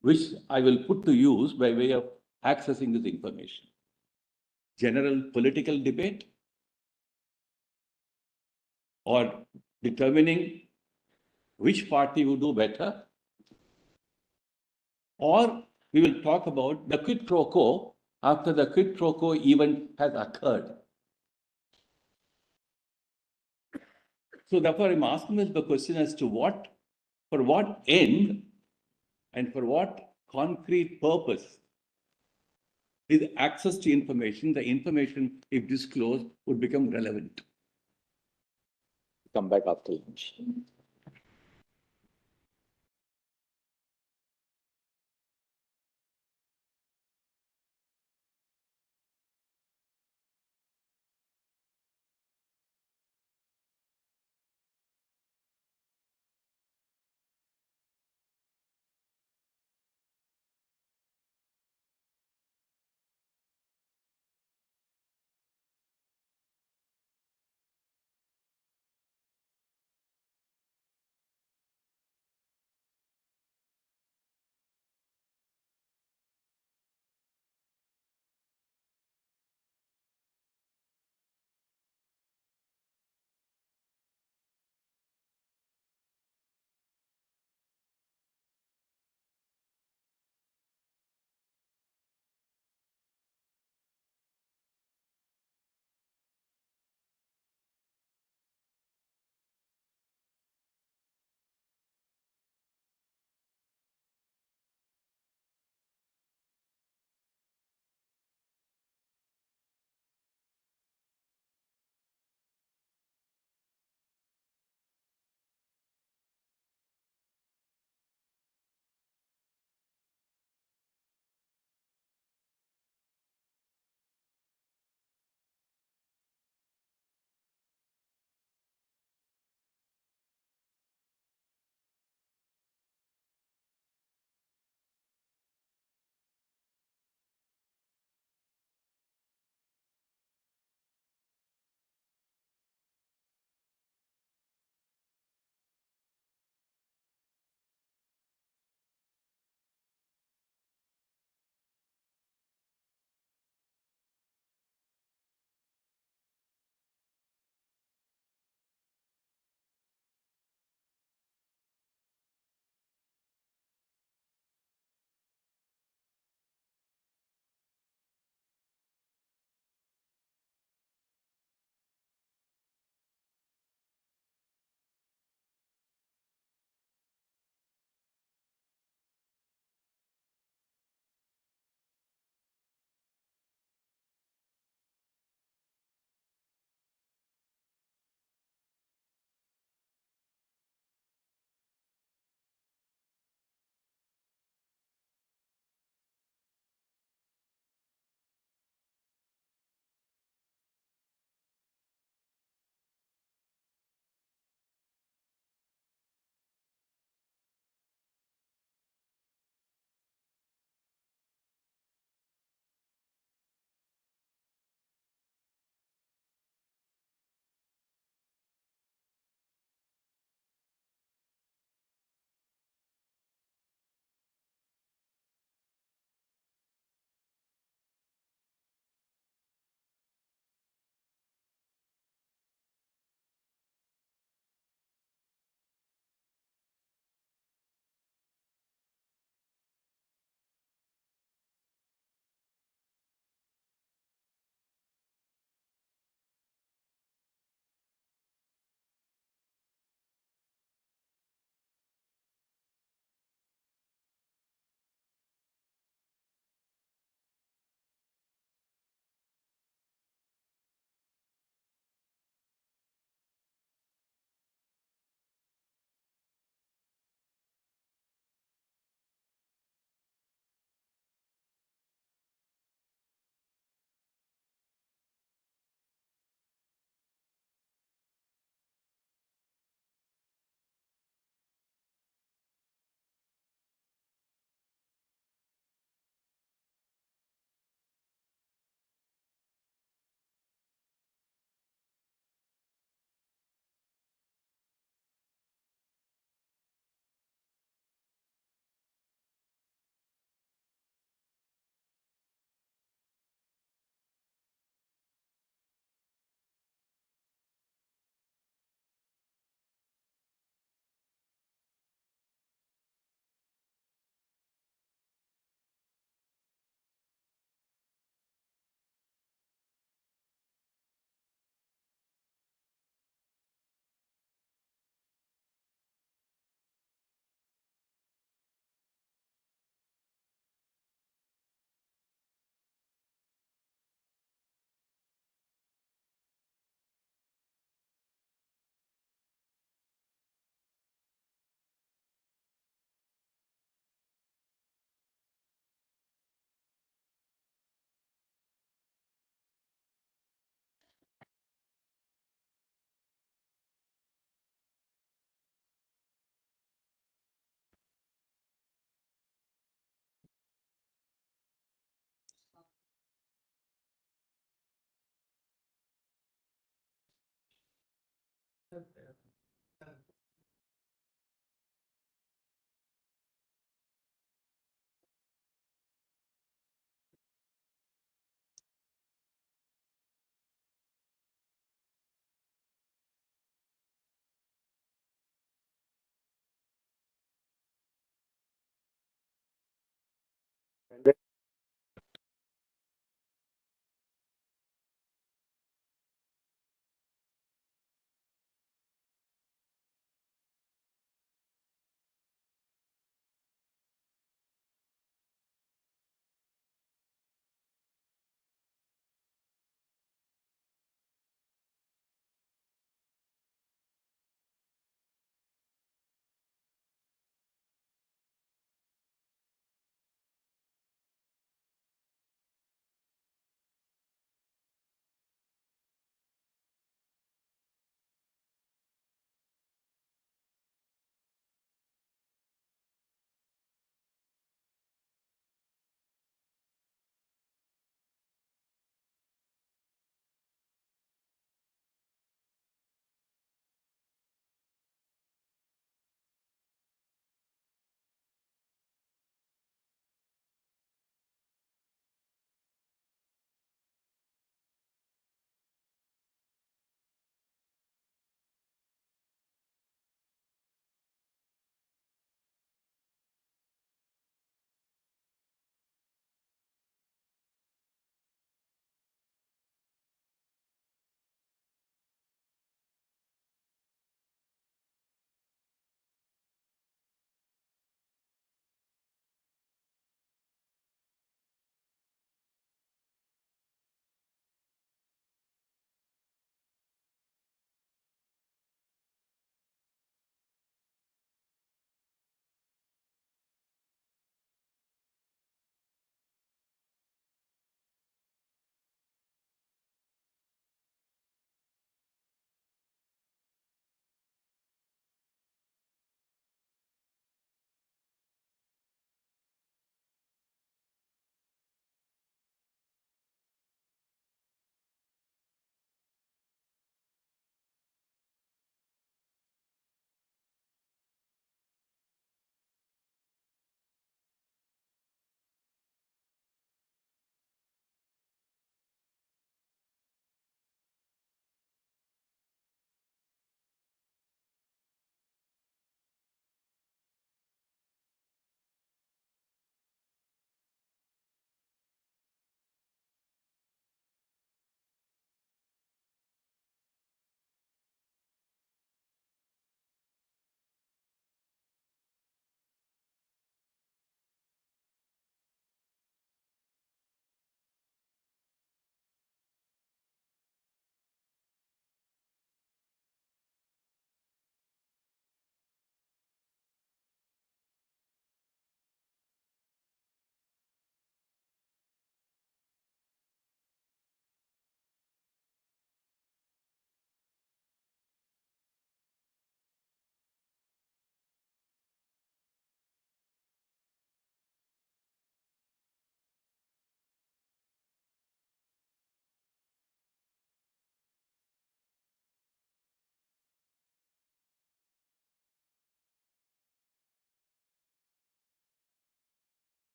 which I will put to use by way of accessing this information? General political debate, or determining which party will do better, or we will talk about the quid pro quo after the quid pro quo event has occurred. So therefore, I'm asking the question as to for what end and for what concrete purpose is access to information, the information, if disclosed, would become relevant. Come back after lunch.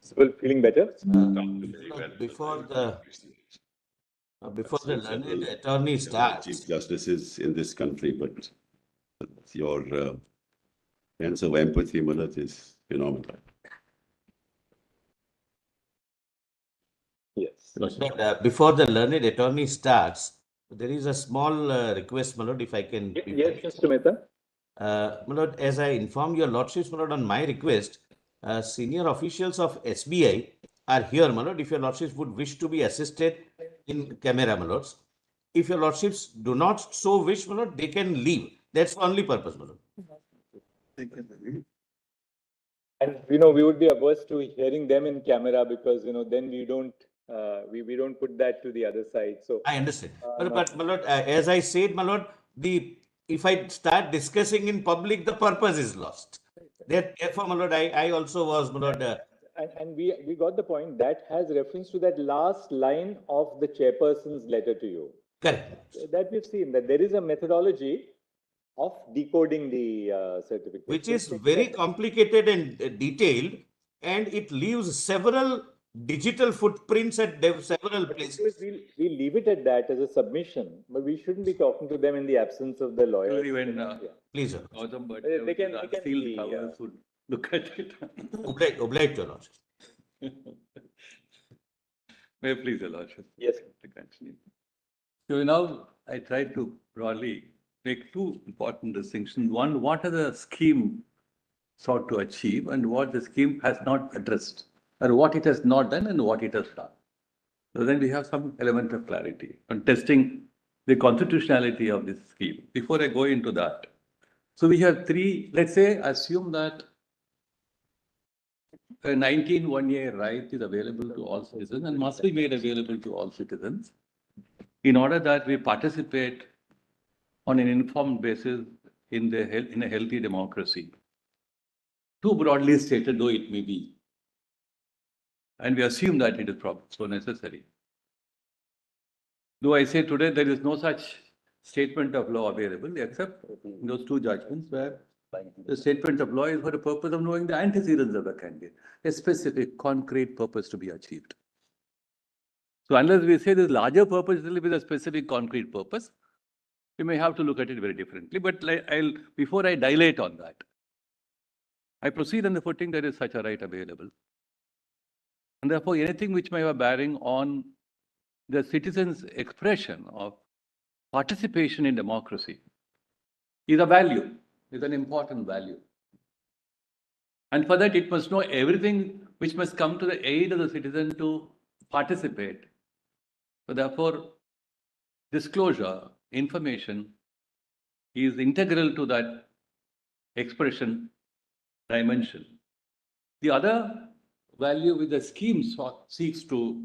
Still feeling better? Before the learned attorney starts, Chief Justices in this country, but your sense of empathy, Manoj, is phenomenal. Yes. but, before the learned attorney starts, there is a small request, my lord, if I can. Yes, Mr. Mehta. My lord, as I inform your lordships, my lord, on my request, senior officials of SBI are here, my lord. If your lordships would wish to be assisted in camera, my lords. If your lordships do not so wish, my lord, they can leave. That's the only purpose, my lord. And, we would be averse to hearing them in camera because, then we don't put that to the other side. So I understand. But my lord, as I said, my lord, if I start discussing in public, the purpose is lost. Therefore, my lord, I also was, my lord. And we got the point. That has reference to that last line of the chairperson's letter to you. Correct. That we've seen, that there is a methodology of decoding the certificate. Which is very complicated and detailed, and it leaves several digital footprints at several places. We'll leave it at that as a submission, but we shouldn't be talking to them in the absence of the lawyers. Please, sir. They can sealed covers would look at it. Obliged, your lordship. May I please, your lordship? Yes. To continue. So now I try to broadly make two important distinctions. One, what are the scheme sought to achieve and what the scheme has not addressed, or what it has not done and what it has done. So then we have some element of clarity on testing the constitutionality of this scheme. Before I go into that, so we have three, let's say, assume that a 19(1)(a) right is available to all citizens and must be made available to all citizens in order that we participate on an informed basis in a healthy democracy. Too broadly stated though it may be. And we assume that it is probably so necessary. Though I say today there is no such statement of law available except those two judgments where the statement of law is for the purpose of knowing the antecedents of the candidate, a specific concrete purpose to be achieved. So unless we say this larger purpose will be a specific concrete purpose, we may have to look at it very differently. But before I dilate on that, I proceed on the footing there is such a right available. And therefore, anything which may have a bearing on the citizens' expression of participation in democracy is a value, is an important value. And for that, it must know everything which must come to the aid of the citizen to participate. So therefore, disclosure, information is integral to that expression dimension. The other value which the scheme seeks to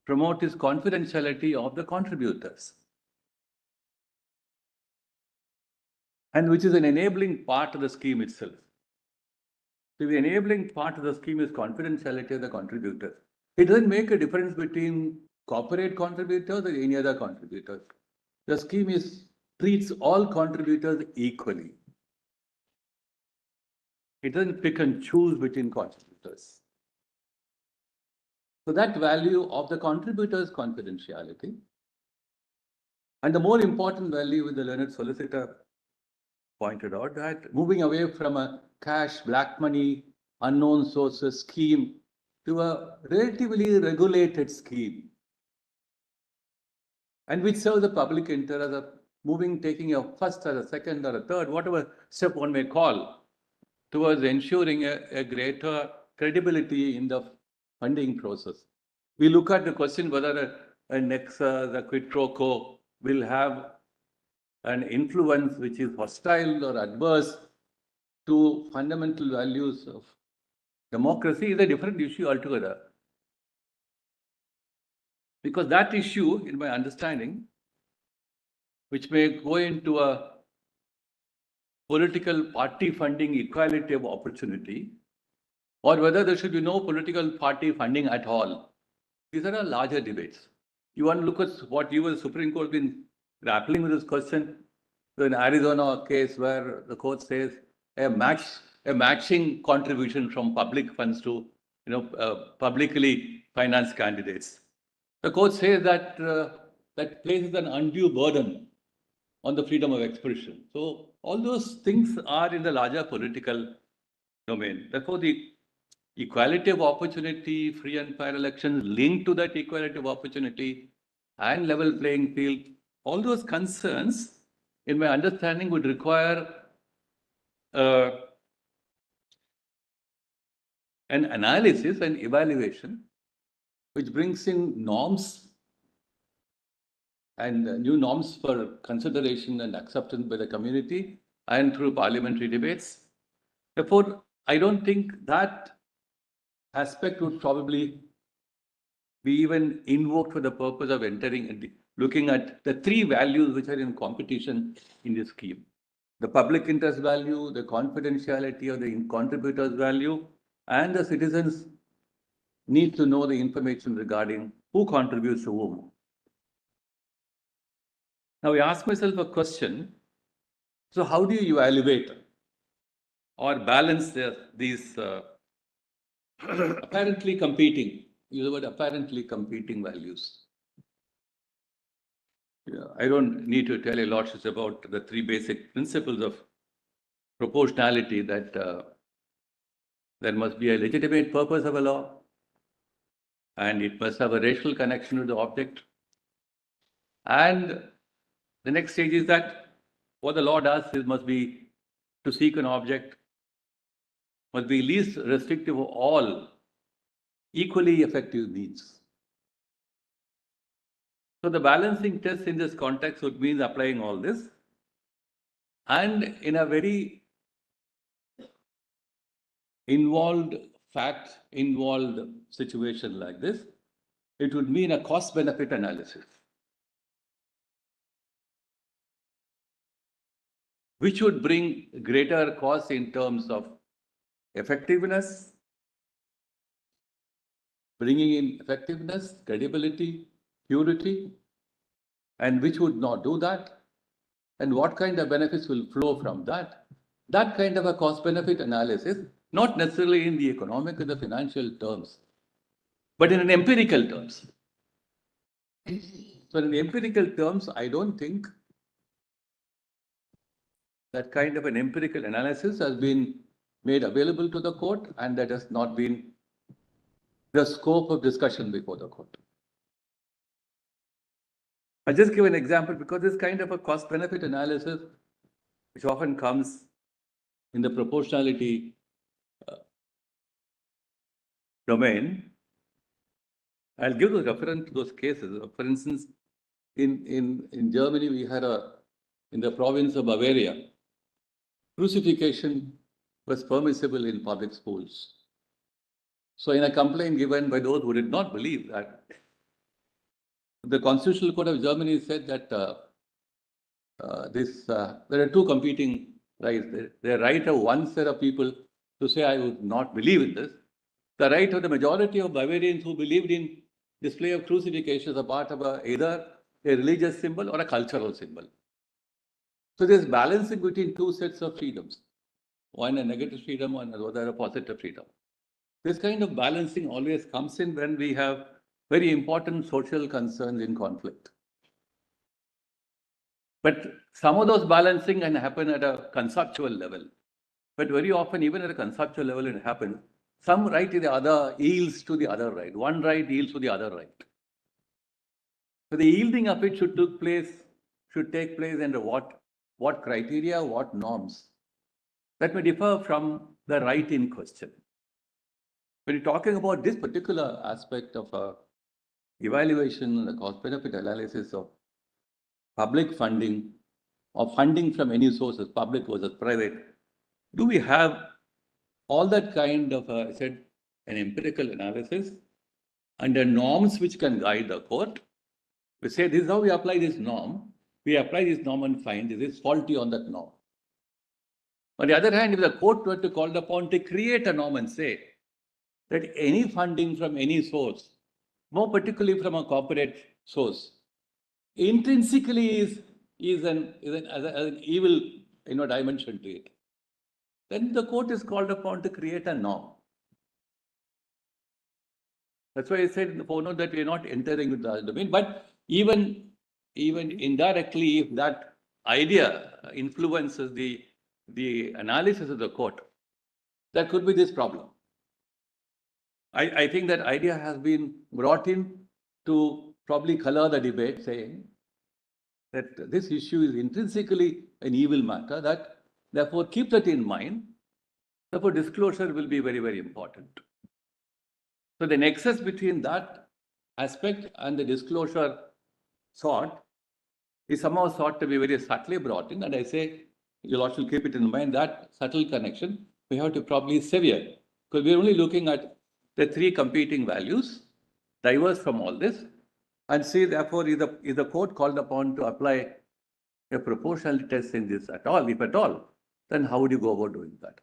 promote is confidentiality of the contributors, and which is an enabling part of the scheme itself. So the enabling part of the scheme is confidentiality of the contributors. It doesn't make a difference between corporate contributors or any other contributors. The scheme treats all contributors equally. It doesn't pick and choose between contributors. So that value of the contributor's confidentiality, and the more important value with the learned solicitor pointed out, that moving away from a cash, black money, unknown sources scheme to a relatively regulated scheme, and which serves the public interest of taking a first or a second or a third, whatever step one may call, towards ensuring a greater credibility in the funding process. We look at the question whether a nexus, a quid pro quo will have an influence which is hostile or adverse to fundamental values of democracy is a different issue altogether. Because that issue, in my understanding, which may go into a political party funding equality of opportunity, or whether there should be no political party funding at all. These are larger debates. You want to look at what you as Supreme Court has been grappling with this question. So in Arizona case where the court says a matching contribution from public funds to publicly financed candidates. The court says that that places an undue burden on the freedom of expression. So all those things are in the larger political domain. Therefore, the equality of opportunity, free and fair elections linked to that equality of opportunity and level playing field, all those concerns, in my understanding, would require an analysis and evaluation which brings in norms and new norms for consideration and acceptance by the community and through parliamentary debates. Therefore, I don't think that aspect would probably be even invoked for the purpose of entering and looking at the three values which are in competition in this scheme. The public interest value, the confidentiality of the contributor's value, and the citizens need to know the information regarding who contributes to whom. Now, I ask myself a question. So how do you evaluate or balance these apparently competing, use the word apparently competing values? Yeah, I don't need to tell you lots about the three basic principles of proportionality, that there must be a legitimate purpose of a law, and it must have a racial connection to the object. And the next stage is that what the law does is must be to seek an object, must be least restrictive of all equally effective means. So the balancing test in this context would mean applying all this. And in a very fact-involved situation like this, it would mean a cost-benefit analysis, which would bring greater costs in terms of effectiveness, bringing in effectiveness, credibility, purity, and which would not do that, and what kind of benefits will flow from that. That kind of a cost-benefit analysis, not necessarily in the economic or the financial terms, but in an empirical terms. So in the empirical terms, I don't think that kind of an empirical analysis has been made available to the court, and that has not been the scope of discussion before the court. I'll just give an example, because this kind of a cost-benefit analysis, which often comes in the proportionality domain, I'll give the reference to those cases. For instance, in Germany, we had in the province of Bavaria, crucifixion was permissible in public schools. So in a complaint given by those who did not believe that, the Constitutional Court of Germany said that there are two competing rights. The right of one set of people to say, I would not believe in this. The right of the majority of Bavarians who believed in display of crucifixion as a part of either a religious symbol or a cultural symbol. So there's balancing between two sets of freedoms. One a negative freedom, and another a positive freedom. This kind of balancing always comes in when we have very important social concerns in conflict. But some of those balancing can happen at a conceptual level. But very often, even at a conceptual level, it happens. Some right to the other yields to the other right. One right yields to the other right. So the yielding of it should take place under what criteria, what norms. That may differ from the right in question. When you're talking about this particular aspect of evaluation and the cost-benefit analysis of public funding or funding from any sources, public versus private, do we have all that kind of, I said, an empirical analysis under norms which can guide the court? We say, this is how we apply this norm. We apply this norm and find this is faulty on that norm. On the other hand, if the court were to call upon to create a norm and say that any funding from any source, more particularly from a corporate source, intrinsically is an evil dimension to it, then the court is called upon to create a norm. That's why I said in the footnote that we are not entering into the domain, but even indirectly, if that idea influences the analysis of the court, there could be this problem. I think that idea has been brought in to probably color the debate, saying that this issue is intrinsically an evil matter, that therefore keep that in mind, therefore disclosure will be very, very important. So the nexus between that aspect and the disclosure sought is somehow thought to be very subtly brought in, and I say you'll also keep it in mind that subtle connection we have to probably sever, because we're only looking at the three competing values, diverse from all this, and see therefore is the court called upon to apply a proportionality test in this at all, if at all, then how would you go about doing that?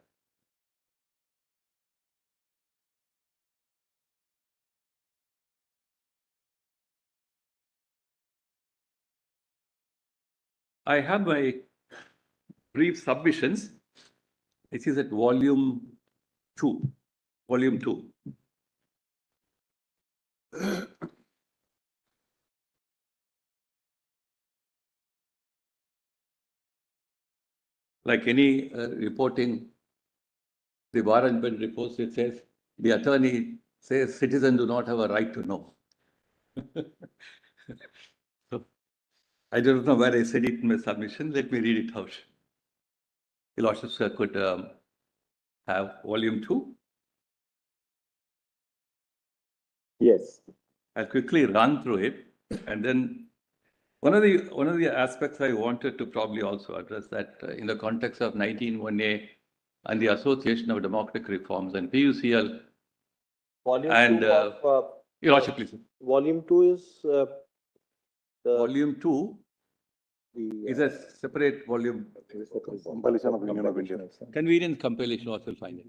I have my brief submissions. This is at volume 2. Like any reporting, the bar and bench reports, it says, the attorney says citizens do not have a right to know. So, I don't know where I said it in my submission. Let me read it out. Your Lordship, sir, could have volume 2. Yes. I'll quickly run through it, and then one of the aspects I wanted to probably also address that in the context of 19(1)(a) and the Association of Democratic Reforms and PUCL. Volume And 2 of, Your Lordship, please. Volume 2 is the Volume 2 the, is a separate volume. Compilation of Union of India. Convenience compilation also find it.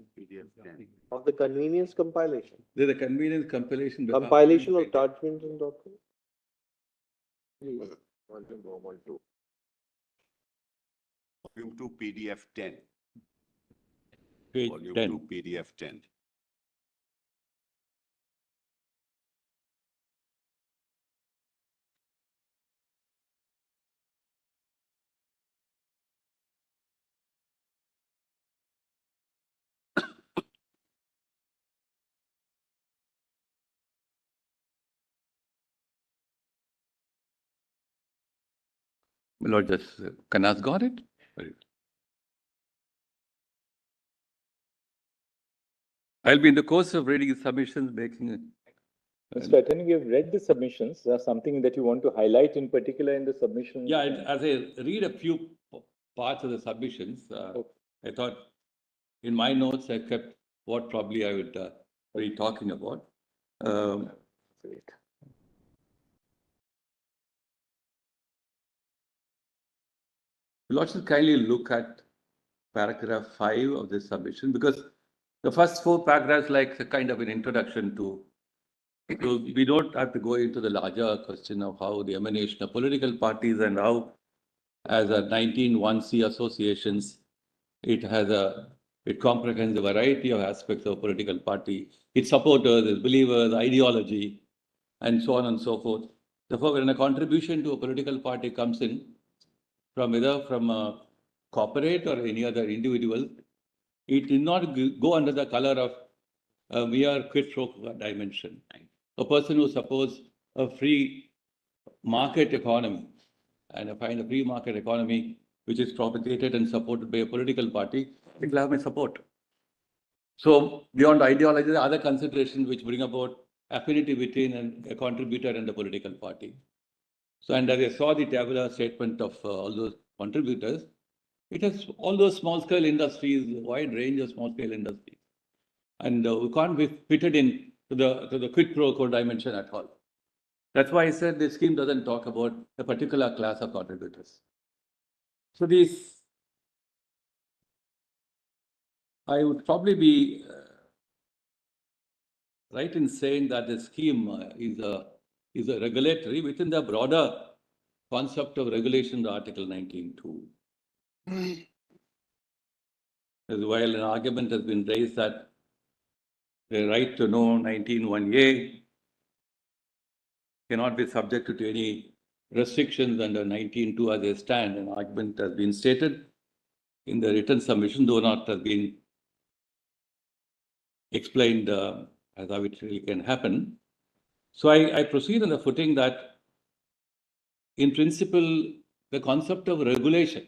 of the convenience compilation. There's a convenience compilation. Compilation of judgments and documents. Volume 2 PDF 10. Page Volume 10. 2 PDF 10. Lord, just Kanna's got it? I'll be in the course of reading submissions, making Mr. Attorney, we have read the submissions. There's something that you want to highlight in particular in the submissions? Yeah, as I read a few parts of the submissions, I thought in my notes I kept what probably I would be talking about. You'll also kindly look at paragraph 5 of this submission, because the first 4 paragraphs like a kind of an introduction to. So we don't have to go into the larger question of how the emanation of political parties and how, as a 19(1)(c) associations, it comprehends a variety of aspects of a political party, its supporters, its believers, ideology, and so on and so forth. Therefore, when a contribution to a political party comes in from either from a corporate or any other individual, it did not go under the color of a mere quid pro quo dimension. A person who supports a free market economy, and I find a free market economy which is propagated and supported by a political party, it will have my support. So beyond ideology, there are other considerations which bring about affinity between a contributor and the political party. So, and as I saw the tabular statement of all those contributors, it has all those small-scale industries, a wide range of small-scale industries. And we can't be fitted in to the quid pro quo dimension at all. That's why I said this scheme doesn't talk about a particular class of contributors. So I would probably be right in saying that the scheme is a regulatory within the broader concept of regulation, the Article 19(2). As while an argument has been raised that the right to know 19(1)(a) cannot be subjected to any restrictions under 19.2 as they stand. An argument has been stated in the written submission, though not has been explained as how it really can happen. So I proceed on the footing that, in principle, the concept of regulation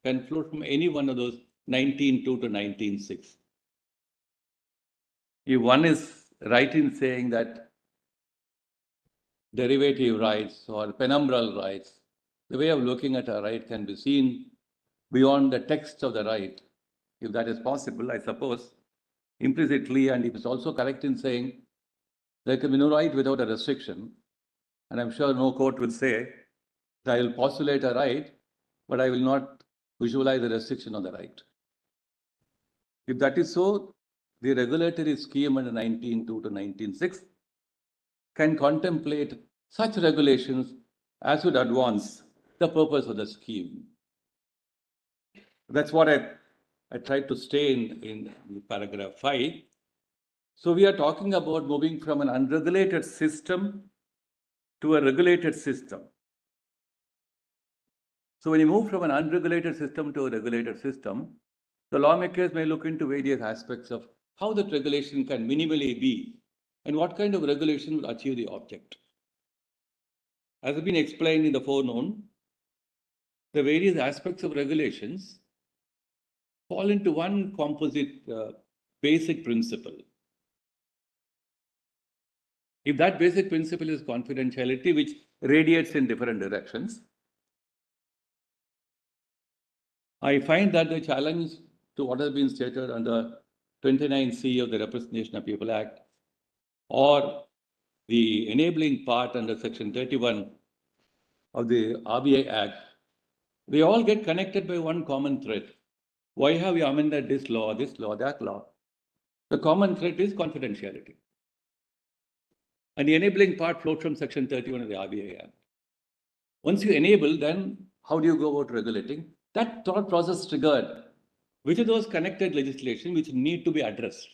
can flow from any one of those 19.2 to 19.6. If one is right in saying that derivative rights or penumbral rights, the way of looking at a right can be seen beyond the text of the right. If that is possible, I suppose, implicitly, and if it's also correct in saying there can be no right without a restriction, and I'm sure no court will say that I will postulate a right, but I will not visualize the restriction of the right. If that is so, the regulatory scheme under 19.2 to 19.6 can contemplate such regulations as would advance the purpose of the scheme. That's what I tried to stay in paragraph 5. So we are talking about moving from an unregulated system to a regulated system. So when you move from an unregulated system to a regulated system, the lawmakers may look into various aspects of how that regulation can minimally be and what kind of regulation will achieve the object. As has been explained in the foreknown, the various aspects of regulations fall into one composite basic principle. If that basic principle is confidentiality, which radiates in different directions, I find that the challenge to what has been stated under 29C of the Representation of People Act or the enabling part under Section 31 of the RBI Act, they all get connected by one common thread. Why have we amended this law, that law? The common thread is confidentiality. And the enabling part flows from Section 31 of the RBI Act. Once you enable, then how do you go about regulating? That thought process triggered which of those connected legislation which need to be addressed.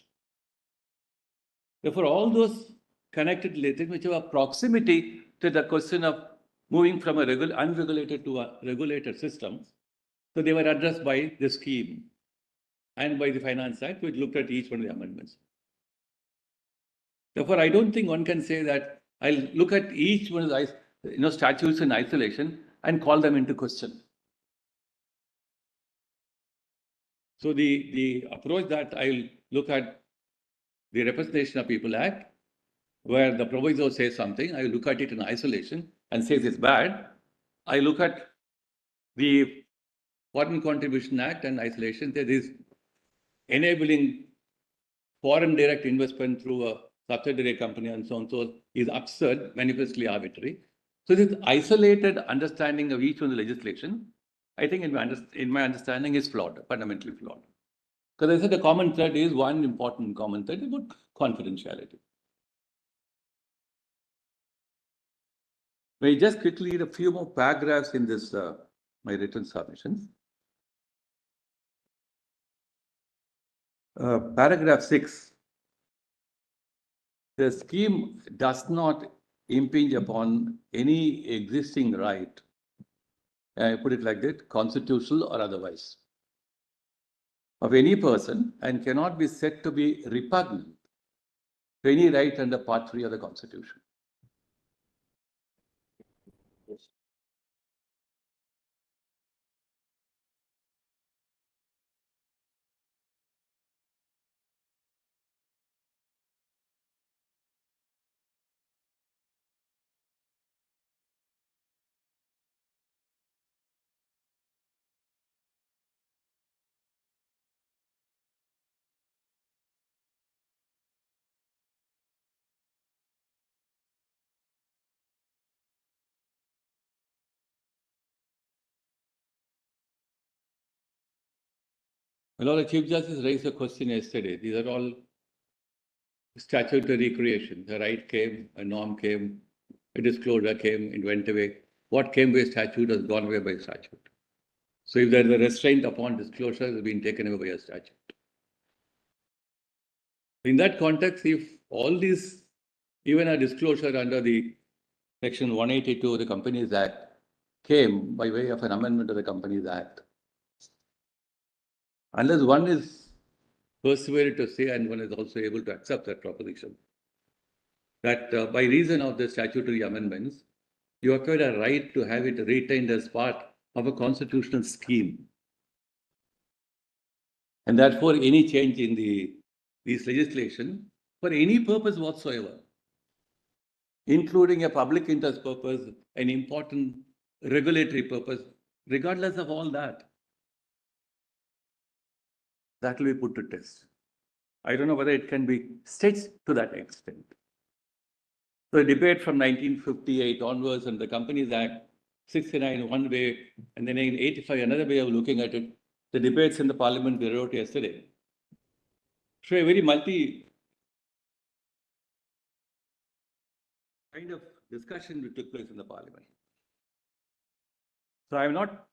Therefore, all those connected legislation which have a proximity to the question of moving from a unregulated to a regulated system, so they were addressed by the scheme and by the Finance Act, which looked at each one of the amendments. Therefore, I don't think one can say that I'll look at each one of the statutes in isolation and call them into question. So the approach that I'll look at the Representation of People Act, where the proviso says something, I look at it in isolation and says it's bad. I look at the Foreign Contribution Act and isolation, there is enabling foreign direct investment through a subsidiary company and so on, so is absurd, manifestly arbitrary. So this isolated understanding of each one of the legislation, I think in my understanding is flawed, fundamentally flawed. Because I said the common thread is one important common thread about confidentiality. May I just quickly read a few more paragraphs in this, my written submissions. Paragraph 6. The scheme does not impinge upon any existing right, I put it like that, constitutional or otherwise, of any person and cannot be said to be repugnant to any right under Part 3 of the Constitution. Yes. A lot of Chief Justice raised a question yesterday. These are all statutory creations. A right came, a norm came, a disclosure came, it went away. What came by statute has gone away by statute. So if there is a restraint upon disclosure, it has been taken away by a statute. In that context, if all these, even a disclosure under the Section 182 of the Companies Act came by way of an amendment of the Companies Act. Unless one is persuaded to say, and one is also able to accept that proposition, that by reason of the statutory amendments, you acquired a right to have it retained as part of a constitutional scheme. And therefore, any change in this legislation, for any purpose whatsoever, including a public interest purpose, an important regulatory purpose, regardless of all that, that will be put to test. I don't know whether it can be stretched to that extent. So the debate from 1958 onwards and the Companies Act, 69 one way, and then in 85 another way of looking at it, the debates in the parliament we wrote yesterday show a very multi kind of discussion which took place in the parliament. So I'm not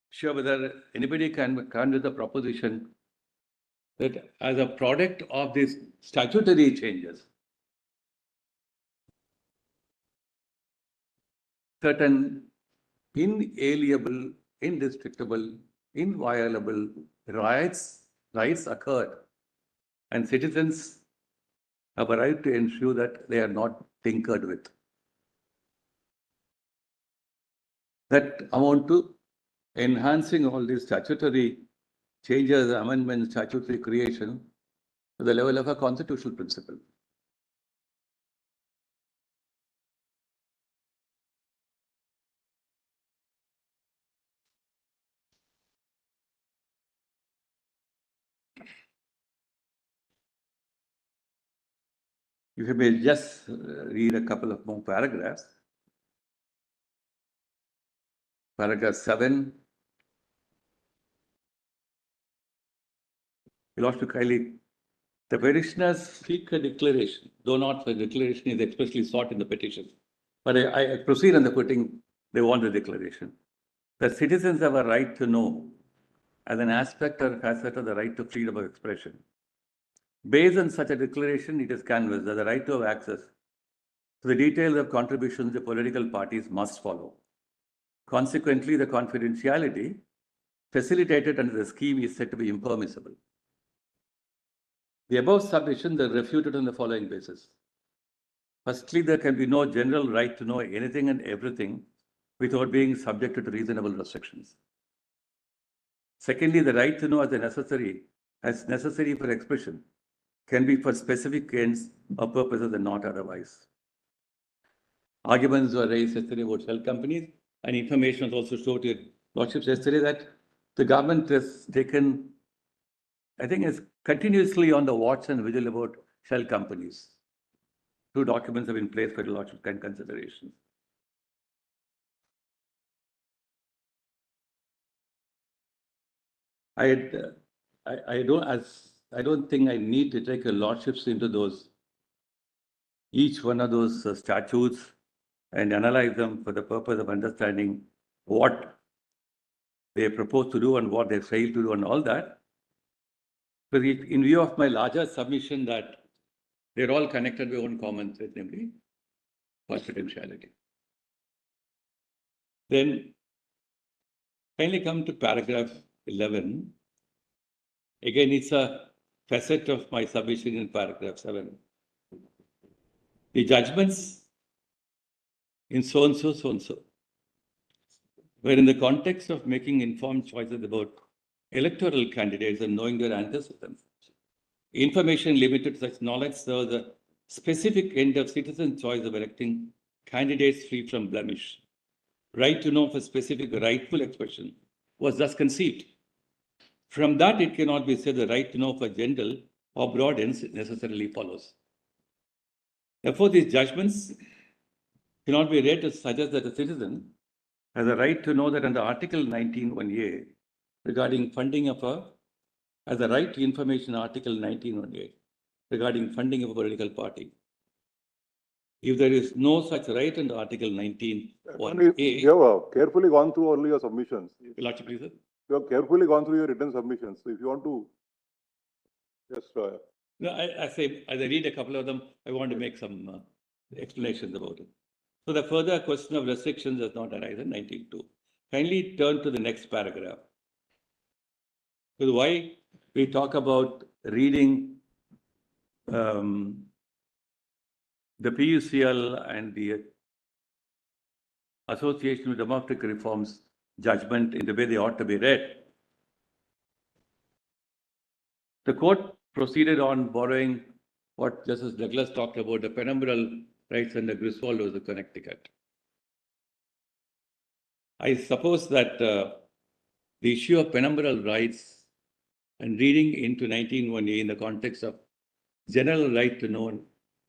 sure whether anybody can come with the proposition that as a product of these statutory changes, certain inalienable, indestructible, inviolable rights occurred, and citizens have a right to ensure that they are not tinkered with. That amount to enhancing all these statutory changes, amendments, statutory creation to the level of a constitutional principle. If you may just read a couple of more paragraphs. Paragraph 7. Philosophically, the petitioners seek a declaration, though not the declaration is expressly sought in the petition. But I proceed on the putting, they want a declaration. The citizens have a right to know as an aspect or facet of the right to freedom of expression. Based on such a declaration, it is canvassed that the right to have access to the details of contributions the political parties must follow. Consequently, the confidentiality facilitated under the scheme is said to be impermissible. The above submissions are refuted on the following basis. Firstly, there can be no general right to know anything and everything without being subjected to reasonable restrictions. Secondly, the right to know as necessary for expression can be for specific ends or purposes and not otherwise. Arguments were raised yesterday about shell companies, and information was also showed to Lordships yesterday that the government has taken, I think, is continuously on the watch and vigil about shell companies. 2 documents have been placed for the Lordship consideration. I don't think I need to take a Lordships into those, each one of those statutes and analyze them for the purpose of understanding what they propose to do and what they fail to do and all that. But in view of my larger submission that they're all connected by one common thread, namely confidentiality. Then finally come to paragraph 11. Again, it's a facet of my submission in paragraph 7. The judgments in so-and-so, where in the context of making informed choices about electoral candidates and knowing their antecedents, information limited to such knowledge serves a specific end of citizen choice of electing candidates free from blemish. Right to know for specific rightful expression was thus conceived. From that, it cannot be said the right to know for general or broad ends necessarily follows. Therefore, these judgments cannot be read to suggest that a citizen has a right to know that under Article 19(1)(a) regarding funding of has a right to information Article 19(1)(a) regarding funding of a political party. If there is no such right under Article 19(1)(a), You have carefully gone through all your submissions. Lordship, please, sir. You have carefully gone through your written submissions. So if you want to just No, as I read a couple of them, I want to make some explanations about it. So the further question of restrictions does not arise in 19.2. Kindly turn to the next paragraph. So why we talk about reading the PUCL and the Association of Democratic Reforms judgment in the way they ought to be read. The court proceeded on borrowing what Justice Douglas talked about, the penumbral rights under Griswold was the Connecticut. I suppose that the issue of penumbral rights and reading into 19.1a in the context of general right to know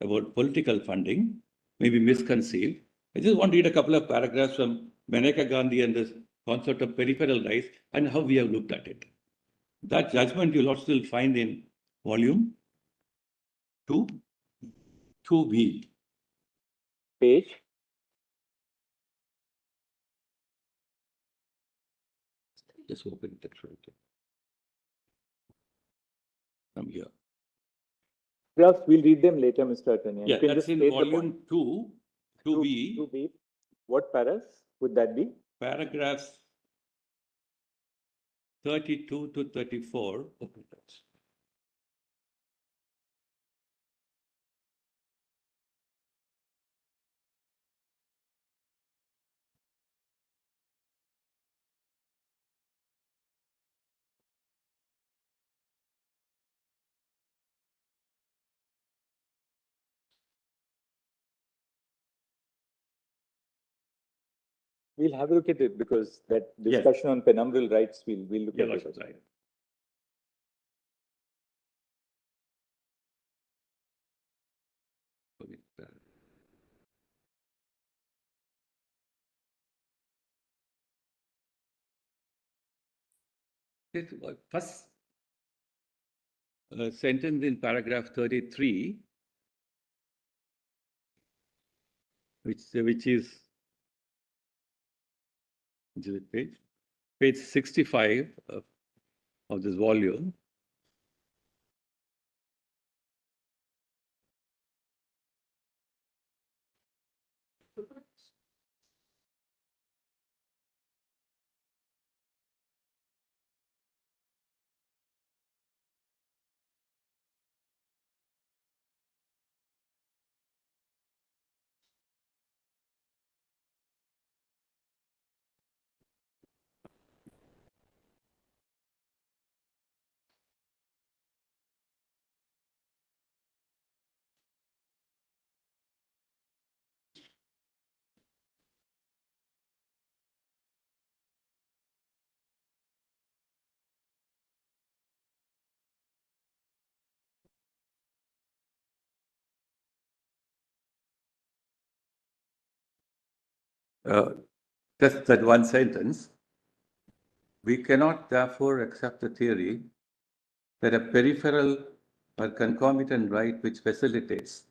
about political funding may be misconceived. I just want to read a couple of paragraphs from Maneka Gandhi and this concept of peripheral rights and how we have looked at it. That judgment you'll also still find in volume 2, 2B. Page. Just open it right here. From here. Graphs, we'll read them later, Mr. Attorney. Yeah, You can that's just in state the volume point. 2, 2B, 2B. What paras would that be? paragraphs 32 to 34. Open that. We'll have a look at it because that Yes. discussion on penumbral rights, we'll look Yeah, at that's it. right. This first sentence in paragraph 33, which is it page? Page 65 of this volume. Just that one sentence. We cannot therefore accept the theory that a peripheral or concomitant right which facilitates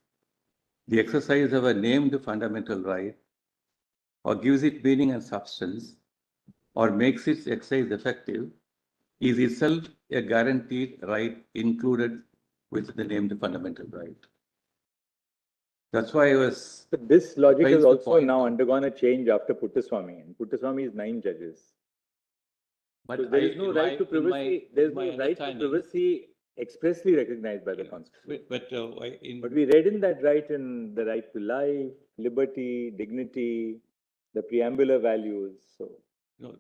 the exercise of a named fundamental right or gives it meaning and substance or makes its exercise effective is itself a guaranteed right included with the named fundamental right. That's why I was. But this logic trying has to also point now out. undergone a change after Puttaswamy, and Puttaswamy is 9 judges. But So there is no right to privacy. There is no right to privacy expressly recognized by the Constitution. But But we read in that right in the right to life, liberty, dignity, the preambular values. So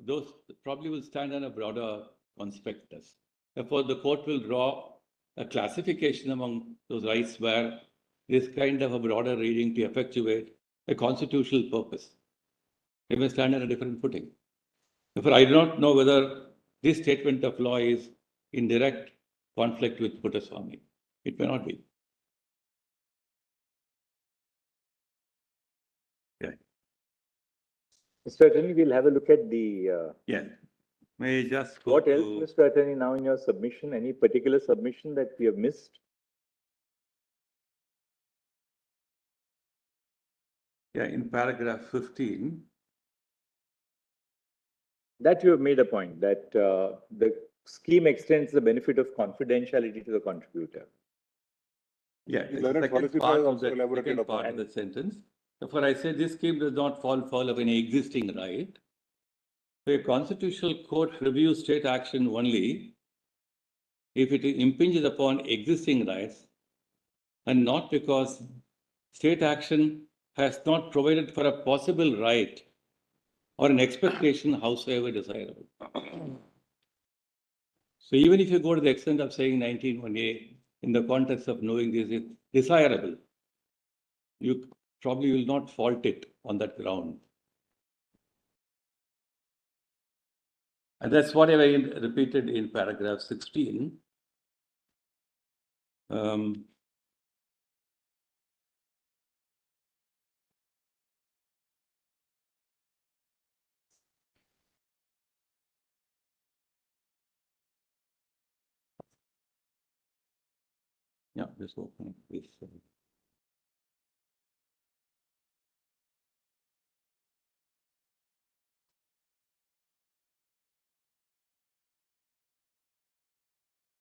those probably will stand on a broader conspectus. Therefore, the court will draw a classification among those rights where this kind of a broader reading to effectuate a constitutional purpose. They may stand on a different footing. Therefore, I do not know whether this statement of law is in direct conflict with Puttaswamy. It may not be. Yeah. Mr. Attorney, we'll have a look at the. Yeah. May I just go What else, to- Mr. Attorney, now in your submission? Any particular submission that we have missed? Yeah, in paragraph 15. That you have made a point that the scheme extends the benefit of confidentiality to the contributor. Yeah, The the Learned second Solicitor part has of also the elaborated second upon part of it. the sentence. Therefore, I say this scheme does not fall foul of any existing right. So a constitutional court reviews state action only if it impinges upon existing rights and not because state action has not provided for a possible right or an expectation, howsoever desirable. So even if you go to the extent of saying 19(1)(a) in the context of knowing this is desirable, you probably will not fault it on that ground. And that's what I repeated in paragraph 16. Yeah, just open this.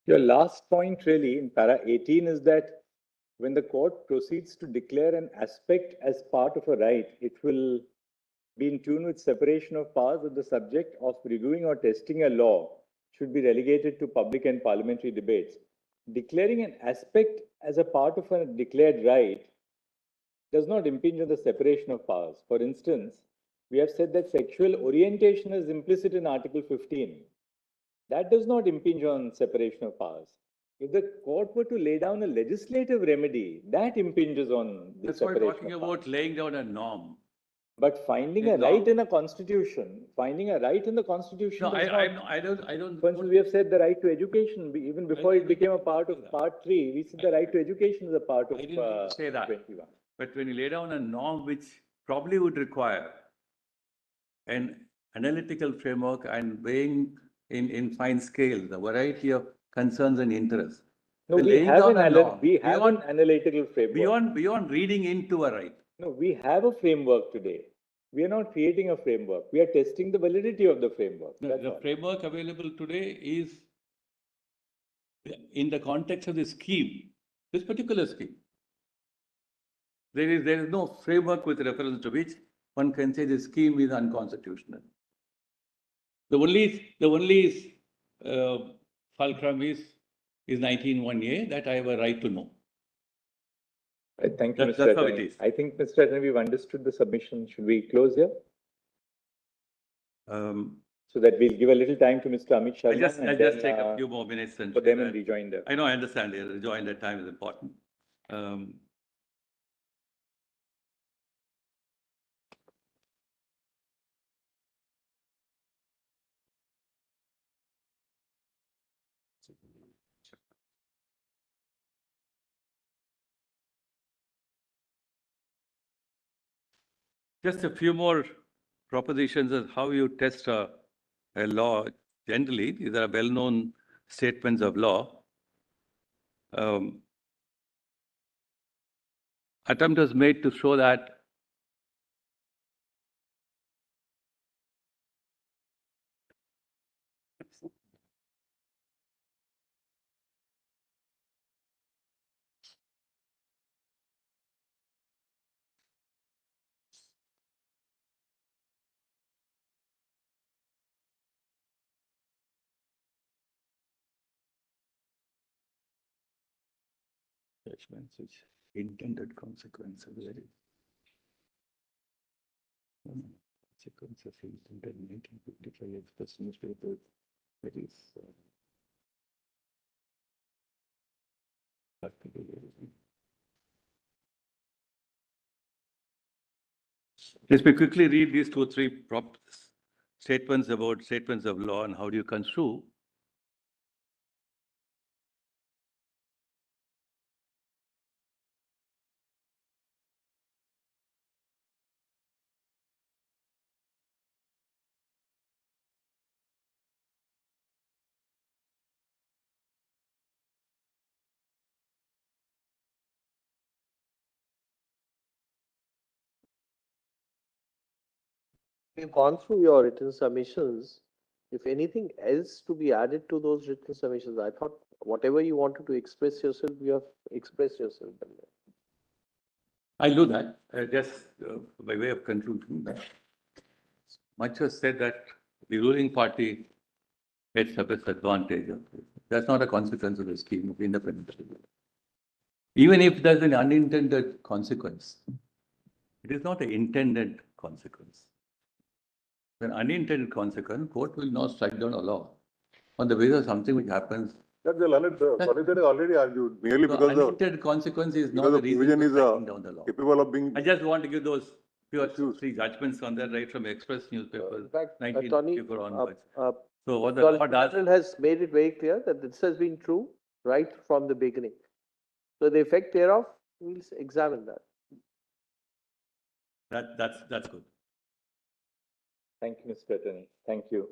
Your last point really in para 18 is that when the court proceeds to declare an aspect as part of a right, it will be in tune with separation of powers that the subject of reviewing or testing a law should be relegated to public and parliamentary debates. Declaring an aspect as a part of a declared right does not impinge on the separation of powers. For instance, we have said that sexual orientation is implicit in Article 15. That does not impinge on separation of powers. If the court were to lay down a legislative remedy, that impinges on the That's why separation we're talking of about powers. laying down a norm. But finding a right in a constitution, finding a right in the constitution. No, does not. I don't. For instance, we have said the right to education, even before it became a part of Part 3, we said the right to education is a part of I didn't say that. 21. But when you lay down a norm which probably would require an analytical framework and weighing in fine scale the variety of concerns and interests. No, So we laying have, down an, a norm we have an analytical framework. Beyond reading into a right. No, we have a framework today. We are not creating a framework. We are testing the validity of the framework. The framework available today is in the context of the scheme, this particular scheme. There is no framework with reference to which one can say the scheme is unconstitutional. The only fulcrum is 19(1)(a) that I have a right to know. Thank you, That's Mr. how Attorney. it is. I think, Mr. Attorney, we've understood the submission. Should we close here? So that we'll give a little time to Mr. Amit Sharma. I'll just take a few more minutes and for them and rejoin them. I know, I understand. Rejoin that time is important. Just a few more propositions of how you test a law. Generally, these are well-known statements of law. Attempt was made to show that judgments which intended consequences. Consequences intended in 1955 expressed newspaper. That is. Let me quickly read these 2 or 3 statements about statements of law and how do you construe. We've gone through your written submissions. If anything else to be added to those written submissions, I thought whatever you wanted to express yourself, you have expressed yourself. I'll do that. Just by way of conclusion, that much was said that the ruling party gets a disadvantage of this. That's not a consequence of the scheme of independence. Even if there's an unintended consequence, it is not an intended consequence. An unintended consequence, court will not strike down a law on the basis of something which happens. That the learned solicitor already argued, merely So because the unintended consequence is not because the the reason provision for is striking down the law. capable of being. I just want to give those two or Issues. three judgments on that, right from Express newspapers, In fact, 1954 onwards. uh, So what the law Solicitor does, General has made it very clear that this has been true right from the beginning. So the effect thereof, we'll examine that. that's good. Thank you, Mr. Attorney. Thank you.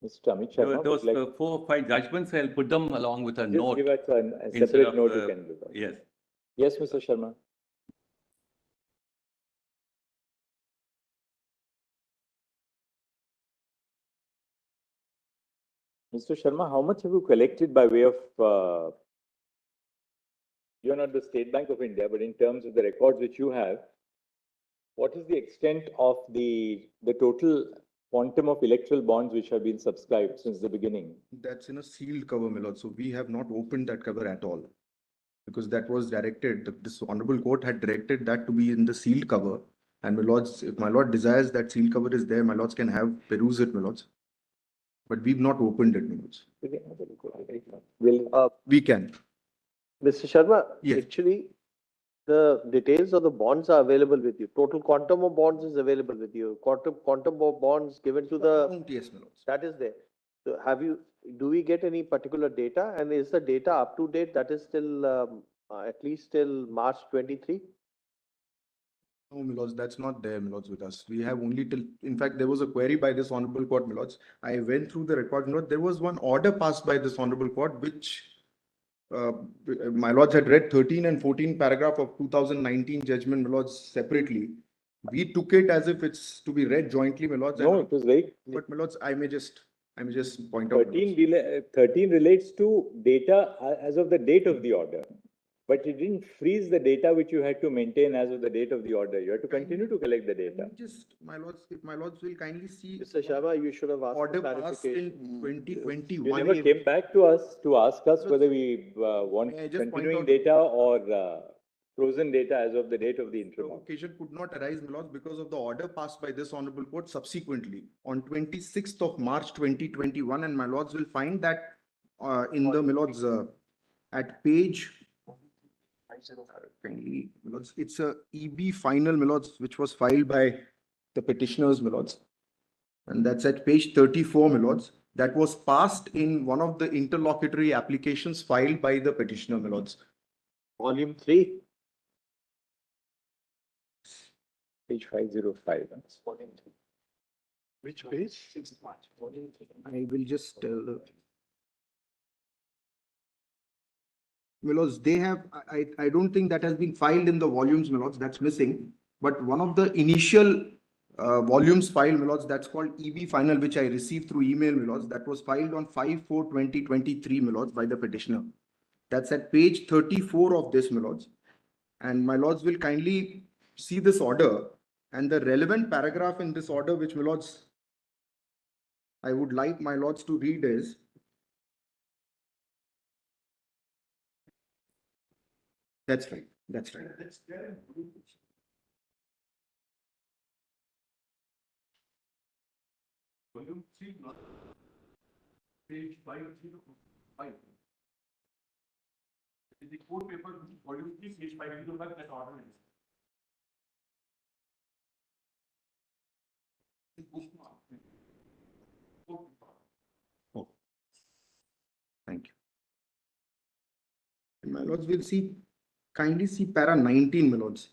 Mr. Amit There Sharma, were those would like 4 or 5 judgments, I'll put them along with a just note. give us a instead separate of, note you can do that. Yes. Yes, Mr. Sharma. Mr. Sharma, how much have you collected by way of, you're not the State Bank of India, but in terms of the records which you have, what is the extent of the total quantum of electoral bonds which have been subscribed since the beginning? That's in a sealed cover, my lord. So we have not opened that cover at all. Because that was directed, this honorable court had directed that to be in the sealed cover. And my lords, if my lord desires that sealed cover is there, my lords can have peruse it, my lords. But we've not opened it, my lords. We can. Mr. Sharma, Yes. actually, the details of the bonds are available with you. Total quantum of bonds is available with you. Quantum of bonds given to the, Yes, my lords. that is there. So do we get any particular data? And is the data up to date? That is still, at least till March 23? No, my lords, that's not there, my lords, with us. We have only till, in fact, there was a query by this honorable court, my lords. I went through the record, my lord. There was one order passed by this honorable court, which my lords had read 13 and 14 paragraph of 2019 judgment, my lords, separately. We took it as if it's to be read jointly, my lords. No, it was very. But my lords, I may just point out. 13 relates to data as of the date of the order. But it didn't freeze the data which you had to maintain as of the date of the order. You had to continue to collect the data. Just, my lords, if my lords will kindly see. Mr. Sharma, you should have asked for Order passed in clarification. 2021. You never came back to us to ask us whether we want May I just point continuing out- data or frozen data as of the date of the The interim. occasion could not arise, my lords, because of the order passed by this honorable court subsequently on 26th of March 2021, and my lords will find that in the, my lords, at page. Kindly, my lords, it's a EB final, my lords, which was filed by the petitioners, my lords. And that's at page 34, my lords. That was passed in one of the interlocutory applications filed by the petitioner, my lords. Volume 3. Page 505. Which page? 6th March. Volume 3. I will just tell. My lords, they have, I don't think that has been filed in the volumes, my lords, that's missing. But one of the initial volumes filed, my lords, that's called EB final, which I received through email, my lords, that was filed on 5/4/2023, my lords, by the petitioner. That's at page 34 of this, my lords. And my lords will kindly see this order and the relevant paragraph in this order, which my lords, I would like my lords to read is. That's right. That's right. Volume 3, page 505. It is the court paper, volume 3, page 505, that order is. Oh, thank you. And my lords will see, kindly see para 19, my lords.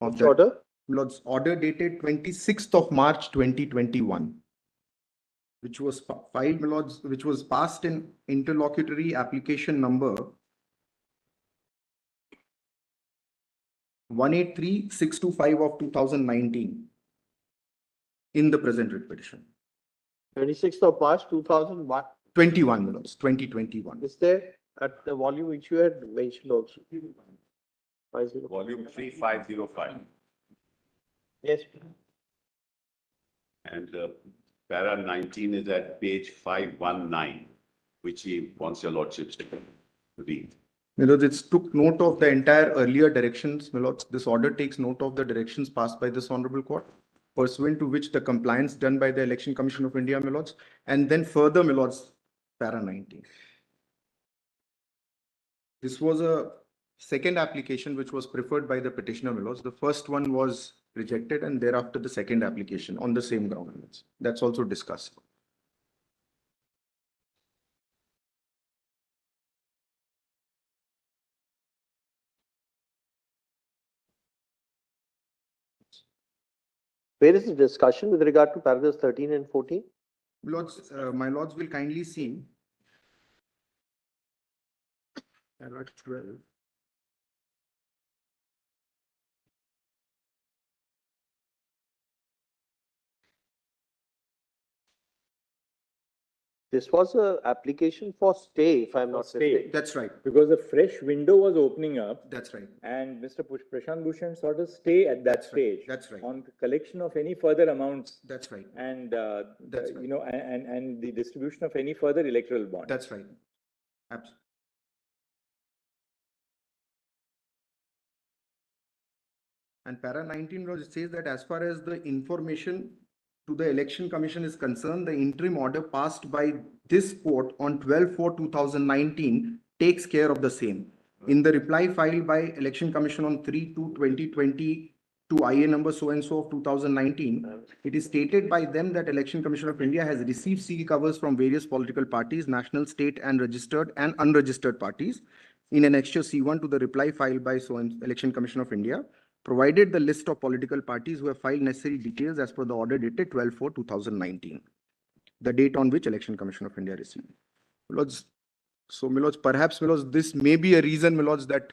Of Which that. order? My lords, order dated 26th of March 2021. Which was filed, my lords, which was passed in interlocutory application number 183625 of 2019 in the present writ petition. 26th of March 2001. 21, my lords, 2021. Is there at the volume which you had mentioned also. 50. Volume 3505. Yes. And para 19 is at page 519, which he wants your lordships to read. My lords, it took note of the entire earlier directions. My lords, this order takes note of the directions passed by this honorable court, pursuant to which the compliance done by the Election Commission of India, my lords, and then further, my lords, para 19. This was a second application which was preferred by the petitioner, my lords. The first one was rejected, and thereafter the second application on the same ground, my lords. That's also discussed. Where is the discussion with regard to paragraphs 13 and 14? Lords, my lords will kindly see. Paragraph 12. This was a application for stay, if I'm not stay. mistaken. That's right. Because a fresh window was opening up That's right. and Mr. Prashant Bhushan sought a stay at that That's right. stage. That's right. On the collection of any further amounts That's right. and, That's right. you know, and the distribution of any further electoral bond. That's right. Absolutely. And para 19, it says that as far as the information to the Election Commission is concerned, the interim order passed by this court on 12/4/2019 takes care of the same. In the reply filed by Election Commission on 3/2/2020 to IA number so and so of 2019, it is stated by them that Election Commission of India has received seal covers from various political parties, national, state, and registered and unregistered parties in annexure C1 to the reply filed by so and Election Commission of India, provided the list of political parties who have filed necessary details as per the order dated 12/4/2019, the date on which Election Commission of India received. My lords, so, my lords, perhaps, my lords, this may be a reason, my lords, that,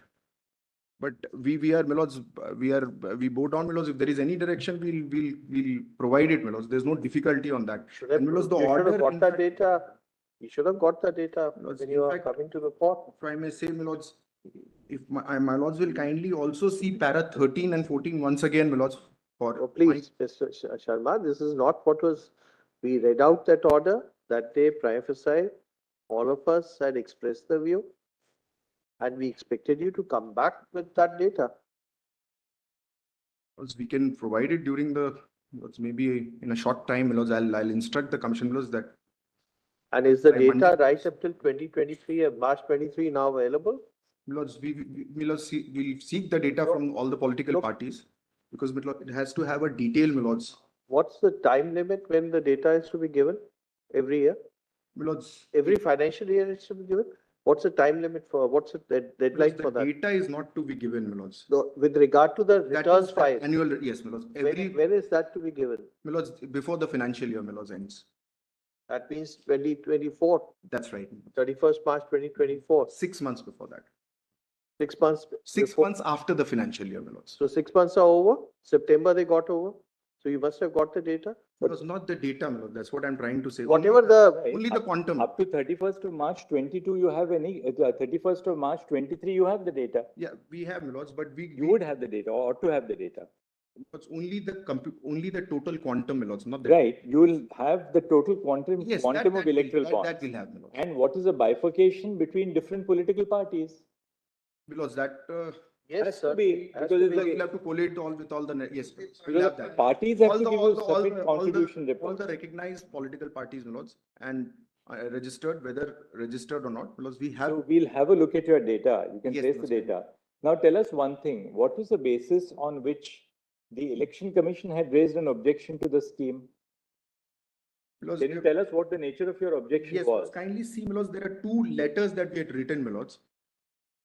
but we are, my lords, we bow down, my lords. If there is any direction, we'll provide it, my lords. There's no difficulty on that. Should have, And, my lords, the you should order, have got in the fact- data. You should have got the data Lords, when in you are fact- coming to the court. If I may say, my lords, if my lords will kindly also see para 13 and 14 once again, my lords, for. Oh, please, Mr. Sharma, this is not what was, we read out that order that day, prima facie. All of us had expressed the view and we expected you to come back with that data. We can provide it during the, maybe in a short time, my lords. I'll instruct the commission, my lords, that. And is the By data Monday. right up till 2023, March 23 now available? My lords, we'll seek the data from all the political Look. parties, because my lord, it has to have a detail, my lords. What's the time limit when the data is to be given every year? My lords, Every financial year it's to be given? What's the time limit for, what's the deadline the for that? data is not to be given, my lords. So, with regard to the That returns is the file, Annual, yes, my lords. when is that to be given? My lords, before the financial year, my lords, ends. That means 2024, That's right. 31st March 2024, 6 months before that. 6 months. 6 before- months after the financial year, my lords. So 6 months are over, September they got over, so you must have got the data. It was not the data, my lord. That's what I'm trying to say. Whatever the, Only the quantum. Up to 31st of March 22, you have any, 31st of March 23, you have the data. Yeah, we have, my lords, but You would have the data or ought to have the data. It's only the total quantum, my lords, not the. Right, you will have the total quantum, Yes, quantum of electoral that bonds. we'll have, my lords. And what is the bifurcation between different political parties? Because that, yes, Has to sir. be, Has because to it's we'll the, have to collate all with all the, yes, we'll because have the that. parties have All to the- give all you the- all separate the- all the- contribution All reports. the recognized political parties, my lords, and registered, whether registered or not, because we have. So we'll have a look at your data. You can Yes, trace the Lord. data. Now tell us one thing. What was the basis on which the Election Commission had raised an objection to the scheme? Because Can you tell us what the nature of your objection Yes, was? kindly see, my lords, there are 2 letters that we had written, my lords,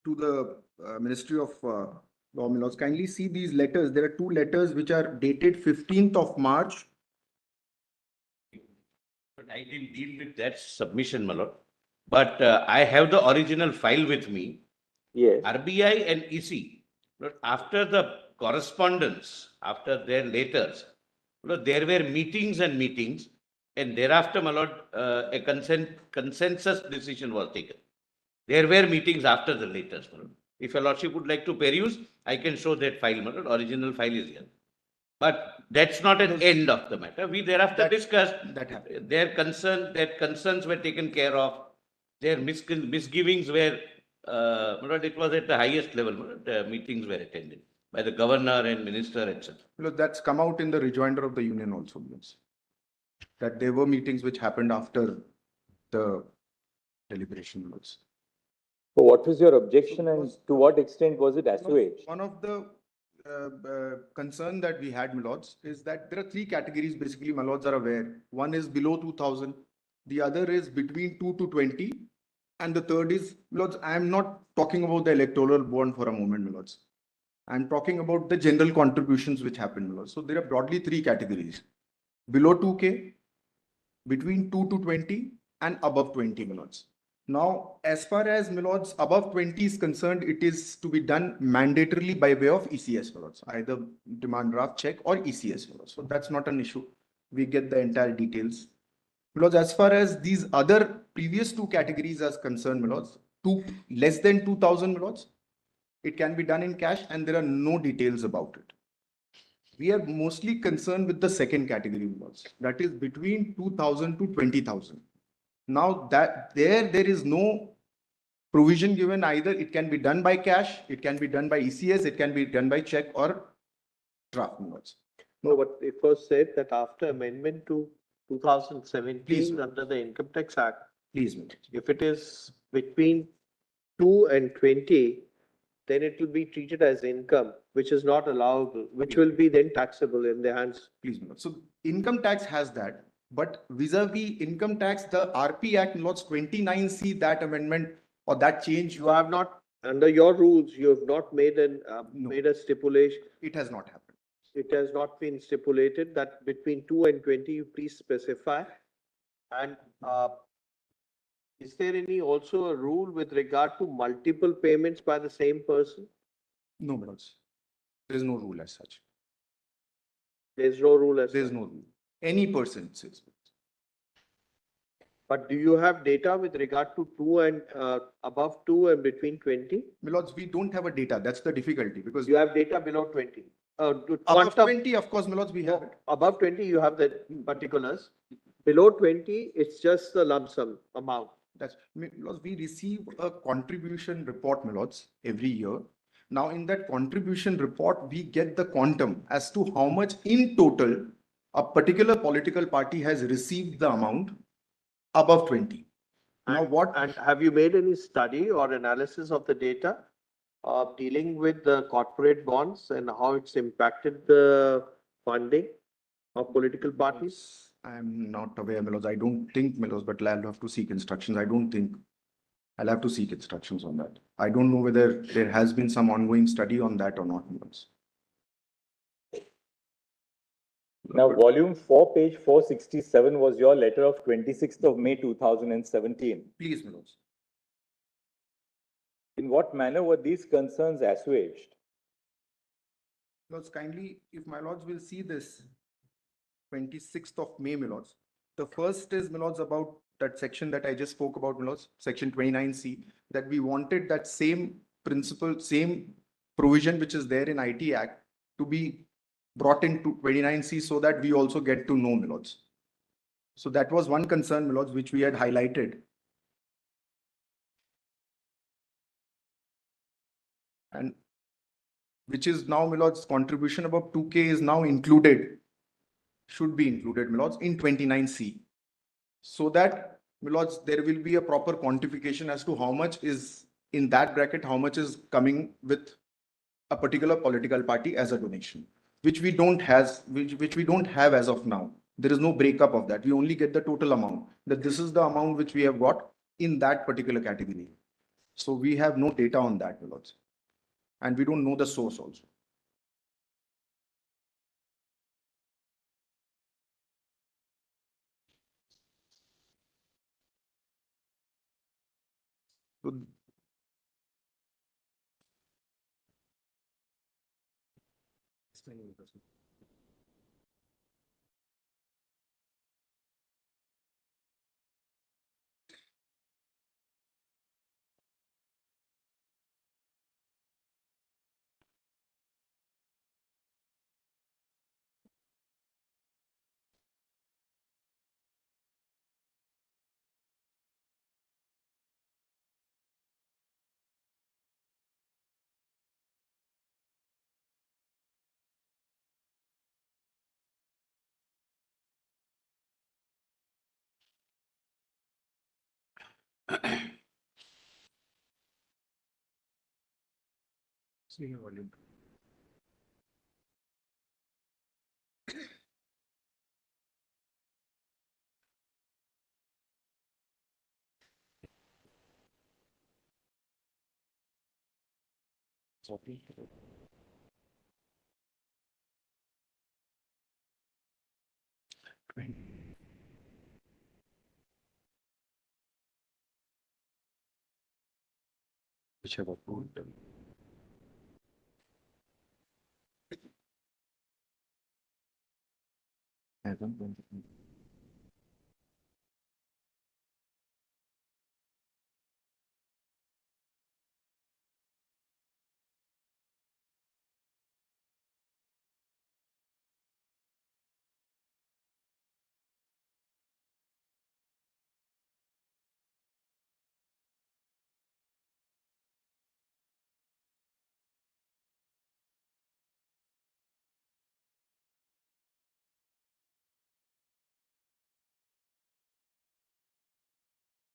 to the Ministry of Law, my lords. Kindly see these letters. There are 2 letters which are dated 15th of March. But I didn't deal with that submission, my lord. But I have the original file with me. Yes. RBI and EC, but after the correspondence, after their letters, there were meetings and meetings, and thereafter, my lord, a consensus decision was taken. There were meetings after the latest. My lord. If your lordship would like to peruse, I can show that file, my lord. Original file is here. But that's not an end of the matter. We thereafter discussed That happened. their concerns were taken care of. Their misgivings were, my lord, it was at the highest level. My lord. The meetings were attended by the governor and minister, etc. Look, that's come out in the rejoinder of the union also, yes. That there were meetings which happened after the deliberation was. So what was your objection and to what extent was it assuaged? One of the concern that we had, my lords, is that there are three categories basically, my lords are aware. One is below 2000, the other is between 2 to 20, and the third is, my lords, I am not talking about the electoral bond for a moment, my lords. I'm talking about the general contributions which happen, my lords. So there are broadly three categories: below 2K, between 2 to 20, and above 20, my lords. Now, as far as, my lords, above 20 is concerned, it is to be done mandatorily by way of ECS, my lords, either demand draft check or ECS, my lords. So that's not an issue. We get the entire details. My lords, as far as these other previous two categories are concerned, my lords, less than 2000, my lords, it can be done in cash and there are no details about it. We are mostly concerned with the second category, my lords, that is between 2000 to 20,000. Now that there is no provision given either. It can be done by cash, it can be done by ECS, it can be done by check or draft notes. No, but it was said that after amendment to 2017 Please. under the Income Tax Act, Please, my lords. if it is between 2 and 20, then it will be treated as income, which is not allowable, which will be then taxable in the hands. Please, my lords. So income tax has that, but vis-a-vis income tax, the RP Act, my lords, 29C, that amendment or that change, You have not, under your rules, you have not made No. made a stipulation. it has not happened. It has not been stipulated that between 2 and 20, you please specify. And is there any also a rule with regard to multiple payments by the same person? No, my lords. There is no rule as such. There's no rule as There is such. no rule. Any person says. But do you have data with regard to 2 and above 2 and between 20? My lords, we don't have a data. That's the difficulty because You have data below 20. above Quantum- 20, of course, my lords, we have it. Above 20, you have the particulars. Below 20, it's just the lump sum amount. That's, my lords, we receive a contribution report, my lords, every year. Now, in that contribution report, we get the quantum as to how much in total a particular political party has received the amount above 20. Now, what? And have you made any study or analysis of the data of dealing with the corporate bonds and how it's impacted the funding of political parties? I'm not aware, my lords. I don't think, my lords, but I'll have to seek instructions. I don't think. I'll have to seek instructions on that. I don't know whether there has been some ongoing study on that or not, my lords. Now, volume 4, page 467 was your letter of 26th of May 2017. Please, my lords. In what manner were these concerns assuaged? Lords, kindly, if my lords will see this 26th of May, my lords. The first is, my lords, about that section that I just spoke about, my lords, section 29C, that we wanted that same principle, same provision which is there in IT Act to be brought into 29C so that we also get to know, my lords. So that was one concern, my lords, which we had highlighted. And which is now, my lords, contribution above 2K is now included, should be included, my lords, in 29C. So that, my lords, there will be a proper quantification as to how much is in that bracket, how much is coming with a particular political party as a donation, which we don't have, which we don't have as of now. There is no breakup of that. We only get the total amount, that this is the amount which we have got in that particular category. So we have no data on that, my lords. And we don't know the source also. So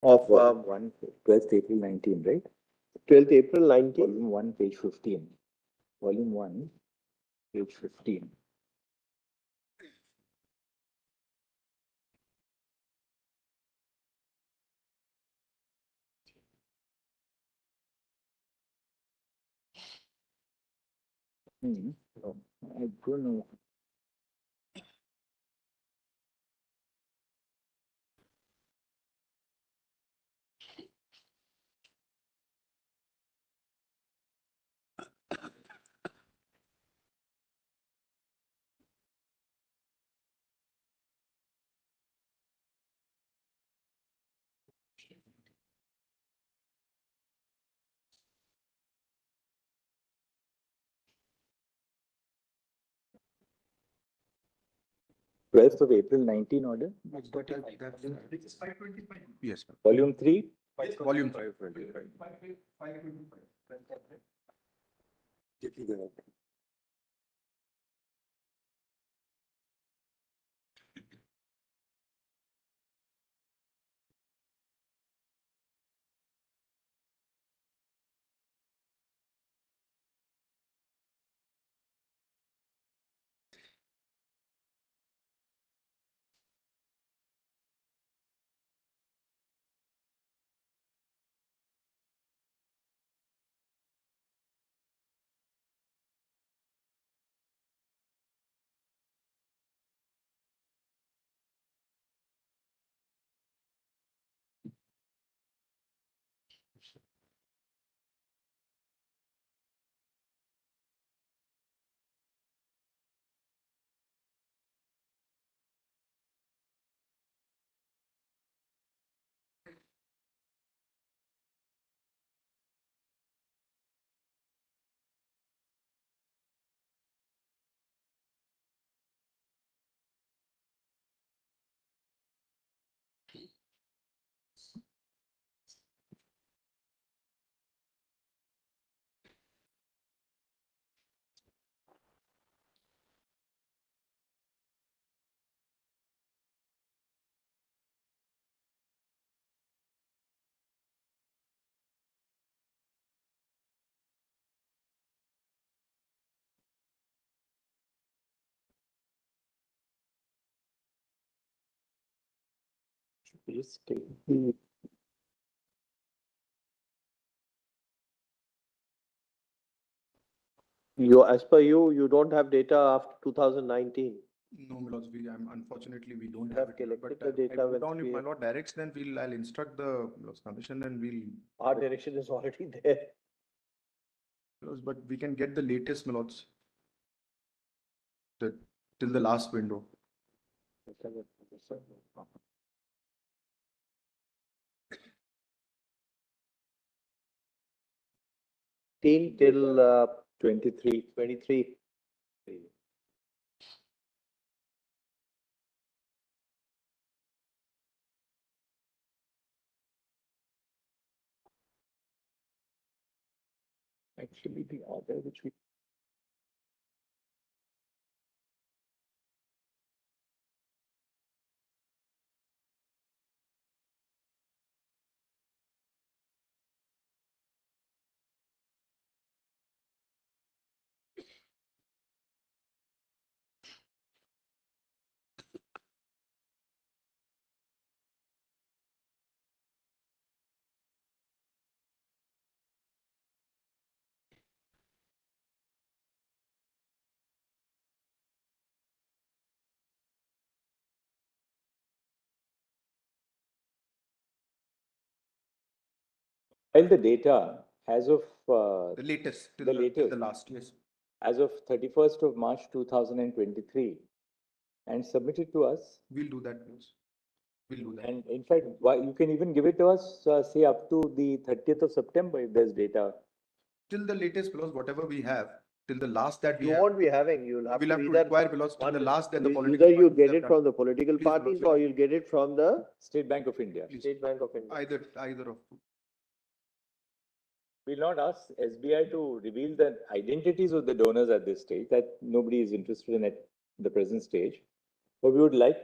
Of, Volume 1, 12th April 19, right? 12th April 19. Volume 1, page 15. Volume 1, page 15. Oh, I don't know. Twelfth of April 19 order. Yes, Volume 3. volume 5. As per you, you don't have data after 2019. No, my lords, unfortunately, we don't You have have it. here, collected But the I data put with down, if my PA. lord directs, then I'll instruct the Lords Commission and we'll. Our direction is already there. But we can get the latest, my lords. Till the last window. Till 23. 23. Actually, the order which we While the data as of, The latest, till The till latest. the last, yes. as of 31st of March 2023 and submitted to us. We'll do that, please. We'll do that. And in fact, you can even give it to us, say up to the 30th of September if there's data. Till the latest, because whatever we have, till the last that we You have, won't be having, you'll have we'll to have to either, require because till the one- last that the you- political. either you parties get have it done. from the political Please, parties Manoj. or you'll get it from the State Bank of India. Please. State Bank of India. Either of. We'll not ask SBI to reveal the identities of the donors at this stage, that nobody is interested in at the present stage. But we would like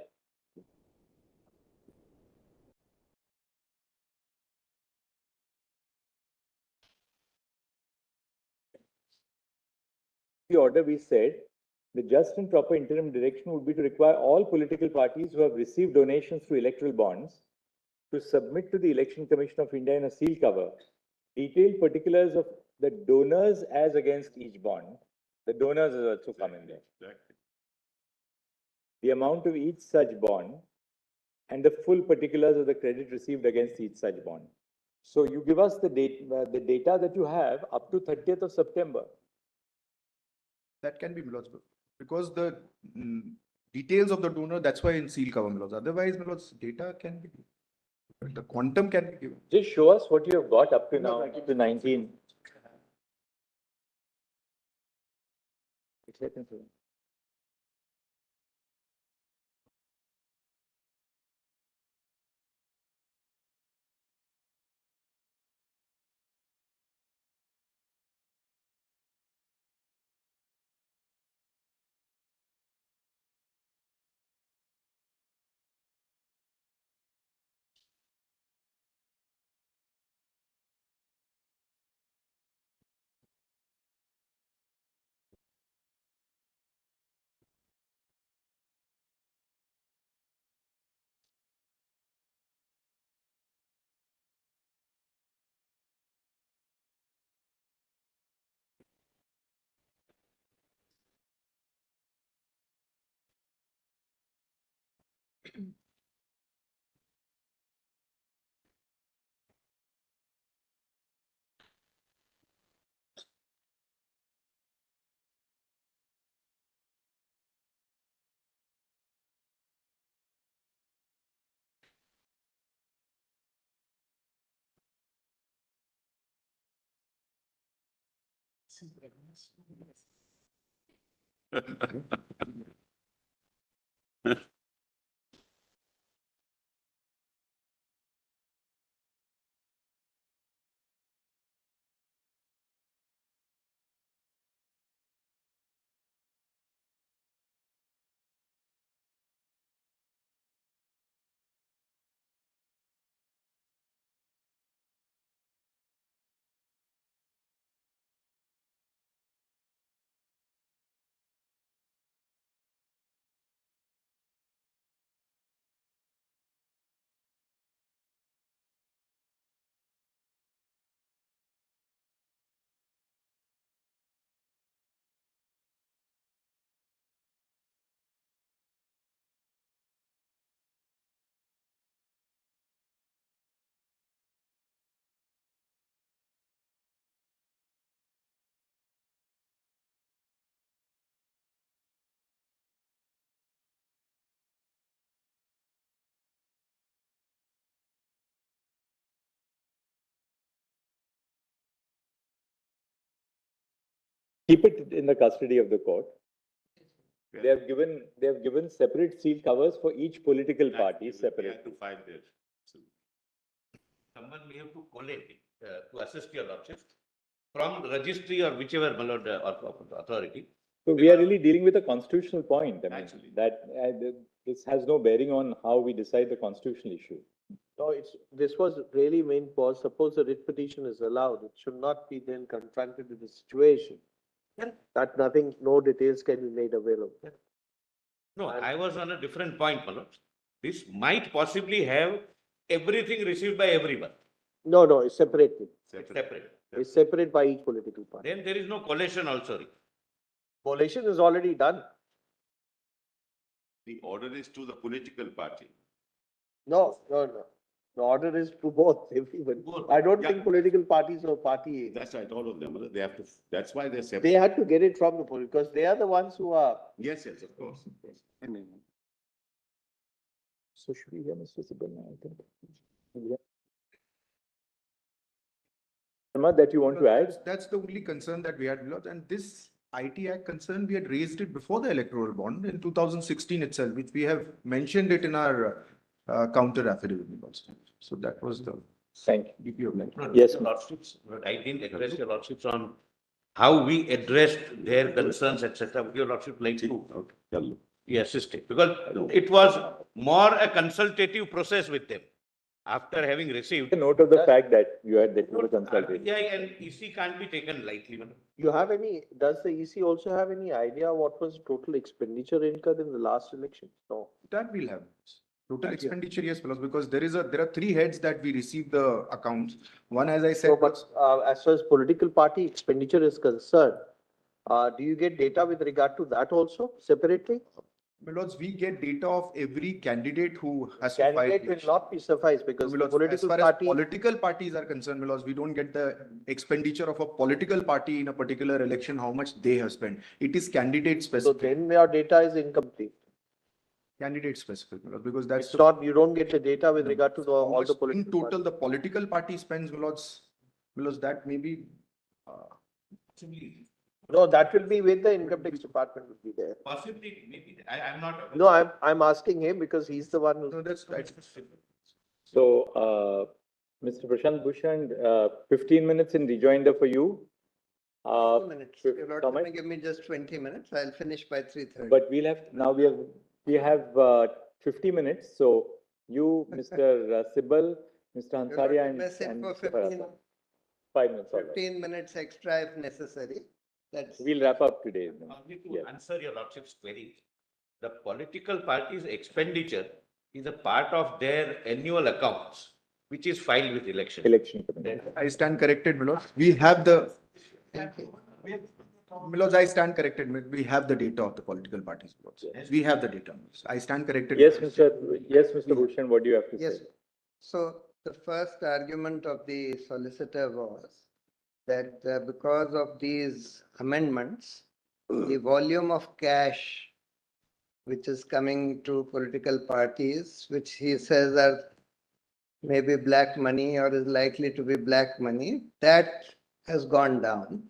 the order we said, the just and proper interim direction would be to require all political parties who have received donations through electoral bonds to submit to the Election Commission of India in a seal cover detailed particulars of the donors as against each bond. The donors is also come in there. Exactly. The amount of each such bond and the full particulars of the credit received against each such bond. So you give us the data that you have up to 30th of September. That can be Milod's, because the details of the donor, that's why in seal cover Milod's. Otherwise, Milod's data can be, the quantum can be given. Just show us what you have got up to now, up to 19. Keep it in the custody of the court. They have given separate seal covers for each political party We separately. have to file this. Someone may have to collate it to assist your lordship from the registry or whichever my lord, authority. So we are really dealing with a constitutional point. I mean, Actually. that this has no bearing on how we decide the constitutional issue. No, this was really meant for, suppose the writ petition is allowed, it should not be then confronted with the situation. That nothing, no details can be made available. No, I was on a different point, my lord. This might possibly have everything received by everyone, No, it's separated. separate. It's separate by each political party. Then there is no collation also. Collation is already done. The order is to the political party. No. The order is to both, everybody. Both, I don't yeah. think political parties or party, That's right, all of them, they have to, that's why they're they separate. had to get it from the political, because they are the ones who are. Yes, yes, of course, of course. So should we hear Mr. Sibal now, I think? That you want to add? That's the only concern that we had, Milord. And this IT Act concern, we had raised it before the electoral bond in 2016 itself, which we have mentioned it in our counter affidavit, Milord. So that was the. Thank you. DP of like. Yes, Your Lordships, but I didn't address your Lordships on how we addressed their concerns, etc. Would your Lordship like to Okay, tell them. be assisted? Because it was more a consultative process with them. After having received. A note of the fact that you had that you were consulted. RBI and EC can't be taken lightly. Madam. You have any, does the EC also have any idea what was total expenditure incurred in the last election? No. That we'll have. Total expenditure, yes, because there are three heads that we receive the accounts. One, as I said. So, but as far as political party expenditure is concerned, do you get data with regard to that also separately? Milords, we get data of every candidate who has to file. Candidate will not be suffice because the Milords, as political far as party. political parties are concerned, Milords, we don't get the expenditure of a political party in a particular election, how much they have spent. It is candidate So specific. then your data is incomplete. Candidate specific, Milords, because that's. It's not, you don't get the data with regard to all the In political. total, parties. the political party spends, Milords, that may be. No, that will be with the income tax department will be there. Possibly, maybe. I'm not. No, I'm asking him because he's the one who. No, that's right. So, Mr. Prashant Bhushan, 15 minutes in rejoinder for you. 20 minutes. fif- You're not Thomas? going to give me just 20 minutes. I'll finish by 3:30. But we'll have, now we have 50 minutes. So you, Mr. Sibal, Mr. You're not Hansaria and. requesting and for Mr. Parasa. 15, 5 minutes. all right. 15 minutes extra if necessary. That's. We'll wrap up today. Only to Yes. answer your Lordship's query. The political party's expenditure is a part of their annual accounts, which is filed with election. Election committee. I stand corrected, Milords. We have the. Thank you. Milords, I stand corrected. We have the data of the political parties. Milords. We have the data. I stand corrected. Yes, Mr. Bhushan, what do you have to Yes. say? So the first argument of the solicitor was that because of these amendments, the volume of cash which is coming to political parties, which he says are maybe black money or is likely to be black money, that has gone down.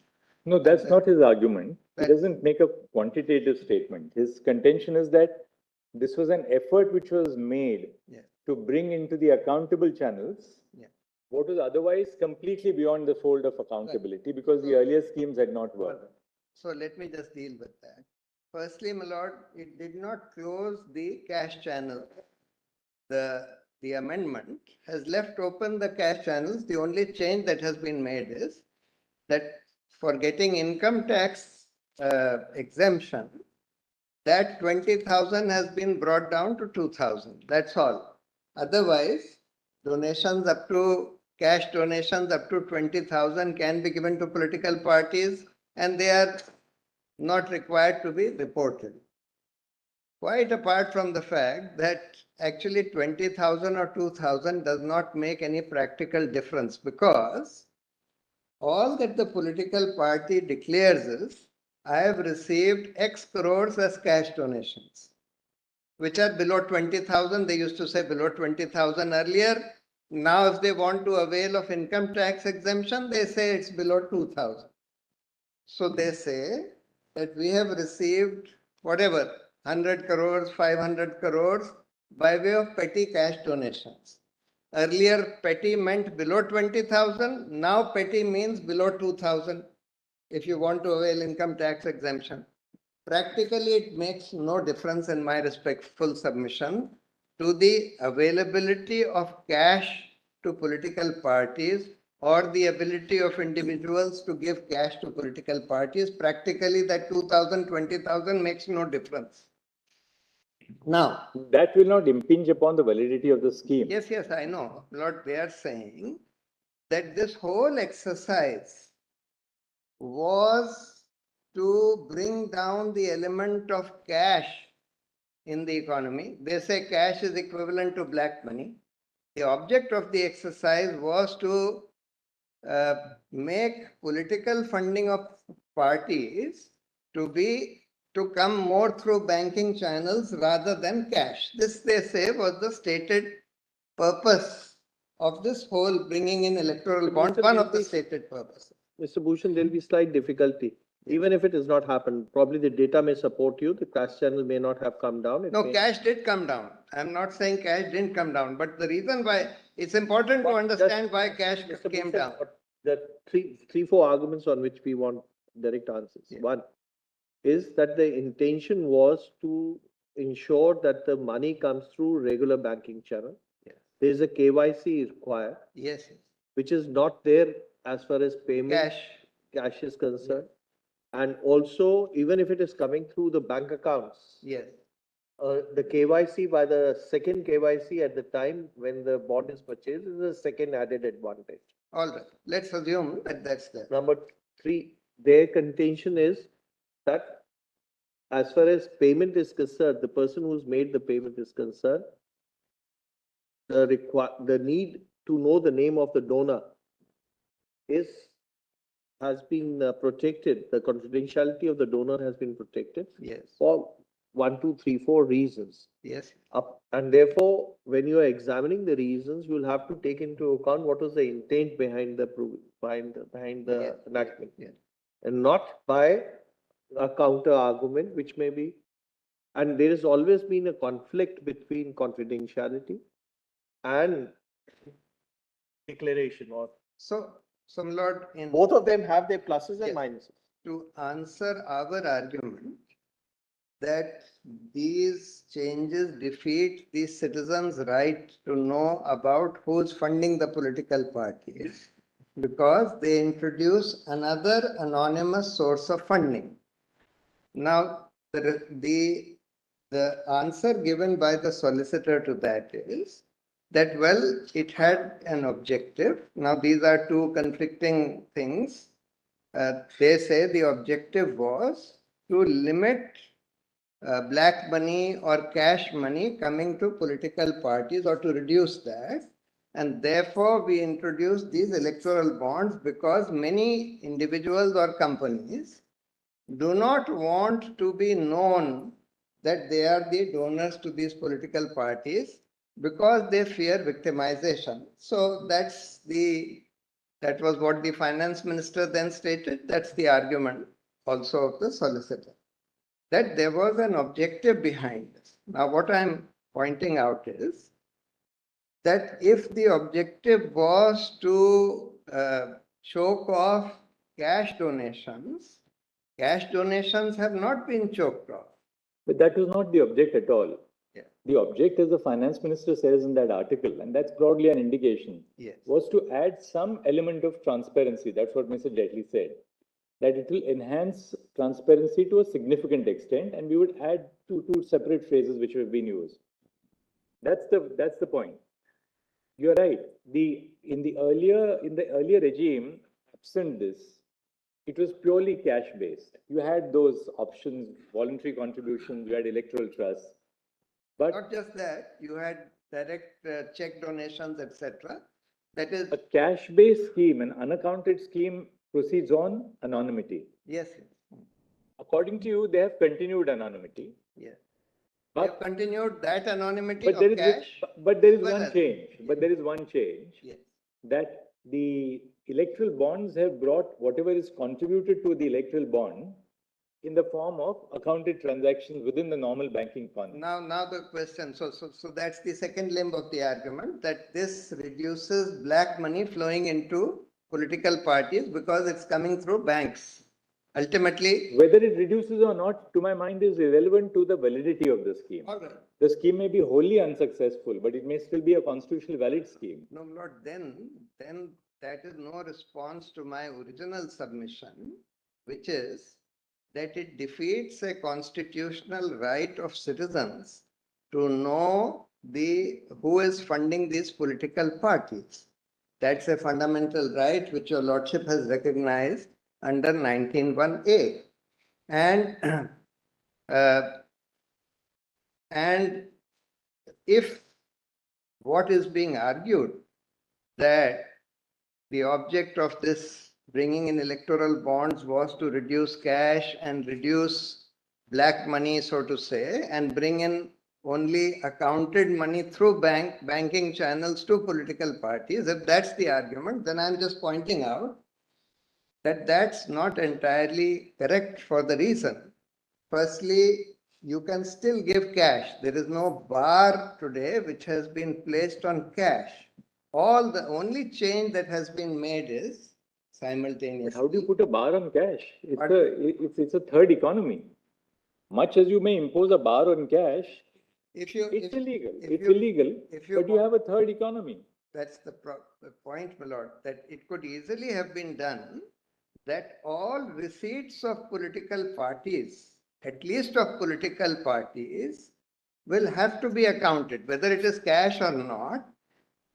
No, that's not his argument. He That- doesn't make a quantitative statement. His contention is that this was an effort which was made Yeah. to bring into the accountable channels Yeah. what was otherwise completely beyond the fold of accountability because the earlier schemes had not worked. So let me just deal with that. Firstly, my lord, it did not close the cash channel. The amendment has left open the cash channels. The only change that has been made is that for getting income tax exemption, that 20,000 has been brought down to 2,000. That's all. Otherwise, donations up to, cash donations up to 20,000 can be given to political parties and they are not required to be reported. Quite apart from the fact that actually 20,000 or 2,000 does not make any practical difference because all that the political party declares is, I have received X crores as cash donations, which are below 20,000. They used to say below 20,000 earlier. Now, if they want to avail of income tax exemption, they say it's below 2,000. So they say that we have received whatever, 100 crores, 500 crores by way of petty cash donations. Earlier, petty meant below 20,000. Now, petty means below 2,000 if you want to avail income tax exemption. Practically, it makes no difference in my respectful submission to the availability of cash to political parties or the ability of individuals to give cash to political parties. Practically, that 2,000, 20,000 makes no difference. Now, That will not impinge upon the validity of the scheme. yes, I know. What they are saying that this whole exercise was to bring down the element of cash in the economy. They say cash is equivalent to black money. the object of the exercise was to make political funding of parties to come more through banking channels rather than cash. This, they say, was the stated purpose of this whole bringing in electoral bonds, one of the stated purposes. Mr. Bhushan, there will be slight difficulty. Even if it has not happened, probably the data may support you, the cash channel may not have come down. It No, may- cash did come down. I'm not saying cash didn't come down, but the reason why, it's important to But understand why cash Mr. came Bhushan, down. there are three, four arguments on which we want direct answers. Yeah. One is that the intention was to ensure that the money comes through regular banking channel. Yes. There is a KYC required, Yes, which is not there as far as payment cash is concerned. And also, even if it is coming through the bank accounts, yes. the KYC by the second KYC at the time when the bond is purchased is a second added advantage. All right, let's assume that that's there. Number three, their contention is that as far as payment is concerned, the person who's made the payment is concerned, the need to know the name of the donor has been protected. The confidentiality of the donor has been protected Yes, for 1, 2, 3, 4 reasons. yes, And therefore, when you are examining the reasons, you will have to take into account what was the intent behind the Yes. enactment. Yes. And not by a counter argument, which may be, and there has always been a conflict between confidentiality and declaration, or so, my lord, in both of them have their pluses and Yes. minuses. to answer our argument that these changes defeat the citizens' right to know about who's funding the political parties because they introduce another anonymous source of funding. Now, the answer given by the solicitor to that is that, well, it had an objective. Now, these are two conflicting things. They say the objective was to limit black money or cash money coming to political parties or to reduce that. And therefore, we introduced these electoral bonds because many individuals or companies do not want to be known that they are the donors to these political parties because they fear victimization. So that was what the finance minister then stated. That's the argument also of the solicitor, that there was an objective behind this. Now, what I'm pointing out is that if the objective was to choke off cash donations have not been choked off. But that was not the object at all. Yeah. The object, as the finance minister says in that article, and that's broadly an indication, Yes. was to add some element of transparency. That's what Mr. Jaitley said, that it will enhance transparency to a significant extent, and we would add two separate phrases which have been used. That's the point. You're right. In the earlier regime, absent this, it was purely cash based. You had those options, voluntary contributions, you had electoral trusts. But Not just that, you had direct check donations, etc. That is, a cash based scheme, an unaccounted scheme, proceeds on anonymity. yes, According to you, they have continued anonymity. yes. They have But, continued that anonymity but of there is cash. but there is well one as- change. But there is one change, Yes, that the electoral bonds have brought whatever is contributed to the electoral bond in the form of accounted transactions within the normal banking fund. now the question, so that's the second limb of the argument, that this reduces black money flowing into political parties because it's coming through banks. Ultimately, Whether it reduces or not, to my mind, is irrelevant to the validity of the scheme. all right. The scheme may be wholly unsuccessful, but it may still be a constitutionally valid scheme. No, Lord, then that is no response to my original submission, which is that it defeats a constitutional right of citizens to know who is funding these political parties. That's a fundamental right which your lordship has recognized under 19(1)(a). And if what is being argued, that the object of this bringing in electoral bonds was to reduce cash and reduce black money, so to say, and bring in only accounted money through banking channels to political parties. If that's the argument, then I'm just pointing out that that's not entirely correct for the reason. Firstly, you can still give cash. There is no bar today which has been placed on cash. The only change that has been made is simultaneous. How do you put a bar on cash? It's a third economy. Much as you may impose a bar on cash, it's illegal. But you have a third economy. That's the point, my lord, that it could easily have been done that all receipts of political parties, at least of political parties, will have to be accounted, whether it is cash or not.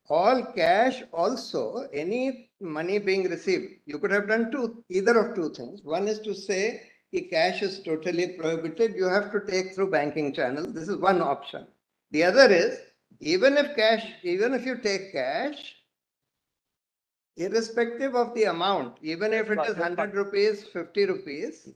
All cash also, any money being received, you could have done either of two things. One is to say, if cash is totally prohibited, you have to take through banking channels. This is one option. The other is, even if you take cash, irrespective of the amount, even if it is 100 rupees, 50 rupees,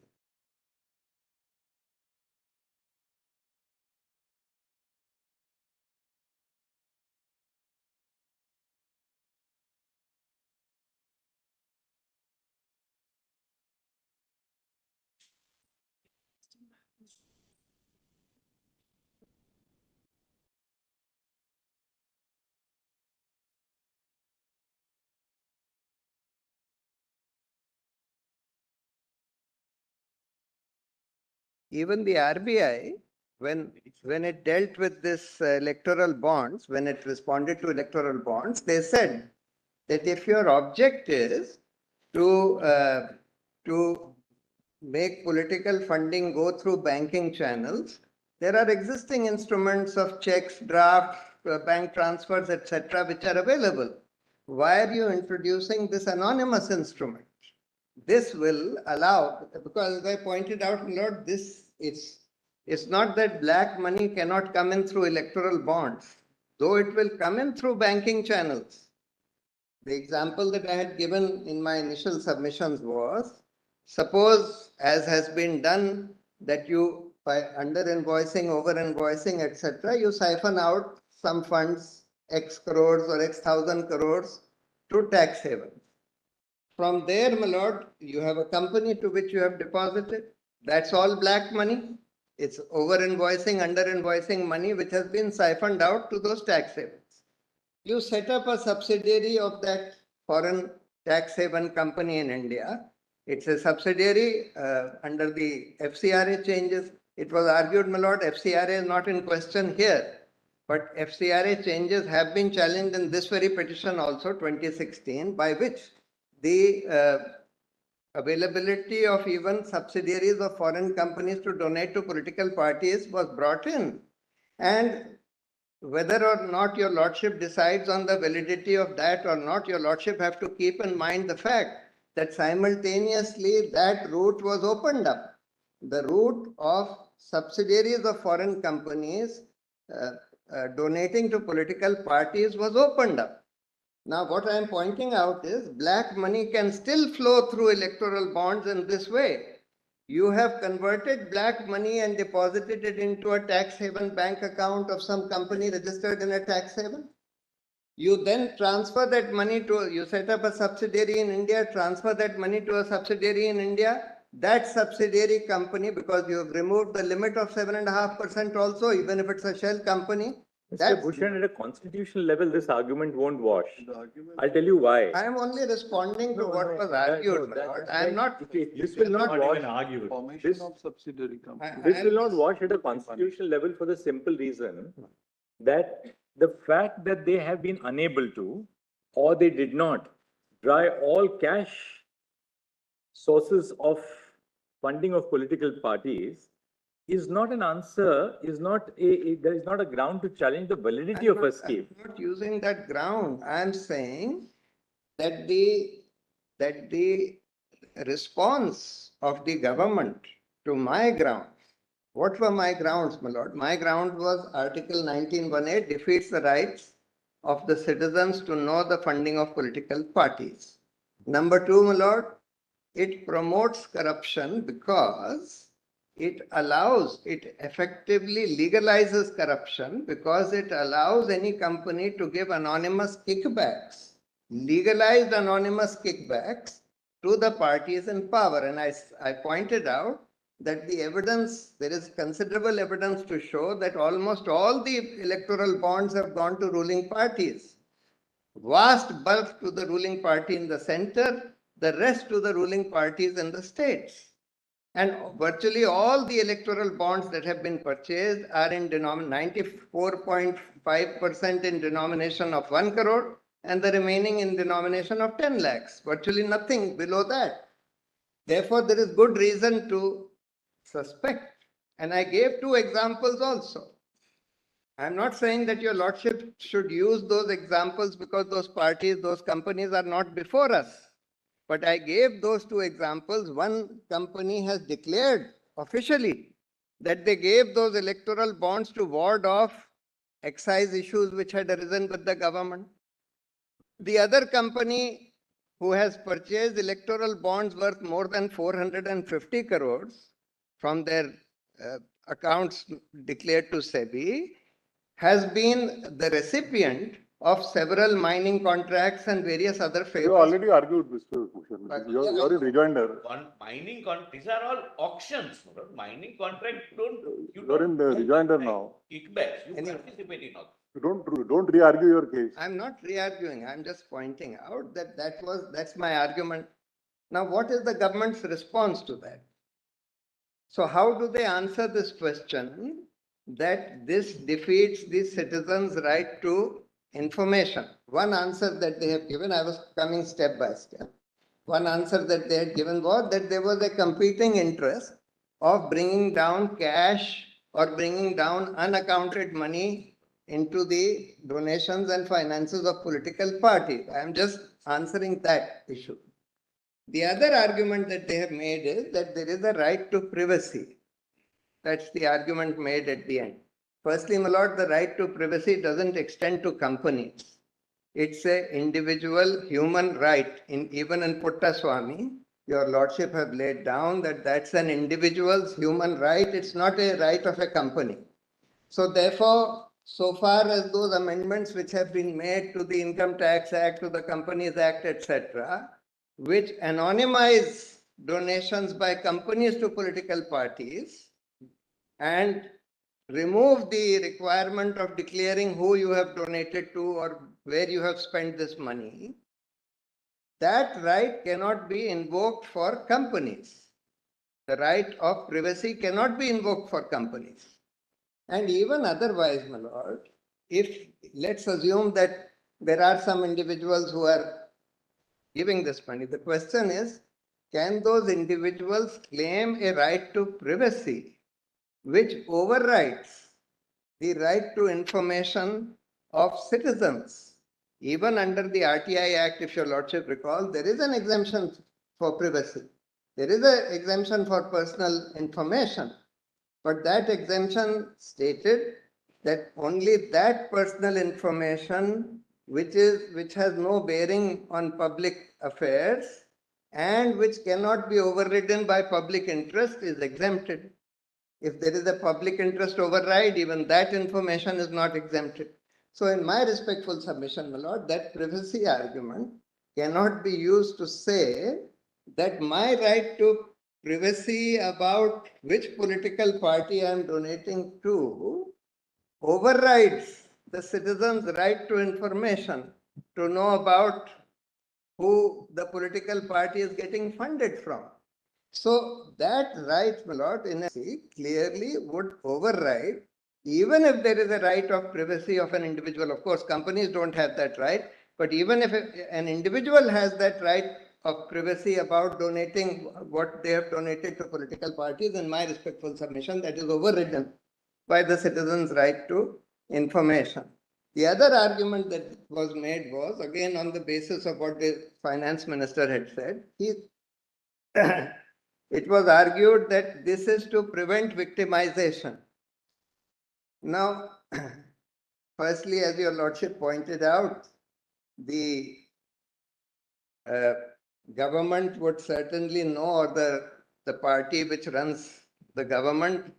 even the RBI, when it dealt with this electoral bonds, when it responded to electoral bonds, they said that if your object is to make political funding go through banking channels, there are existing instruments of checks, drafts, bank transfers, etc., which are available. Why are you introducing this anonymous instrument? This will allow, because as I pointed out, Lord, it's not that black money cannot come in through electoral bonds, though it will come in through banking channels. The example that I had given in my initial submissions was, suppose, as has been done, that you, by under-invoicing, over-invoicing, etc., you siphon out some funds, X crores or X thousand crores, to tax havens. From there, my lord, you have a company to which you have deposited. That's all black money. It's over-invoicing, under-invoicing money which has been siphoned out to those tax havens. You set up a subsidiary of that foreign tax haven company in India. It's a subsidiary under the FCRA changes. It was argued, my lord, FCRA is not in question here. But FCRA changes have been challenged in this very petition also, 2016, by which the availability of even subsidiaries of foreign companies to donate to political parties was brought in. And whether or not your lordship decides on the validity of that or not, your lordship have to keep in mind the fact that simultaneously that route was opened up. The route of subsidiaries of foreign companies donating to political parties was opened up. Now, what I am pointing out is black money can still flow through electoral bonds in this way. You have converted black money and deposited it into a tax haven bank account of some company registered in a tax haven. You then transfer that money you set up a subsidiary in India, transfer that money to a subsidiary in India. That subsidiary company, because you have removed the limit of 7.5% also, even if it's a shell company. Mr. Bhushan, at a constitutional level, this argument won't wash. I'll tell you why. I am only responding to what was argued. I am not. This will not wash. This will not wash at a constitutional level for the simple reason that the fact that they have been unable to, or they did not, dry all cash sources of funding of political parties is not an answer, there is not a ground to challenge the validity of a scheme. I'm not using that ground. I am saying that the response of the government to my grounds, what were my grounds, my lord? My ground was Article 1918 defeats the rights of the citizens to know the funding of political parties. Number two, my lord, it promotes corruption because it effectively legalizes corruption because it allows any company to give anonymous kickbacks, legalized anonymous kickbacks to the parties in power. And I pointed out that the evidence, there is considerable evidence to show that almost all the electoral bonds have gone to ruling parties. Vast bulk to the ruling party in the center, the rest to the ruling parties in the states. And virtually all the electoral bonds that have been purchased are in 94.5% in denomination of 1 crore and the remaining in denomination of 10 lakhs, virtually nothing below that. Therefore, there is good reason to suspect. And I gave two examples also. I'm not saying that your lordship should use those examples because those parties, those companies are not before us. But I gave those two examples. One company has declared officially that they gave those electoral bonds to ward off excise issues which had arisen with the government. The other company who has purchased electoral bonds worth more than 450 crores from their accounts declared to SEBI has been the recipient of several mining contracts and various other favors. You already argued, Mr. Bhushan. You're in rejoinder. These are all auctions. Mining contract, You're in the rejoinder now. kickbacks. You Anyway. participate in all. Don't re-argue your case. I'm not re-arguing. I'm just pointing out that that's my argument. Now, what is the government's response to that? So how do they answer this question that this defeats the citizens' right to information? One answer that they have given, I was coming step by step. One answer that they had given was that there was a competing interest of bringing down cash or bringing down unaccounted money into the donations and finances of political parties. I am just answering that issue. The other argument that they have made is that there is a right to privacy. That's the argument made at the end. Firstly, my lord, the right to privacy doesn't extend to companies. It's an individual human right. Even in Puttaswamy, your lordship have laid down that that's an individual's human right. It's not a right of a company. So therefore, so far as those amendments which have been made to the Income Tax Act, to the Companies Act, etc., which anonymize donations by companies to political parties and remove the requirement of declaring who you have donated to or where you have spent this money, that right cannot be invoked for companies. The right of privacy cannot be invoked for companies. And even otherwise, my lord, if let's assume that there are some individuals who are giving this money, the question is, can those individuals claim a right to privacy which overrides the right to information of citizens? Even under the RTI Act, if your lordship recalls, there is an exemption for privacy. There is an exemption for personal information. But that exemption stated that only that personal information which has no bearing on public affairs and which cannot be overridden by public interest is exempted. If there is a public interest override, even that information is not exempted. So in my respectful submission, my lord, that privacy argument cannot be used to say that my right to privacy about which political party I am donating to overrides the citizen's right to information, to know about who the political party is getting funded from. So that right, my lord, in a clearly would override, even if there is a right of privacy of an individual. Of course, companies don't have that right, but even if an individual has that right of privacy about donating what they have donated to political parties, in my respectful submission, that is overridden by the citizen's right to information. The other argument that was made was, again, on the basis of what the finance minister had said. It was argued that this is to prevent victimization. Now, Firstly, as your lordship pointed out, the government would certainly know, or the party which runs the government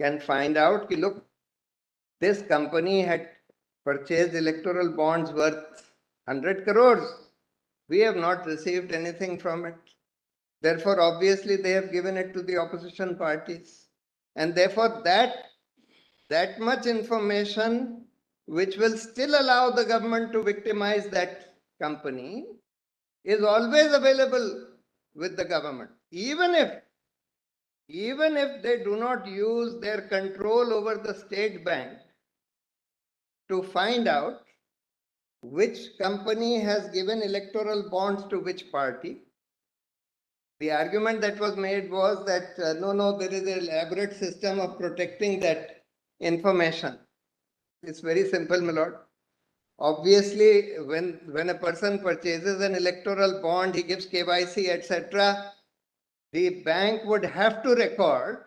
can find out, ki, look, this company had purchased electoral bonds worth 100 crores. We have not received anything from it. Therefore, obviously, they have given it to the opposition parties. And therefore, that much information which will still allow the government to victimize that company is always available with the government. Even if they do not use their control over the state bank to find out which company has given electoral bonds to which party. The argument that was made was that no, there is an elaborate system of protecting that information. It's very simple, my lord. Obviously, when a person purchases an electoral bond, he gives KYC, etc., the bank would have to record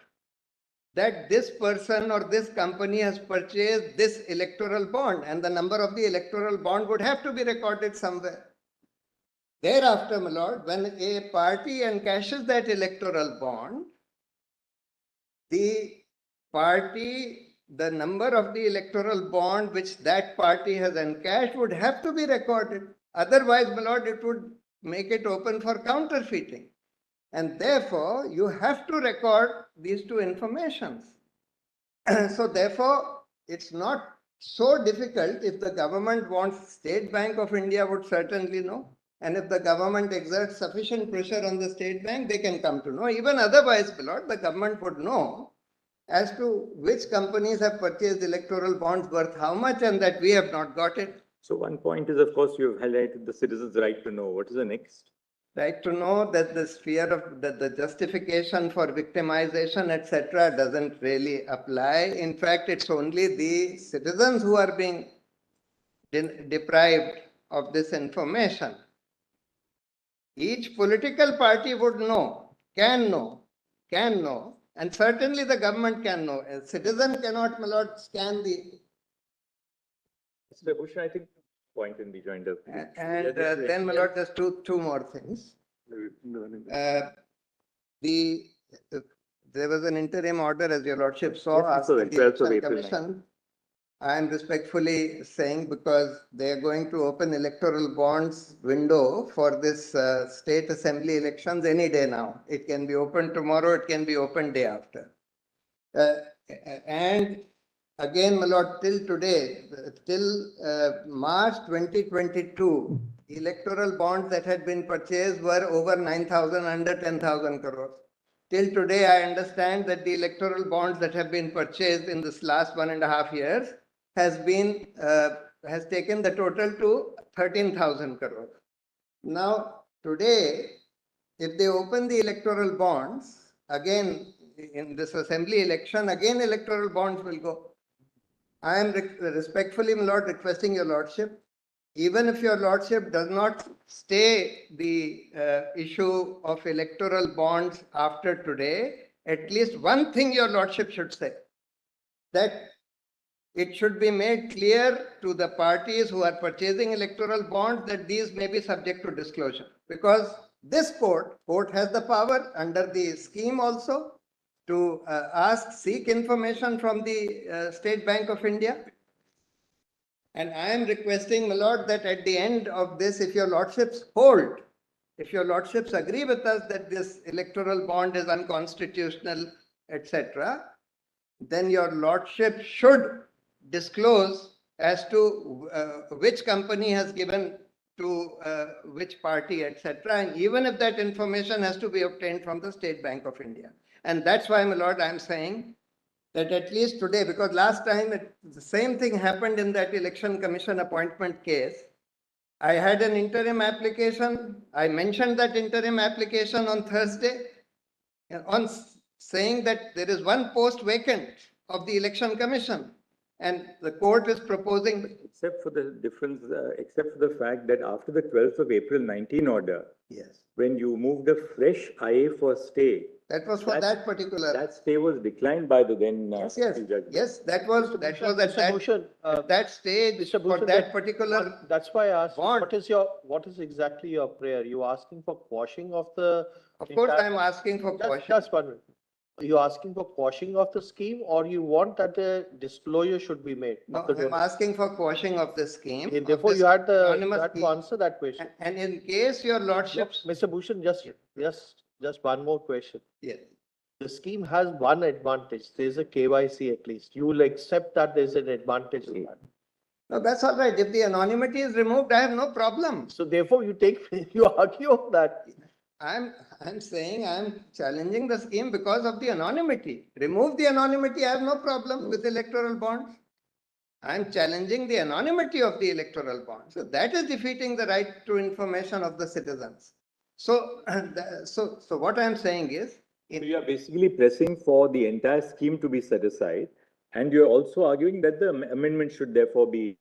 that this person or this company has purchased this electoral bond, and the number of the electoral bond would have to be recorded somewhere. Thereafter, my lord, when a party encashes that electoral bond, the number of the electoral bond which that party has encashed would have to be recorded. Otherwise, my lord, it would make it open for counterfeiting. And therefore, you have to record these two informations. So therefore, it's not so difficult. If the government wants, State Bank of India would certainly know. And if the government exerts sufficient pressure on the State Bank, they can come to know. Even otherwise, my lord, the government would know as to which companies have purchased electoral bonds worth how much, and that we have not got it. So one point is, of course, you've highlighted the citizens' right to know. What is the next? Right to know that the sphere of the justification for victimization, etc., doesn't really apply. In fact, it's only the citizens who are being deprived of this information. Each political party would know, can know, and certainly the government can know. A citizen cannot, my lord, scan the. Mr. Bhushan, I think point can be joined up. And then, my lord, just two more things. There was an interim order, as your lordship saw, Yes, asking the 12th of Election April, Commission. I am respectfully saying, because they are going to open electoral bonds window for this state assembly elections any day now. It can be open tomorrow, it can be open day after. And again, my lord, till today, till March 2022, electoral bonds that had been purchased were over 9,000, under 10,000 crores. Till today, I understand that the electoral bonds that have been purchased in this last 1.5 years has taken the total to 13,000 crores. Now, today, if they open the electoral bonds, again, in this assembly election, again electoral bonds will go. I am respectfully, my lord, requesting your lordship, even if your lordship does not stay the issue of electoral bonds after today, at least one thing your lordship should say, that it should be made clear to the parties who are purchasing electoral bonds that these may be subject to disclosure. Because this court has the power under the scheme also to seek information from the State Bank of India. And I am requesting, my lord, that at the end of this, if your lordships agree with us that this electoral bond is unconstitutional, etc., then your lordship should disclose as to which company has given to which party, etc. And even if that information has to be obtained from the State Bank of India. And that's why, my lord, I'm saying that at least today, because last time the same thing happened in that Election Commission appointment case. I had an interim application. I mentioned that interim application on Thursday, on saying that there is one post vacant of the Election Commission. And the court is proposing, Except for the difference, except for the fact that after the 12th of April 19 order, yes, when you moved a fresh IA for stay, that was for that particular. that stay was declined by the then. Yes, yes, chief judge. yes, that was at that stage, Mr. for Bhushan, that particular. That's why I asked, bond. what is exactly your prayer? You asking for quashing of the? Of course, entire- I'm asking for Just- caution. Just one minute. Are you asking for quashing of the scheme, or you want that a disclosure should be made? No, of the I'm donor? asking for quashing of the scheme. Okay, of therefore, this you had anonymous to scheme. answer that question. And in case your lordships, Mr. Bhushan, just one more question. yes, The scheme has one advantage. There's a KYC at least. You will accept that there's an advantage in that. no, that's all right. If the anonymity is removed, I have no problem. So therefore, you argue on that. I'm saying I'm challenging the scheme because of the anonymity. Remove the anonymity, I have no problem with electoral bonds. I'm challenging the anonymity of the electoral bond. So that is defeating the right to information of the citizens. So, so what I'm saying is, So you are basically pressing for the entire scheme to be set aside, and you're also arguing that the amendment should therefore be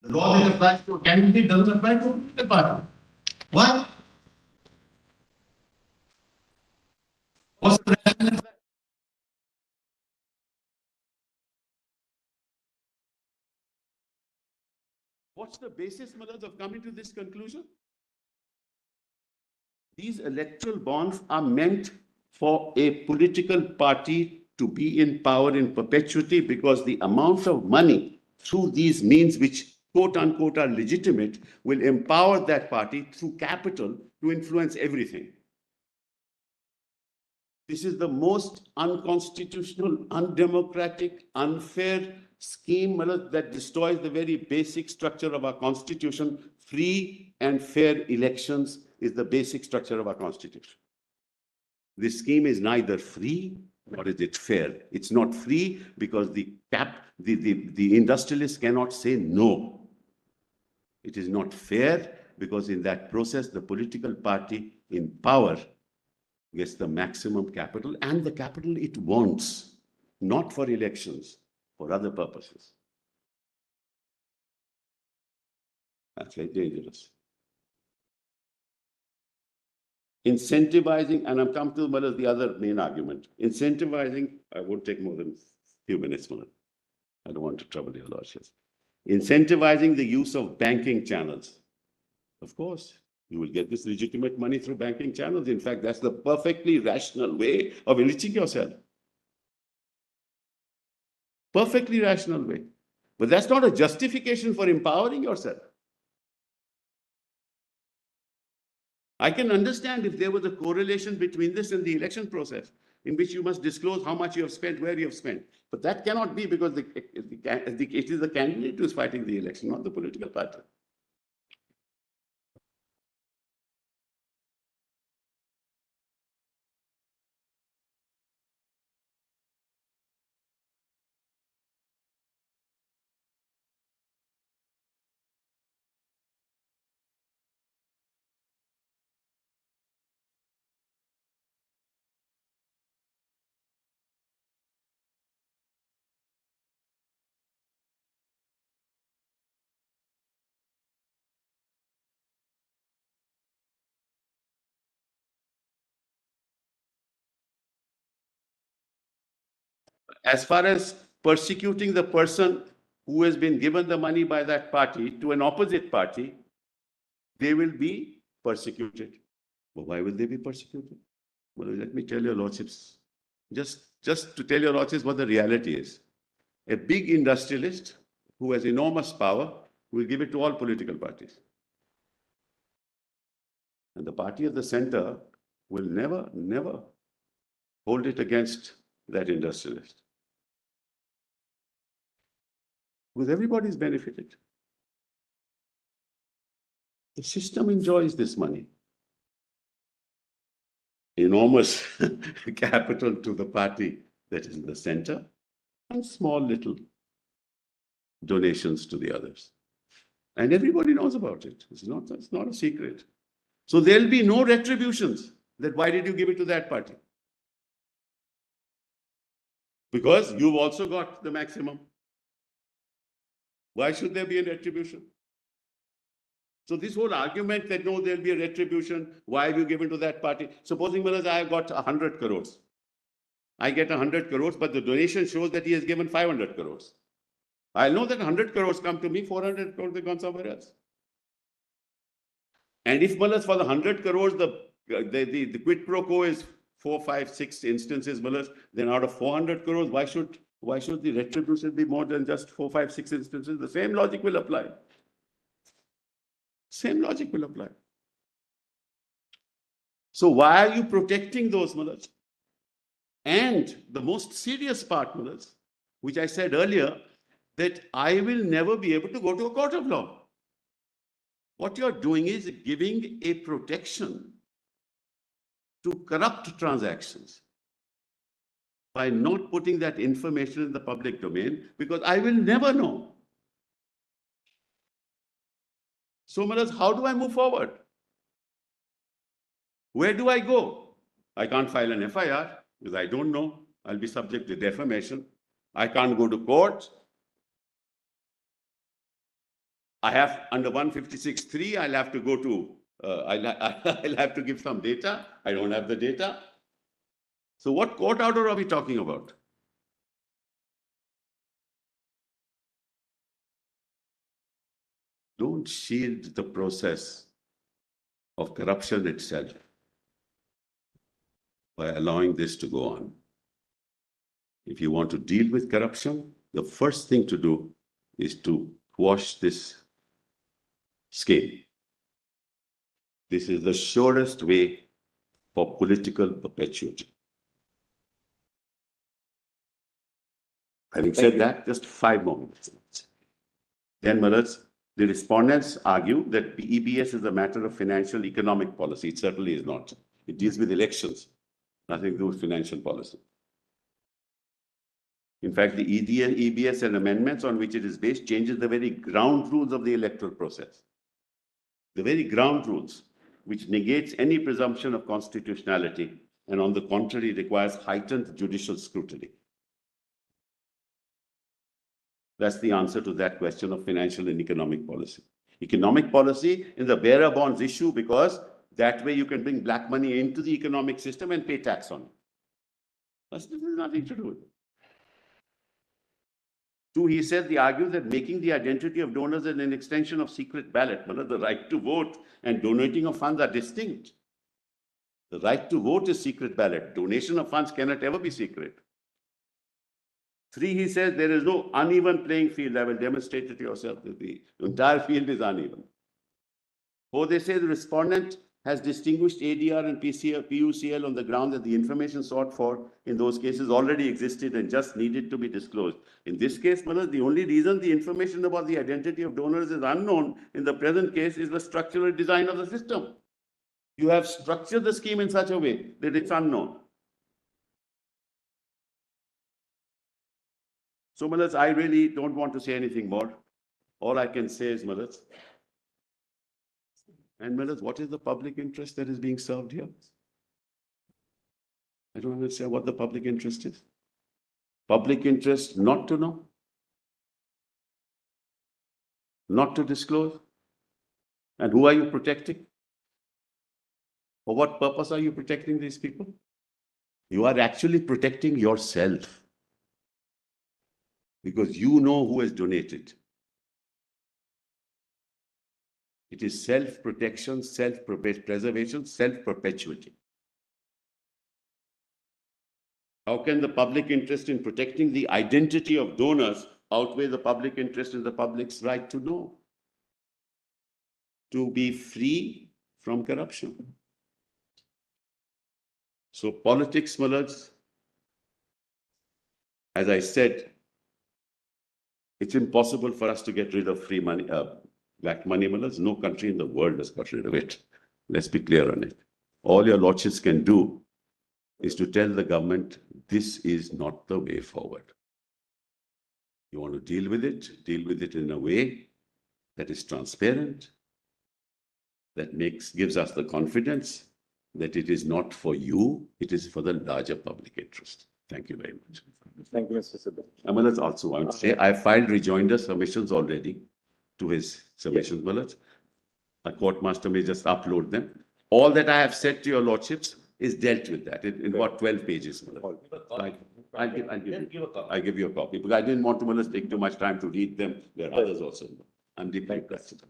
The law that applies to a candidate doesn't apply to a political party. Why? What's the rationale of that? What's the basis, Malad, of coming to this conclusion? These electoral bonds are meant for a political party to be in power in perpetuity because the amount of money through these means, which quote unquote are legitimate, will empower that party through capital to influence everything. This is the most unconstitutional, undemocratic, unfair scheme that destroys the very basic structure of our constitution. Free and fair elections is the basic structure of our constitution. This scheme is neither free nor is it fair. It's not free because the industrialists cannot say no. It is not fair because in that process, the political party in power gets the maximum capital and the capital it wants, not for elections, for other purposes. That's very dangerous. Incentivizing, and I'm come to the other main argument. Incentivizing, I won't take more than a few minutes, Malad. I don't want to trouble your lordships. Incentivizing the use of banking channels. Of course, you will get this legitimate money through banking channels. In fact, that's the perfectly rational way of enriching yourself. Perfectly rational way. But that's not a justification for empowering yourself. I can understand if there was a correlation between this and the election process, in which you must disclose how much you have spent, where you have spent. But that cannot be because it is the candidate who is fighting the election, not the political party. As far as persecuting the person who has been given the money by that party to an opposite party, they will be persecuted. But why will they be persecuted? Well, let me tell your lordships, just to tell your lordships what the reality is. A big industrialist who has enormous power will give it to all political parties. And the party at the center will never hold it against that industrialist. Because everybody's benefited. The system enjoys this money. Enormous capital to the party that is in the center and small little donations to the others. And everybody knows about it. It's not a secret. So there'll be no retributions that why did you give it to that party? Because you've also got the maximum. Why should there be a retribution? So this whole argument that no, there'll be a retribution, why have you given to that party? Supposing, Manoj, I have got 100 crores. I get 100 crores, but the donation shows that he has given 500 crores. I know that 100 crores come to me, 400 crores have gone somewhere else. And if, Manoj, for the 100 crores, the quid pro quo is 4, 5, 6 instances, Manoj, then out of 400 crores, why should the retribution be more than just 4, 5, 6 instances? The same logic will apply. Same logic will apply. So why are you protecting those, Manoj? And the most serious part, Manoj, which I said earlier, that I will never be able to go to a court of law. What you're doing is giving a protection to corrupt transactions by not putting that information in the public domain, because I will never know. So, Manoj, how do I move forward? Where do I go? I can't file an FIR because I don't know. I'll be subject to defamation. I can't go to court. I have under 156.3, I'll have to go to, I'll have to give some data. I don't have the data. So what court order are we talking about? Don't shield the process of corruption itself by allowing this to go on. If you want to deal with corruption, the first thing to do is to quash this scheme. This is the surest way for political perpetuity. Having said that, just 5 more minutes. Then, Maharaj, the respondents argue that EBS is a matter of financial economic policy. It certainly is not. It deals with elections, nothing to do with financial policy. In fact, the EBS and amendments on which it is based changes the very ground rules of the electoral process. The very ground rules, which negates any presumption of constitutionality and on the contrary requires heightened judicial scrutiny. That's the answer to that question of financial and economic policy. Economic policy is the bearer bonds issue because that way you can bring black money into the economic system and pay tax on it. This has nothing to do with it. 2, he said, they argue that making the identity of donors is an extension of secret ballot. The right to vote and donating of funds are distinct. The right to vote is secret ballot. Donation of funds cannot ever be secret. 3, he says, there is no uneven playing field. I will demonstrate it yourself. The entire field is uneven. 4, they say the respondent has distinguished ADR and PUCL on the ground that the information sought for in those cases already existed and just needed to be disclosed. In this case, Manoj, the only reason the information about the identity of donors is unknown in the present case is the structural design of the system. You have structured the scheme in such a way that it's unknown. So, Manoj, I really don't want to say anything more. All I can say is, Manoj, and Manoj, what is the public interest that is being served here? I don't understand what the public interest is. Public interest not to know, not to disclose. And who are you protecting? For what purpose are you protecting these people? You are actually protecting yourself because you know who has donated. It is self-protection, self-preservation, self-perpetuity. How can the public interest in protecting the identity of donors outweigh the public interest in the public's right to know? To be free from corruption. So politics, Malaj, as I said, it's impossible for us to get rid of free money, black money, Malaj. No country in the world has got rid of it. Let's be clear on it. All your lordships can do is to tell the government, this is not the way forward. You want to deal with it in a way that is transparent, that gives us the confidence that it is not for you, it is for the larger public interest. Thank you very much. Thank you, Mr. Siddharth. Malaj, also, I would say, I filed rejoinder submissions already to his submissions, Malaj. A court master may just upload them. All that I have said to your lordships is dealt with that in what 12 pages. I'll give you a copy because I didn't want to Malaj, take too much time to read them. There are others also. I'm deeply impressed.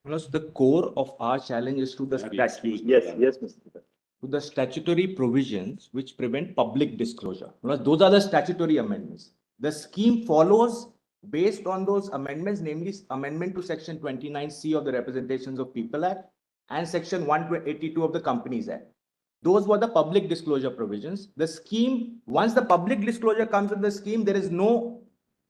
The core of our challenge is to the statute. Yes, Mr. Siddharth. To the statutory provisions which prevent public disclosure. Those are the statutory amendments. The scheme follows based on those amendments, namely amendment to section 29C of the Representations of People Act and section 182 of the Companies Act. Those were the public disclosure provisions. The scheme, once the public disclosure comes in the scheme, there is no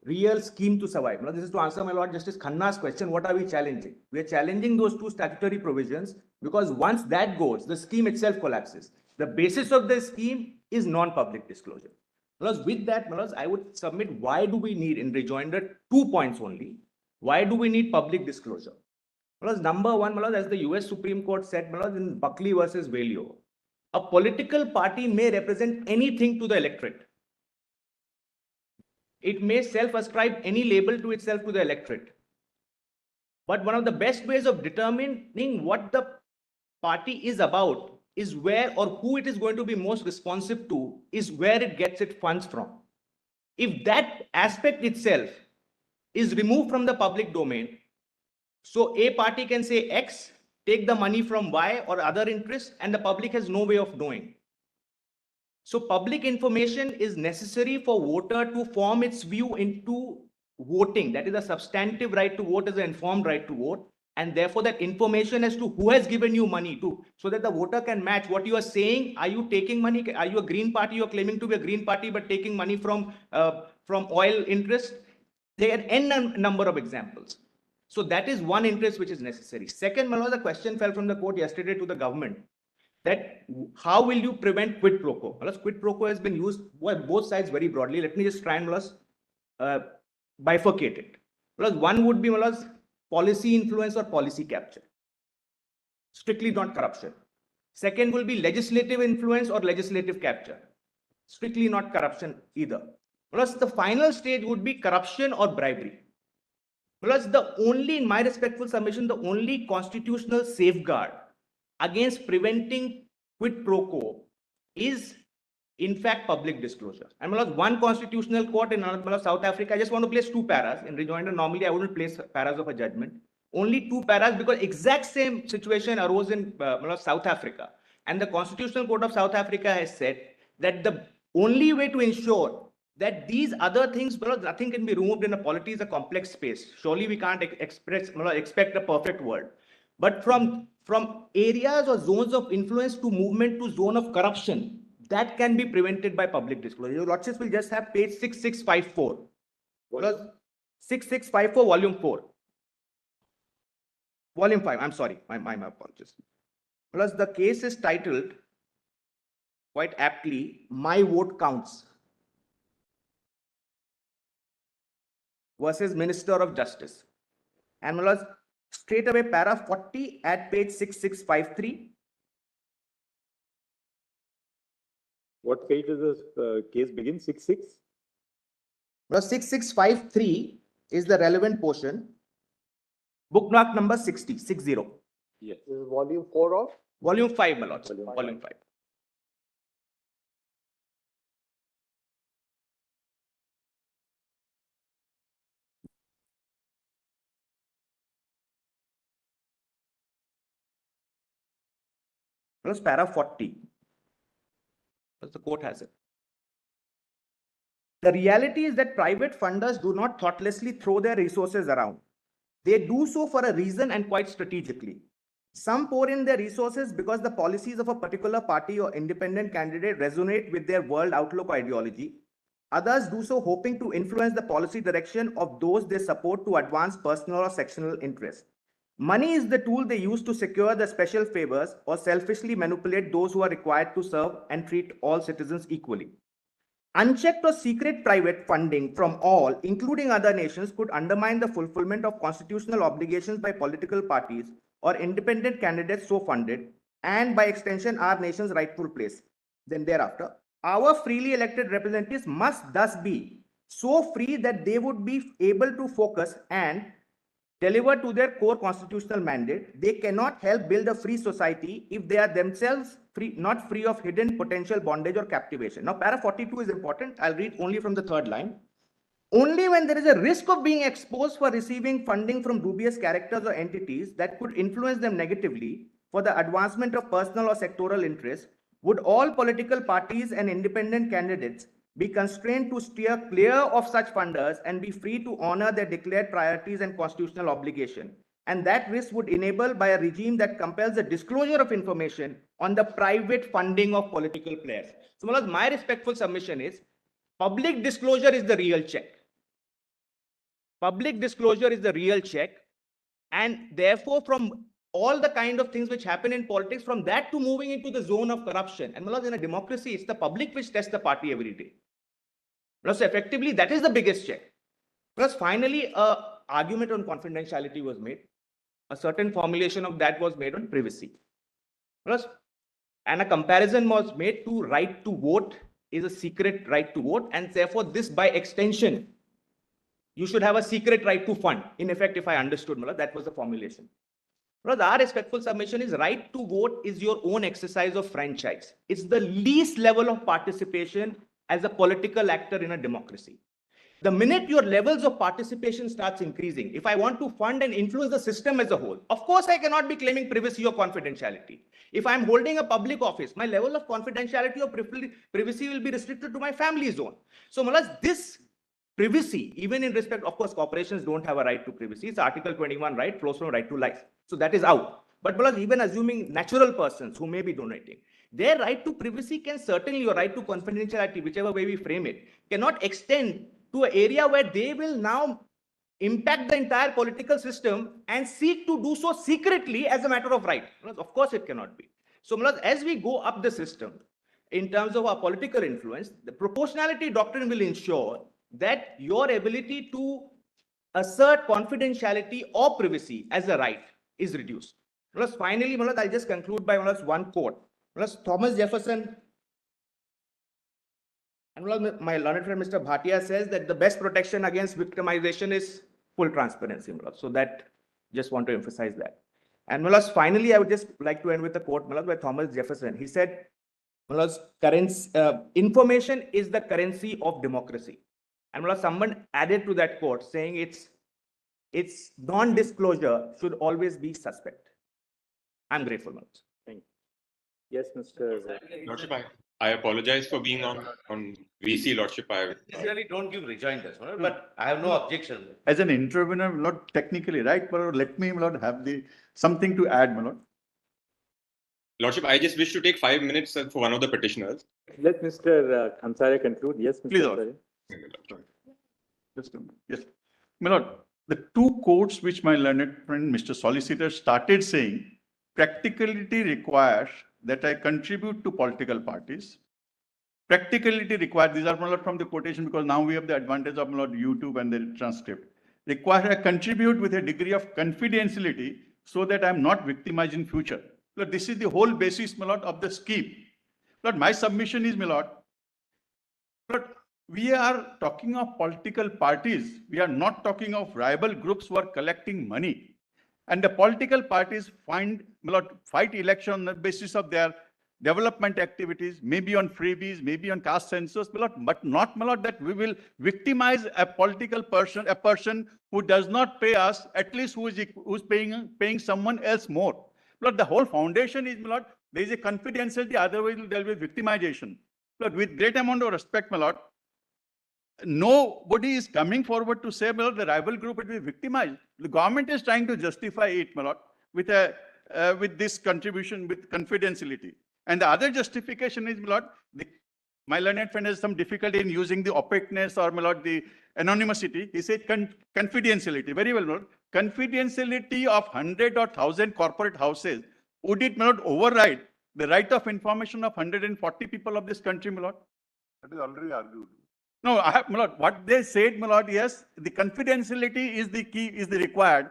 real scheme to survive. Now, this is to answer my Lord Justice Khanna's question. What are we challenging? We are challenging those two statutory provisions because once that goes, the scheme itself collapses. The basis of the scheme is non-public disclosure. Because with that, I would submit why do we need in rejoinder 2 points only. Why do we need public disclosure? Because number one, as the US Supreme Court said in Buckley versus Valeo, a political party may represent anything to the electorate. It may self-ascribe any label to itself to the electorate. But one of the best ways of determining what the party is about is where or who it is going to be most responsive to is where it gets its funds from. If that aspect itself is removed from the public domain, so a party can say X, take the money from Y or other interests, and the public has no way of knowing. So public information is necessary for voter to form its view into voting. That is a substantive right to vote, is an informed right to vote. And therefore that information as to who has given you money to, so that the voter can match what you are saying. Are you taking money? Are you a green party? You're claiming to be a green party, but taking money from oil interest. There are n number of examples. So that is one interest which is necessary. Second, Manoj, the question fell from the court yesterday to the government that how will you prevent quid pro quo? Manoj, quid pro quo has been used by both sides very broadly. Let me just try and bifurcate it. Manoj, one would be Manoj, policy influence or policy capture. Strictly not corruption. Second will be legislative influence or legislative capture. Strictly not corruption either. Plus, the final stage would be corruption or bribery. Plus, the only, in my respectful submission, the only constitutional safeguard against preventing quid pro quo is, in fact, public disclosure. And one constitutional court in South Africa, I just want to place two paras. In rejoinder, normally I wouldn't place paras of a judgment. Only two paras because exact same situation arose in South Africa. And the Constitutional Court of South Africa has said that the only way to ensure that these other things, because nothing can be removed in a polity, is a complex space. Surely we can't expect a perfect world. But from areas or zones of influence to movement to zone of corruption, that can be prevented by public disclosure. Your Lordships will just have page 6654. Because 6654, volume 4. Volume 5, I'm sorry, my apologies. Plus the case is titled, quite aptly, My Vote Counts versus Minister of Justice. And straight away, para 40 at page 6653. What page does this case begin? 66? Well, 6653 is the relevant portion. Bookmark number 60. Yes. This is volume 4 of? Volume 5, my lords. Volume 5. Plus para 40. As the court has it. The reality is that private funders do not thoughtlessly throw their resources around. They do so for a reason and quite strategically. Some pour in their resources because the policies of a particular party or independent candidate resonate with their world outlook or ideology. Others do so hoping to influence the policy direction of those they support to advance personal or sectional interests. Money is the tool they use to secure the special favors or selfishly manipulate those who are required to serve and treat all citizens equally. Unchecked or secret private funding from all, including other nations, could undermine the fulfillment of constitutional obligations by political parties or independent candidates so funded, and by extension, our nation's rightful place. Then thereafter, our freely elected representatives must thus be so free that they would be able to focus and deliver to their core constitutional mandate. They cannot help build a free society if they are themselves not free of hidden potential bondage or captivation. Now, para 42 is important. I'll read only from the third line. Only when there is a risk of being exposed for receiving funding from dubious characters or entities that could influence them negatively for the advancement of personal or sectoral interests would all political parties and independent candidates be constrained to steer clear of such funders and be free to honor their declared priorities and constitutional obligation. And that risk would enable by a regime that compels the disclosure of information on the private funding of political players. So, my respectful submission is public disclosure is the real check. Public disclosure is the real check. And therefore, from all the kind of things which happen in politics, from that to moving into the zone of corruption. And in a democracy, it's the public which tests the party every day. Plus, effectively, that is the biggest check. Plus, finally, an argument on confidentiality was made. A certain formulation of that was made on privacy. Plus, and a comparison was made to right to vote is a secret right to vote. And therefore, this by extension you should have a secret right to fund. In effect, if I understood, that was the formulation. Our respectful submission is right to vote is your own exercise of franchise. It's the least level of participation as a political actor in a democracy. The minute your levels of participation starts increasing, if I want to fund and influence the system as a whole, of course, I cannot be claiming privacy or confidentiality. If I'm holding a public office, my level of confidentiality or privacy will be restricted to my family zone. So, this privacy, even in respect, of course, corporations don't have a right to privacy. It's Article 21 right, flows from right to life. So that is out. But even assuming natural persons who may be donating, their right to privacy can certainly, or right to confidentiality, whichever way we frame it, cannot extend to an area where they will now impact the entire political system and seek to do so secretly as a matter of right. Of course, it cannot be. So as we go up the system, in terms of our political influence, the proportionality doctrine will ensure that your ability to assert confidentiality or privacy as a right is reduced. Finally, I'll just conclude by one quote. Thomas Jefferson and my learned friend Mr. Bhatia says that the best protection against victimization is full transparency. So that, just want to emphasize that. And finally, I would just like to end with a quote by Thomas Jefferson. He said, information is the currency of democracy. And someone added to that quote saying its non-disclosure should always be suspect. I'm grateful, Manoj. Thank you. Yes, Mr. Lordship, I apologize for being on VC, Lordship. I Really don't give rejoinders, but I have no objection. As an intervener, not technically right, but let me have something to add, my lord. Lordship, I just wish to take 5 minutes for one of the petitioners. Let Mr. Ansari conclude. Yes, Mr. Please, Ansari. Just a minute. Yes. My lord, the two quotes which my learned friend, Mr. Solicitor, started saying, practicality requires that I contribute to political parties. Practicality requires, these are from the quotation because now we have the advantage of YouTube and the transcript. Require I contribute with a degree of confidentiality so that I'm not victimized in future. Lord, this is the whole basis, my lord, of the scheme. Lord, my submission is, my lord, we are talking of political parties. We are not talking of rival groups who are collecting money. And the political parties fight election on the basis of their development activities, maybe on freebies, maybe on caste census, but not, my lord, that we will victimize a political person, a person who does not pay us, at least who's paying someone else more. Lord, the whole foundation is, my lord, there is a confidentiality, otherwise there will be victimization. Lord, with great amount of respect, my lord, nobody is coming forward to say, my lord, the rival group will be victimized. The government is trying to justify it, my lord, with this contribution, with confidentiality. And the other justification is, my lord, my learned friend has some difficulty in using the opaqueness or, my lord, the anonymity. He said confidentiality. Very well, my lord. Confidentiality of 100 or 1,000 corporate houses, would it, my lord, override the right of information of 140 people of this country, my lord? That is already argued. No, my lord, what they said, my lord, yes, the confidentiality is the key, is the required.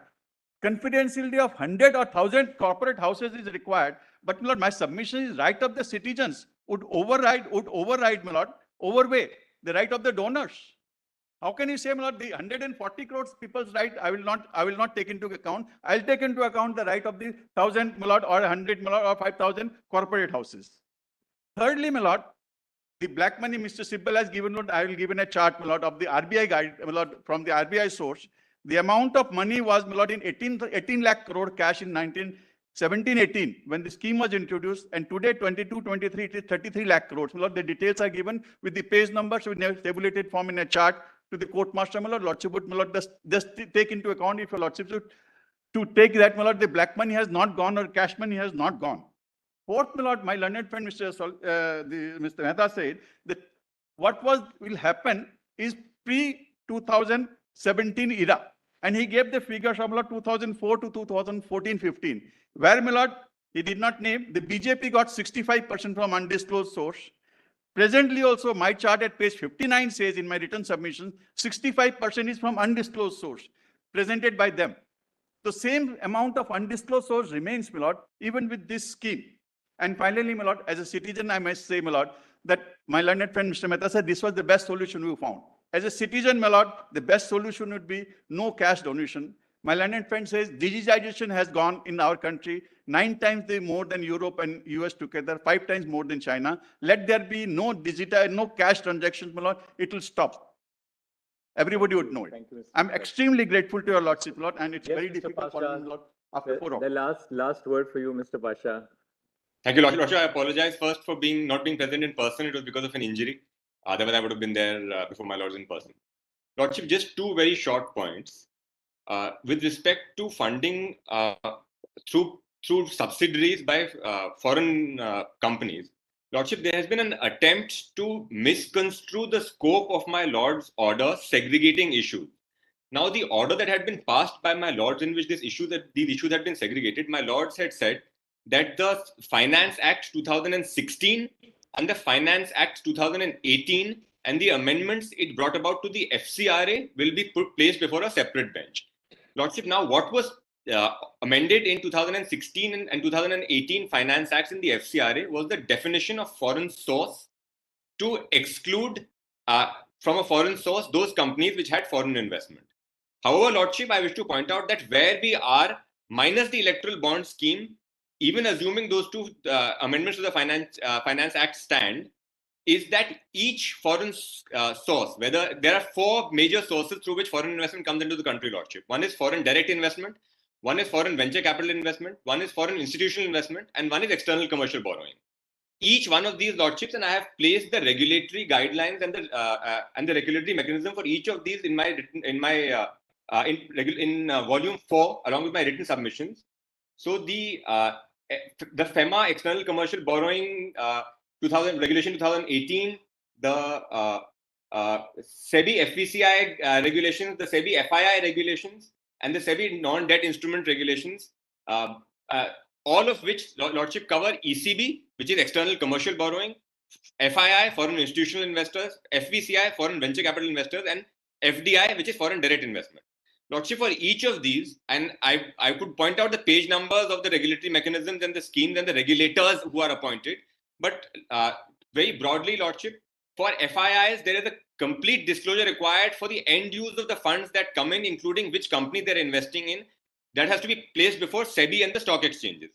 Confidentiality of 100 or 1,000 corporate houses is required. But, my lord, my submission is right of the citizens would override, my lord, overweigh the right of the donors. How can you say, my lord, the 140 crores people's right, I will not take into account. I'll take into account the right of the 1,000, my lord, or 100, my lord, or 5,000 corporate houses. Thirdly, my lord, the black money Mr. Sibbal has given, Lord, I will give in a chart, my lord, of the RBI guide, my lord, from the RBI source. The amount of money was, my lord, in 18 lakh crore cash in 17-18 when the scheme was introduced, and today 22-23 it is 33 lakh crores. My lord, the details are given with the page numbers with a tabulated form in a chart to the court master, my lord. Lordship would, my lord, just take into account, if your lordship to take that, my lord, the black money has not gone or cash money has not gone. Fourth, my lord, my learned friend Mr. Mehta said that what will happen is pre-2017 era. And he gave the figures from 2004 to 2014-15, where, my lord, he did not name, the BJP got 65% from undisclosed source. Presently also, my chart at page 59 says in my written submission, 65% is from undisclosed source presented by them. The same amount of undisclosed source remains, my lord, even with this scheme. And finally, my lord, as a citizen, I must say, my lord, that my learned friend Mr. Mehta said this was the best solution we found. As a citizen, my lord, the best solution would be no cash donation. My learned friend says digitization has gone in our country 9 times more than Europe and US together, 5 times more than China. Let there be no digital, no cash transactions, my lord. It will stop. Everybody would know it. Thank you, Mr. I'm Pasha. extremely grateful to your lordship, lord, and it's Yes, very Mr. difficult for Pasha. me, lord, after 4 hours. The last word for you, Mr. Pasha. Thank you, Lordship. Lordship, I apologize first for not being present in person. It was because of an injury. Otherwise, I would have been there before my lords in person. Lordship, just 2 very short points. With respect to funding through subsidiaries by foreign companies, Lordship, there has been an attempt to misconstrue the scope of my lord's order segregating issues. Now, the order that had been passed by my lords in which these issues had been segregated, my lords had said that the Finance Act 2016 and the Finance Act 2018 and the amendments it brought about to the FCRA will be placed before a separate bench. Lordship, now what was amended in 2016 and 2018 Finance Acts in the FCRA was the definition of foreign source to exclude from a foreign source those companies which had foreign investment. However, Lordship, I wish to point out that where we are, minus the electoral bond scheme, even assuming those 2 amendments to the Finance Act stand, is that each foreign source, whether there are 4 major sources through which foreign investment comes into the country, Lordship. One is foreign direct investment, one is foreign venture capital investment, one is foreign institutional investment, and one is external commercial borrowing. Each one of these, Lordships, and I have placed the regulatory guidelines and the regulatory mechanism for each of these in volume 4 along with my written submissions. So the FEMA external commercial borrowing regulation 2018, the SEBI FVCI regulations, the SEBI FII regulations, and the SEBI non-debt instrument regulations, all of which, Lordship, cover ECB, which is external commercial borrowing, FII, foreign institutional investors, FVCI, foreign venture capital investors, and FDI, which is foreign direct investment. Lordship, for each of these, and I could point out the page numbers of the regulatory mechanisms and the schemes and the regulators who are appointed, but very broadly, Lordship, for FIIs, there is a complete disclosure required for the end use of the funds that come in, including which company they're investing in. That has to be placed before SEBI and the stock exchanges.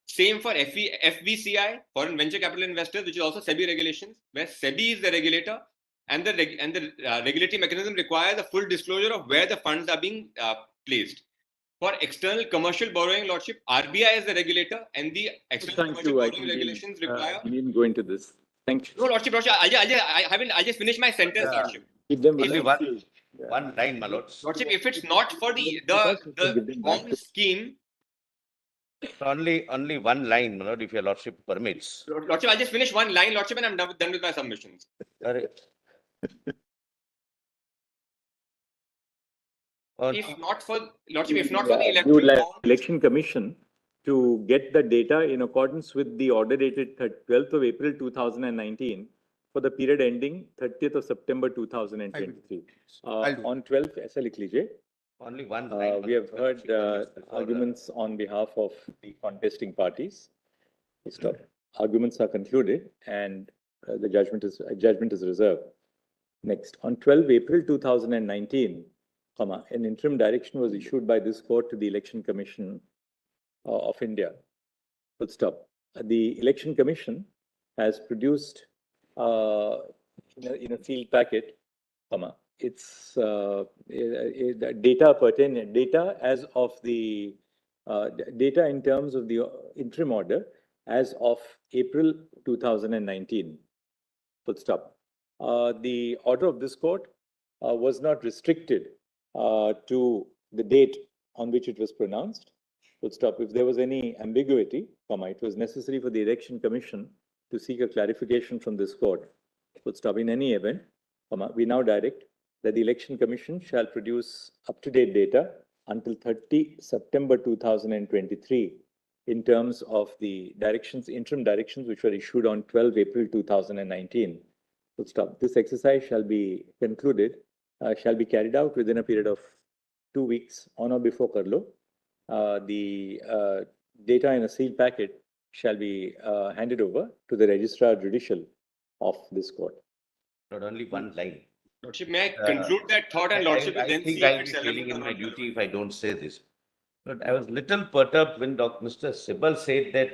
Same for FVCI, foreign venture capital investors, which is also SEBI regulations, where SEBI is the regulator, and the regulatory mechanism requires a full disclosure of where the funds are being placed. For external commercial borrowing, Lordship, RBI is the regulator, and the external commercial borrowing regulations require. You didn't go into this. Thank you. No, Lordship, I just finished my sentence, Lordship. Keep them Only within- one line, my lords. Lordship, if it's not for the bond scheme, Only one line, my lord, if your lordship permits. Lordship, I'll just finish one line, Lordship, and I'm done with my submissions. If not for Lordship, if not for the We would electoral like bond, Election Commission to get the data in accordance with the order dated 12th of April 2019 for the period ending 30th of September 2023. On 12th, ऐसा लिख लीजिए. Only one line. We have heard arguments on behalf of the contesting parties. Stop. Arguments are concluded and the judgment is reserved. Next, on 12 April 2019, an interim direction was issued by this court to the Election Commission of India. Full stop. The Election Commission has produced in a sealed packet, it's data as of the data in terms of the interim order as of April 2019. Full stop. The order of this court was not restricted to the date on which it was pronounced. Full stop. If there was any ambiguity, it was necessary for the Election Commission to seek a clarification from this court. Full stop. In any event, we now direct that the Election Commission shall produce up-to-date data until 30 September 2023 in terms of the directions, interim directions, which were issued on 12 April 2019. Full stop. This exercise shall be concluded, shall be carried out within a period of 2 weeks on or before Karlo. The data in a sealed packet shall be handed over to the Registrar Judicial of this court. Not only one line. Lordship, may I conclude that thought and Lordship will I then think see if I'll be it's feeling relevant in or my not duty if I don't say this. But I was little perturbed when Mr. Sibal said that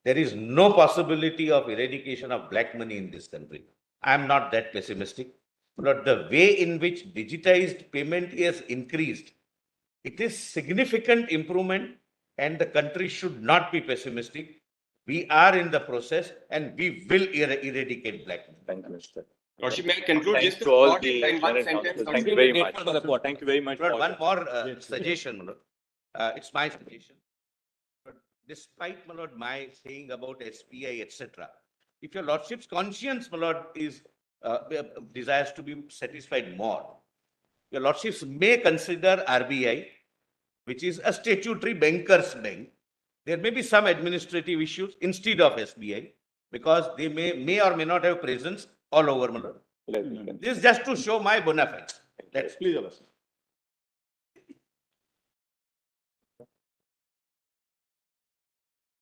there is no possibility of eradication of black money in this country. I am not that pessimistic. But the way in which digitized payment is increased, it is significant improvement and the country should not be pessimistic. We are in the process and we will eradicate black money. Thank you, Mr. Lordship, may I conclude Thanks just a to all thought the in one learned sentence? counsellors. Lordship? Thank you very much. Thank you very much. Lord, for one your- more suggestion, my Lord. It's my suggestion. But despite, my Lord, my saying about SPI, etc., if your Lordship's conscience, my Lord, desires to be satisfied more, your Lordships may consider RBI, which is a statutory banker's bank. There may be some administrative issues instead of SBI because they may or may not have presence all over, my Lord. This is just to show my bona fides. That's Please, Alas.